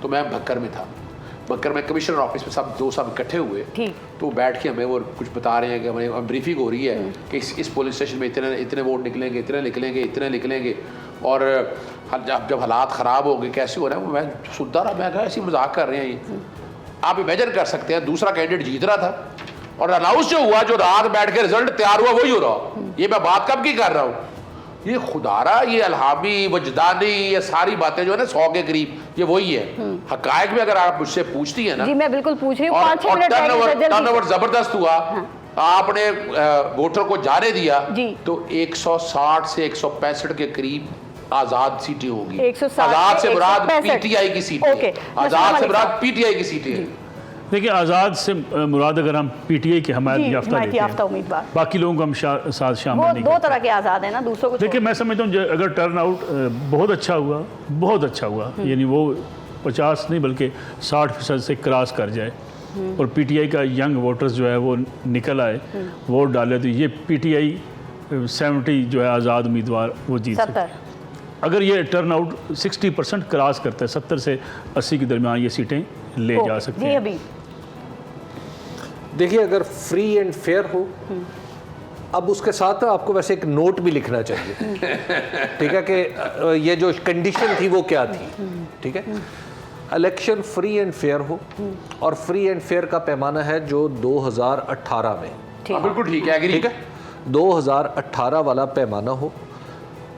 तो मैं भक्कर में था। भक्कर में कमिश्नर ऑफिस में सब 2 साहब इकट्ठे हुए, ठीक। तो बैठ के हमें वो कुछ बता रहे हैं कि हमें ब्रीफिंग हो रही है कि इस पुलिस स्टेशन में इतने वोट निकलेंगे, इतने निकलेंगे, और जब हालात ख़राब हो गए कैसे हो रहा है, मैं सुनता रहा, मैं कहा ऐसी मजाक कर रहे हैं ये। आप इमेजिन कर सकते हैं, दूसरा कैंडिडेट जीत रहा था और अनाउंस जो हुआ, जो रात बैठ के रिजल्ट तैयार हुआ, वही हो रहा। ये मैं बात कब की कर रहा हूँ, ये खुदारा, ये अलहामी, वजदानी, ये सारी बातें जो है ना 100 के करीब, ये वही है। हकायक में अगर आप मुझसे पूछती है ना, जी मैं बिल्कुल पूछ रही हूँ, और 5-6 मिनट टर्नओवर जबरदस्त हुआ। आपने वोटर को जाने दिया जी। तो 160 से 165 के करीब आजाद सीटें होगी। 160 आजाद से मुराद 165 पीटीआई की सीटें, ओके, आजाद से मुराद पीटीआई की सीटें हैं। देखिए, आज़ाद से मुराद अगर हम पीटीआई की हमायत जी, याफ्ता हिमायती लेते याफ्ता हैं, उम्मीदवार, बाकी लोगों को हम साथ शामिल वो नहीं 2 करते। तरह के आज़ाद है ना, दूसरों को देखिए, मैं समझता हूँ अगर टर्न आउट बहुत अच्छा हुआ, बहुत अच्छा हुआ, यानी वो 50 नहीं बल्कि 60% से क्रॉस कर जाए और पीटीआई का यंग वोटर्स जो है वो निकल आए, वोट डाले, तो ये पीटीआई 70 जो है आज़ाद उम्मीदवार वो जीत सकते 70। हैं। अगर ये टर्न आउट 60% क्रॉस करता है, 70 से 80 के दरमियान ये सीटें ले जा सकते जी हैं। अभी देखिए, अगर फ्री एंड फेयर हो, अब उसके साथ आपको वैसे एक नोट भी लिखना चाहिए, ठीक है, कि ये जो कंडीशन थी वो क्या थी, ठीक है। इलेक्शन फ्री एंड फेयर हो, और फ्री एंड फेयर का पैमाना है जो 2018 में, बिल्कुल ठीक है, ठीक है, 2018 वाला पैमाना हो,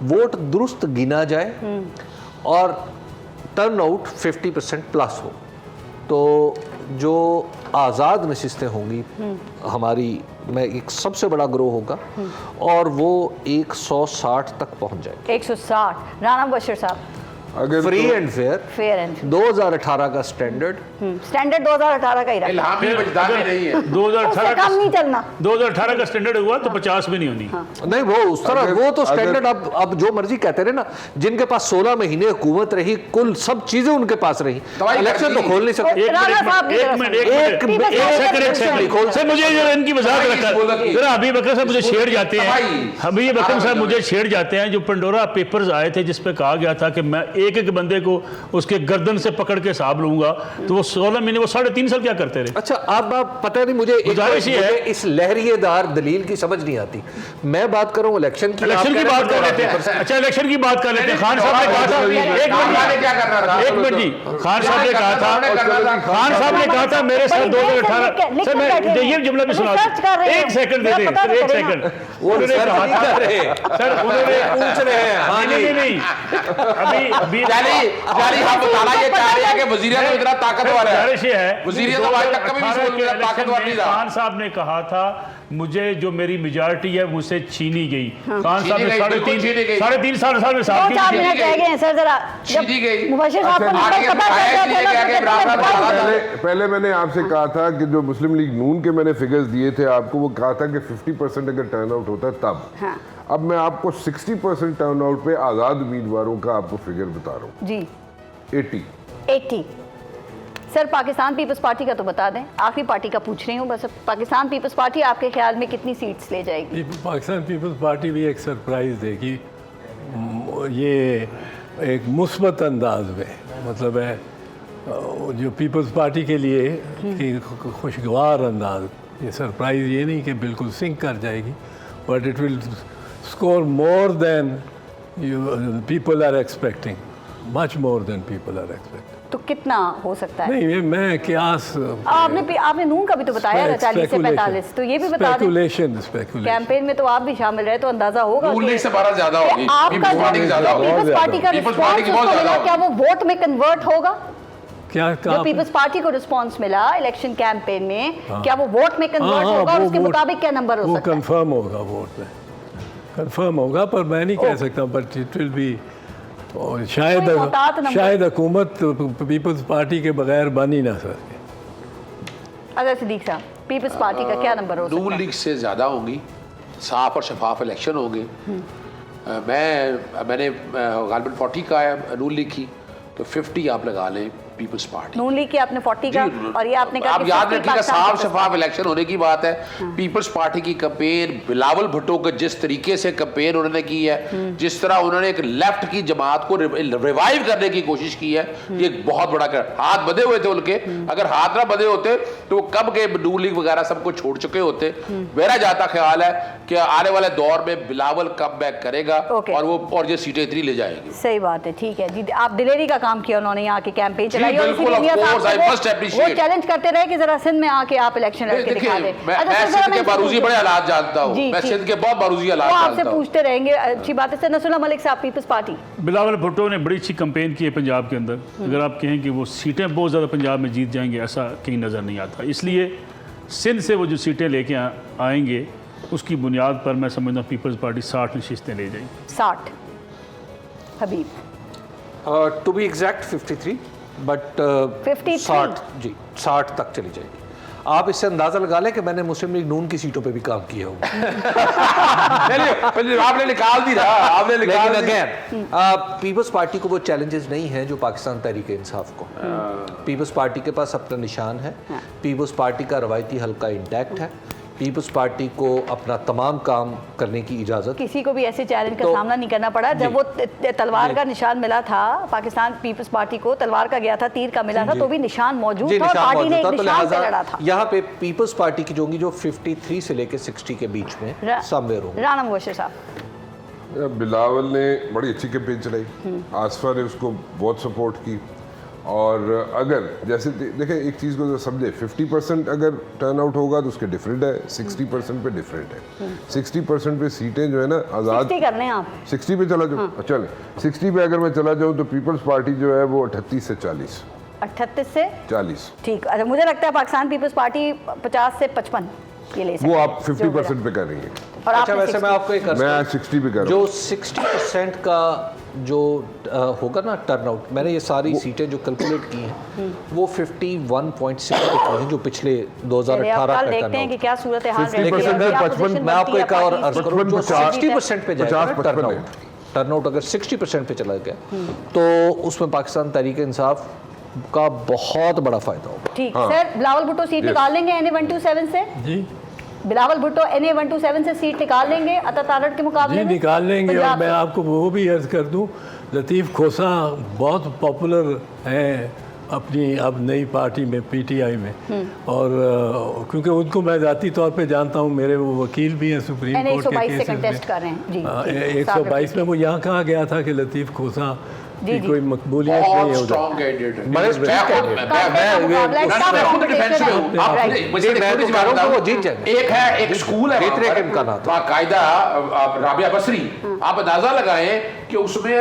वोट दुरुस्त गिना जाए और टर्नआउट 50% प्लस हो, तो जो आज़ाद नशिस्तें होंगी हमारी में एक सबसे बड़ा ग्रो होगा और वो 160 तक पहुंच जाएगी। 160। राना बशीर साहब, अगर फ्री तो- एंड फेयर, फेयर एंड 2018 का स्टैंडर्ड, स्टैंडर्ड 2018 का ही रहा, इल्हामी वजदानी नहीं है। 2018 उससे कम नहीं चलना। 2018 का स्टैंडर्ड हुआ तो 50 भी नहीं होनी। नहीं वो उस तरह, अगर- वो तो स्टैंडर्ड अगर- अब जो मर्जी कहते रहे ना, जिनके पास 16 महीने हुकूमत रही, कुल सब चीजें उनके पास रही, दवाई इलेक्शन तो कर दी। खोल नहीं सकते। एक राना मिनट, साहब की एक तरफ मिनट, से। एक मिनट, पीपल्स एक पार्टी सेकंड, का एक सेकंड। खोल- सर मुझे जो इनकी वजाहत दवाई रखा, बोल रखी। जरा हबीब अकरम साहब मुझे छेड़ जाते हैं, दवाई। हबीब अकरम साहब मुझे छेड़ जाते हैं। जो पंडोरा पेपर्स आए थे जिस पे कहा गया था कि मैं एक एक बंदे को उसके गर्दन से पकड़ के हिसाब लूंगा, तो वो 16 महीने, वो 3.5 साल क्या करते रहे? अच्छा, अब आप पता नहीं, मुझे गुजारिश ये है- मुझे इस लहरिएदार दलील की समझ नहीं आती। मैं बात कर रहा हूँ इलेक्शन की, इलेक्शन की बात कर लेते हैं। अच्छा, इलेक्शन की बात कर लेते हैं। खान साहब ने कहा था, एक मिनट, क्या करना था? एक मिनट जी, खान साहब ने कहा था, खान साहब ने कहा था मेरे साथ 2018। सर मैं ये जुमला भी सुना दूं, एक सेकंड दे दें, सर एक सेकंड। उन्होंने कहा था, सर उन्होंने पूछ रहे हैं, हाँ नहीं नहीं अभी जाली हम बताना ये चाह रहे हैं कि वज़ीर-ए-आज़म इतना ताकतवर है। गुजारिश ये है, वज़ीर-ए-आज़म आज तक कभी भी 2018 बोल के ताकतवर नहीं इलेक्शन में रहा। खान साहब ने कहा था मुझे जो मेरी मेजॉरिटी है मुझसे छीनी गई। खान साहब ने छीनी गई, बिल्कुल छीनी गई। 3.5 साल में साफ 2-4 की। मिनट रह गए हैं सर, जरा छीनी गई। मुबशीर साहब को अच्छा, नंबर पता आगे चल आया इसलिए कि इमरान खान बता रहा था। पहले मैंने आपसे कहा था कि जो मुस्लिम लीग नून के मैंने फिगर्स दिए थे आपको, वो कहा था कि 50% अगर टर्नआउट होता है तब। हाँ। अब मैं आपको 60% टर्नआउट पे आज़ाद उम्मीदवारों का आपको फिगर बता रहा हूँ, जी 80। सर पाकिस्तान पीपल्स पार्टी का तो बता दें, आखिरी पार्टी का पूछ रही हूँ बस। पाकिस्तान पीपल्स पार्टी आपके ख्याल में कितनी सीट्स ले जाएगी? पाकिस्तान पीपल्स पार्टी भी एक सरप्राइज़ देगी, ये एक मुस्बत अंदाज में, मतलब है जो पीपल्स पार्टी के लिए कि खुशगवार अंदाज। ये सरप्राइज़ ये नहीं कि बिल्कुल सिंक कर जाएगी, but it will score more than people are expecting, much more than people are expecting. तो कितना हो सकता है? नहीं, ये मैं क्यास, आपने नून का भी तो बताया ना 40 से 45, तो ये भी बता दें। स्पेकुलेशन कैंपेन में तो आप भी शामिल रहे, तो अंदाजा होगा नून कि- लीग से 12 ज्यादा होगी। कि आपका पीपल्स पार्टी की ज्यादा होगी। पीपल्स पार्टी का पीपल्स पार्टी की बहुत रिस्पॉन्स ज्यादा क्या वो वोट में कन्वर्ट होगा? क्या जो पीपल्स पार्टी को रिस्पांस मिला इलेक्शन कैंपेन में, क्या वो वोट में कन्वर्ट होगा और उसके मुताबिक क्या नंबर हो वो सकता है? कंफर्म होगा, वोट में कंफर्म होगा, पर मैं नहीं कह सकता, बट इट विल बी। और कोई मुहतात नंबर। शायद हुकूमत पीपल्स पार्टी के बगैर बन ही ना सके। अजहर सिद्दीक साहब, पीपल्स पार्टी का क्या नंबर हो सकता नून है? लीग से ज्यादा होंगी, साफ और शफाफ इलेक्शन होंगे। मैंने गालिबन 40 का है नून लीग की, तो 50 आप लगा लें पीपल्स पार्टी। नून लीग की आपने 40 का, और ये आपने कहा आप कि याद 50 रखिएगा, पाकिस्तान साफ पीपल्स शफाफ इलेक्शन होने की बात है। पीपल्स पार्टी की कैंपेन बिलावल भुट्टो को जिस तरीके से कैंपेन उन्होंने की है, जिस तरह उन्होंने एक लेफ्ट की जमात को रिवाइव करने की कोशिश की है, ये एक बहुत बड़ा हाथ बंधे हुए थे उनके। अगर हाथ ना बंधे होते तो वो कब के नून लीग वगैरह सबको छोड़ चुके होते। मेरा जाता ख्याल है कि आने वाले दौर में बिलावल कम बैक करेगा और ये सीटें इतनी ले जाएगी। सही बात है, ठीक है जी। आप दिलेरी का काम किया उन्होंने, यहाँ की कैंपेन चलाई, और बिल्कुल, इसीलिए of course, I must वो appreciate. चैलेंज करते रहे कि जरा सिंध में आके आप इलेक्शन लड़के दिखा दें। मैं सिंध के बारूजी बड़े हालात जानता हूँ, जी, मैं ठीक। सिंध के बहुत बारूजी हालात वो जानता आपसे हूँ। पूछते रहेंगे, अच्छी बात है। सर नसरुल्लाह मलिक साहब, पीपल्स पार्टी। बिलावल भुट्टो ने बड़ी अच्छी कैंपेन की है पंजाब के अंदर। अगर आप कहें कि वो सीटें बहुत ज़्यादा पंजाब में जीत जाएंगे, ऐसा कहीं नज़र नहीं आता। इसलिए सिंध से वो जो सीटें लेके आएंगे, उसकी बुनियाद पर मैं समझता हूँ पीपल्स पार्टी 60 नशिस्तें ले जाएगी। 60 हबीब टू बी एग्जैक्ट 53, बट 53? 60 जी 60 तक चली जाएगी। आप इससे अंदाजा लगा लें कि मैंने मुस्लिम लीग नून की सीटों पे भी काम किया होगा। आपने निकाल दी ना, आपने निकाल लेकिन दी। अगेन पीपल्स पार्टी को वो चैलेंजेस नहीं हैं जो पाकिस्तान तहरीक इंसाफ को। पीपल्स पार्टी के पास अपना निशान है। पीपल्स पार्टी का रवायती हल्का इंटैक्ट है। पीपल्स पार्टी को अपना तमाम काम करने की इजाज़त, किसी को भी ऐसे चैलेंज का सामना नहीं करना पड़ा। जब वो तलवार का निशान मिला था पाकिस्तान पीपल्स पार्टी को, तलवार का गया था, तीर का मिला था, तो भी निशान मौजूद था और पार्टी ने एक निशान से लड़ा था। यहाँ पे पीपल्स पार्टी की जो होंगी जो 53 से लेके 60 के बीच में समवेयर होंगे। राना मुबशिर साहब। बिलावल ने बड़ी अच्छी कैंपेन चलाई, आसफा ने उसको बहुत सपोर्ट की। और अगर जैसे देखें एक चीज़ को तो समझे, 50% अगर टर्न आउट होगा तो उसके डिफरेंट है, 60% पे डिफरेंट है। 60% पे सीटें जो है ना आज़ाद 60 करने हैं आप, 60 पे चला जाऊँ। अच्छा 60 पे अगर मैं चला जाऊँ तो पीपल्स पार्टी जो है वो 38 से 40 38 से 40। ठीक। अच्छा, मुझे लगता है पाकिस्तान पीपल्स पार्टी 50 से 55 ये ले सकते वो हैं, आप 50% पे करेंगे। और अच्छा, आपने वैसे मैं आपको एक अर्ज मैं करूं, 60 पे कर रहा जो हूँ। 60% का जो होगा ना टर्नआउट, मैंने ये सारी सीटें जो कैलकुलेट की हैं वो 51.6 पे की हैं जो पिछले 2018 का कल देखते हैं कि क्या सूरत हाल रहती है। लेकिन अगर क्या 55 पोजीशन मैं आपको बनती है एक और पार्टी अर्ज की? करूं, जो 50 60% पे जाएगा 50-55 टर्नआउट अगर 60% पे चला गया तो उसमें पाकिस्तान तहरीक इंसाफ का बहुत बड़ा फायदा होगा। ठीक। सर बिलावल भुट्टो सीट निकाल लेंगे NA 127 से? जी बिलावल भुट्टो NA 127 से सीट निकाल लेंगे अता तारड़ के मुकाबले जी में? निकाल लेंगे। और पंजाब मैं से? आपको वो भी अर्ज कर दूं, लतीफ़ खोसा बहुत पॉपुलर हैं अपनी अब नई पार्टी में PTI में। और क्योंकि उनको मैं ज़ाती तौर पे जानता हूँ, मेरे वो वकील भी हैं सुप्रीम NA कोर्ट के 122 से केसेस कंटेस्ट में। कर रहे हैं जी, ठीक, 122 में वो यहाँ कहा गया था कि लतीफ़ खोसा जी, की जी। कोई मकबूलियत नहीं बहुत है उधर। स्ट्रॉन्ग कैंडिडेट है। बड़े strong मैं खुद डिफेंस में हूँ। आप मुझे मैं तो कह रहा हूँ वो जीत जाएंगे। एक है, एक स्कूल है जीतने वहाँ के पर, इम्कानात हैं। बाकायदा राबिया बसरी, आप अंदाजा लगाएं कि उसमें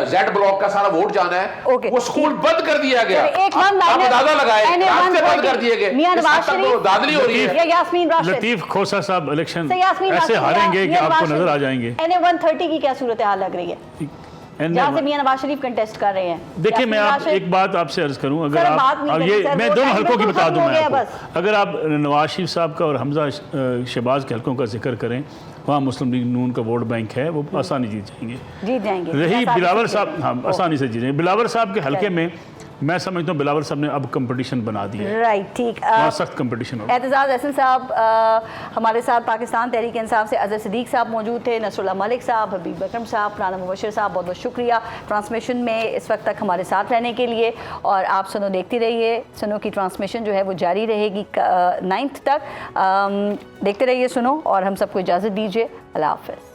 जेड ब्लॉक का सारा वोट जाना है। ओके, वो स्कूल बंद कर दिया गया। एक आप अंदाजा लगाएं, रास्ते बंद कर दिए गए। मियां नवाज इस हद तक तो दादली हो रही है। या यास्मीन राशिद? लतीफ़ खोसा साहब इलेक्शन सर यास्मीन ऐसे राशिद हारेंगे या कि मियां आपको नवाज नजर आ शरीफ? जाएंगे। NA 130 की क्या सूरत हाल लग रही है जहाँ से मियां नवाज शरीफ कंटेस्ट कर रहे हैं? देखिए मैं यास्मीन आप राशिद? एक बात आपसे अर्ज करूं, अगर सर, बात आप नहीं अब करनी ये सर, मैं वो दोनों टाइम हलकों की तो बता खत्म दूं हो मैं गया आपको, अगर आप नवाज शरीफ साहब का और हमजा शहबाज के हलकों का जिक्र करें, वहाँ मुस्लिम लीग नून का वोट बैंक है, वो आसानी जीत जाएंगे। जीत जाएंगे। रही आसानी बिलावल से साहब, जीत हाँ जाएंगे। आसानी से जीत जाएंगे। बिलावल साहब के हलके में मैं समझता हूँ बिलावल साहब ने अब कंपटीशन बना दिया है, राइट, ठीक। वहाँ सख्त कंपटीशन होगा। एतजाज़ अहसन साहब हमारे साथ पाकिस्तान तहरीक इंसाफ से अजहर सिद्दीक साहब मौजूद थे, नसरुल्लाह मलिक साहब, हबीब अकरम साहब, राना मुबशिर साहब, बहुत बहुत शुक्रिया ट्रांसमिशन में इस वक्त तक हमारे साथ रहने के लिए। और आप सुनो देखती रहिए, सुनो की ट्रांसमिशन जो है वो जारी रहेगी 9th तक। देखते रहिए सुनो, और हम सबको इजाज़त दीजिए। अल्लाह हाफ़िज़।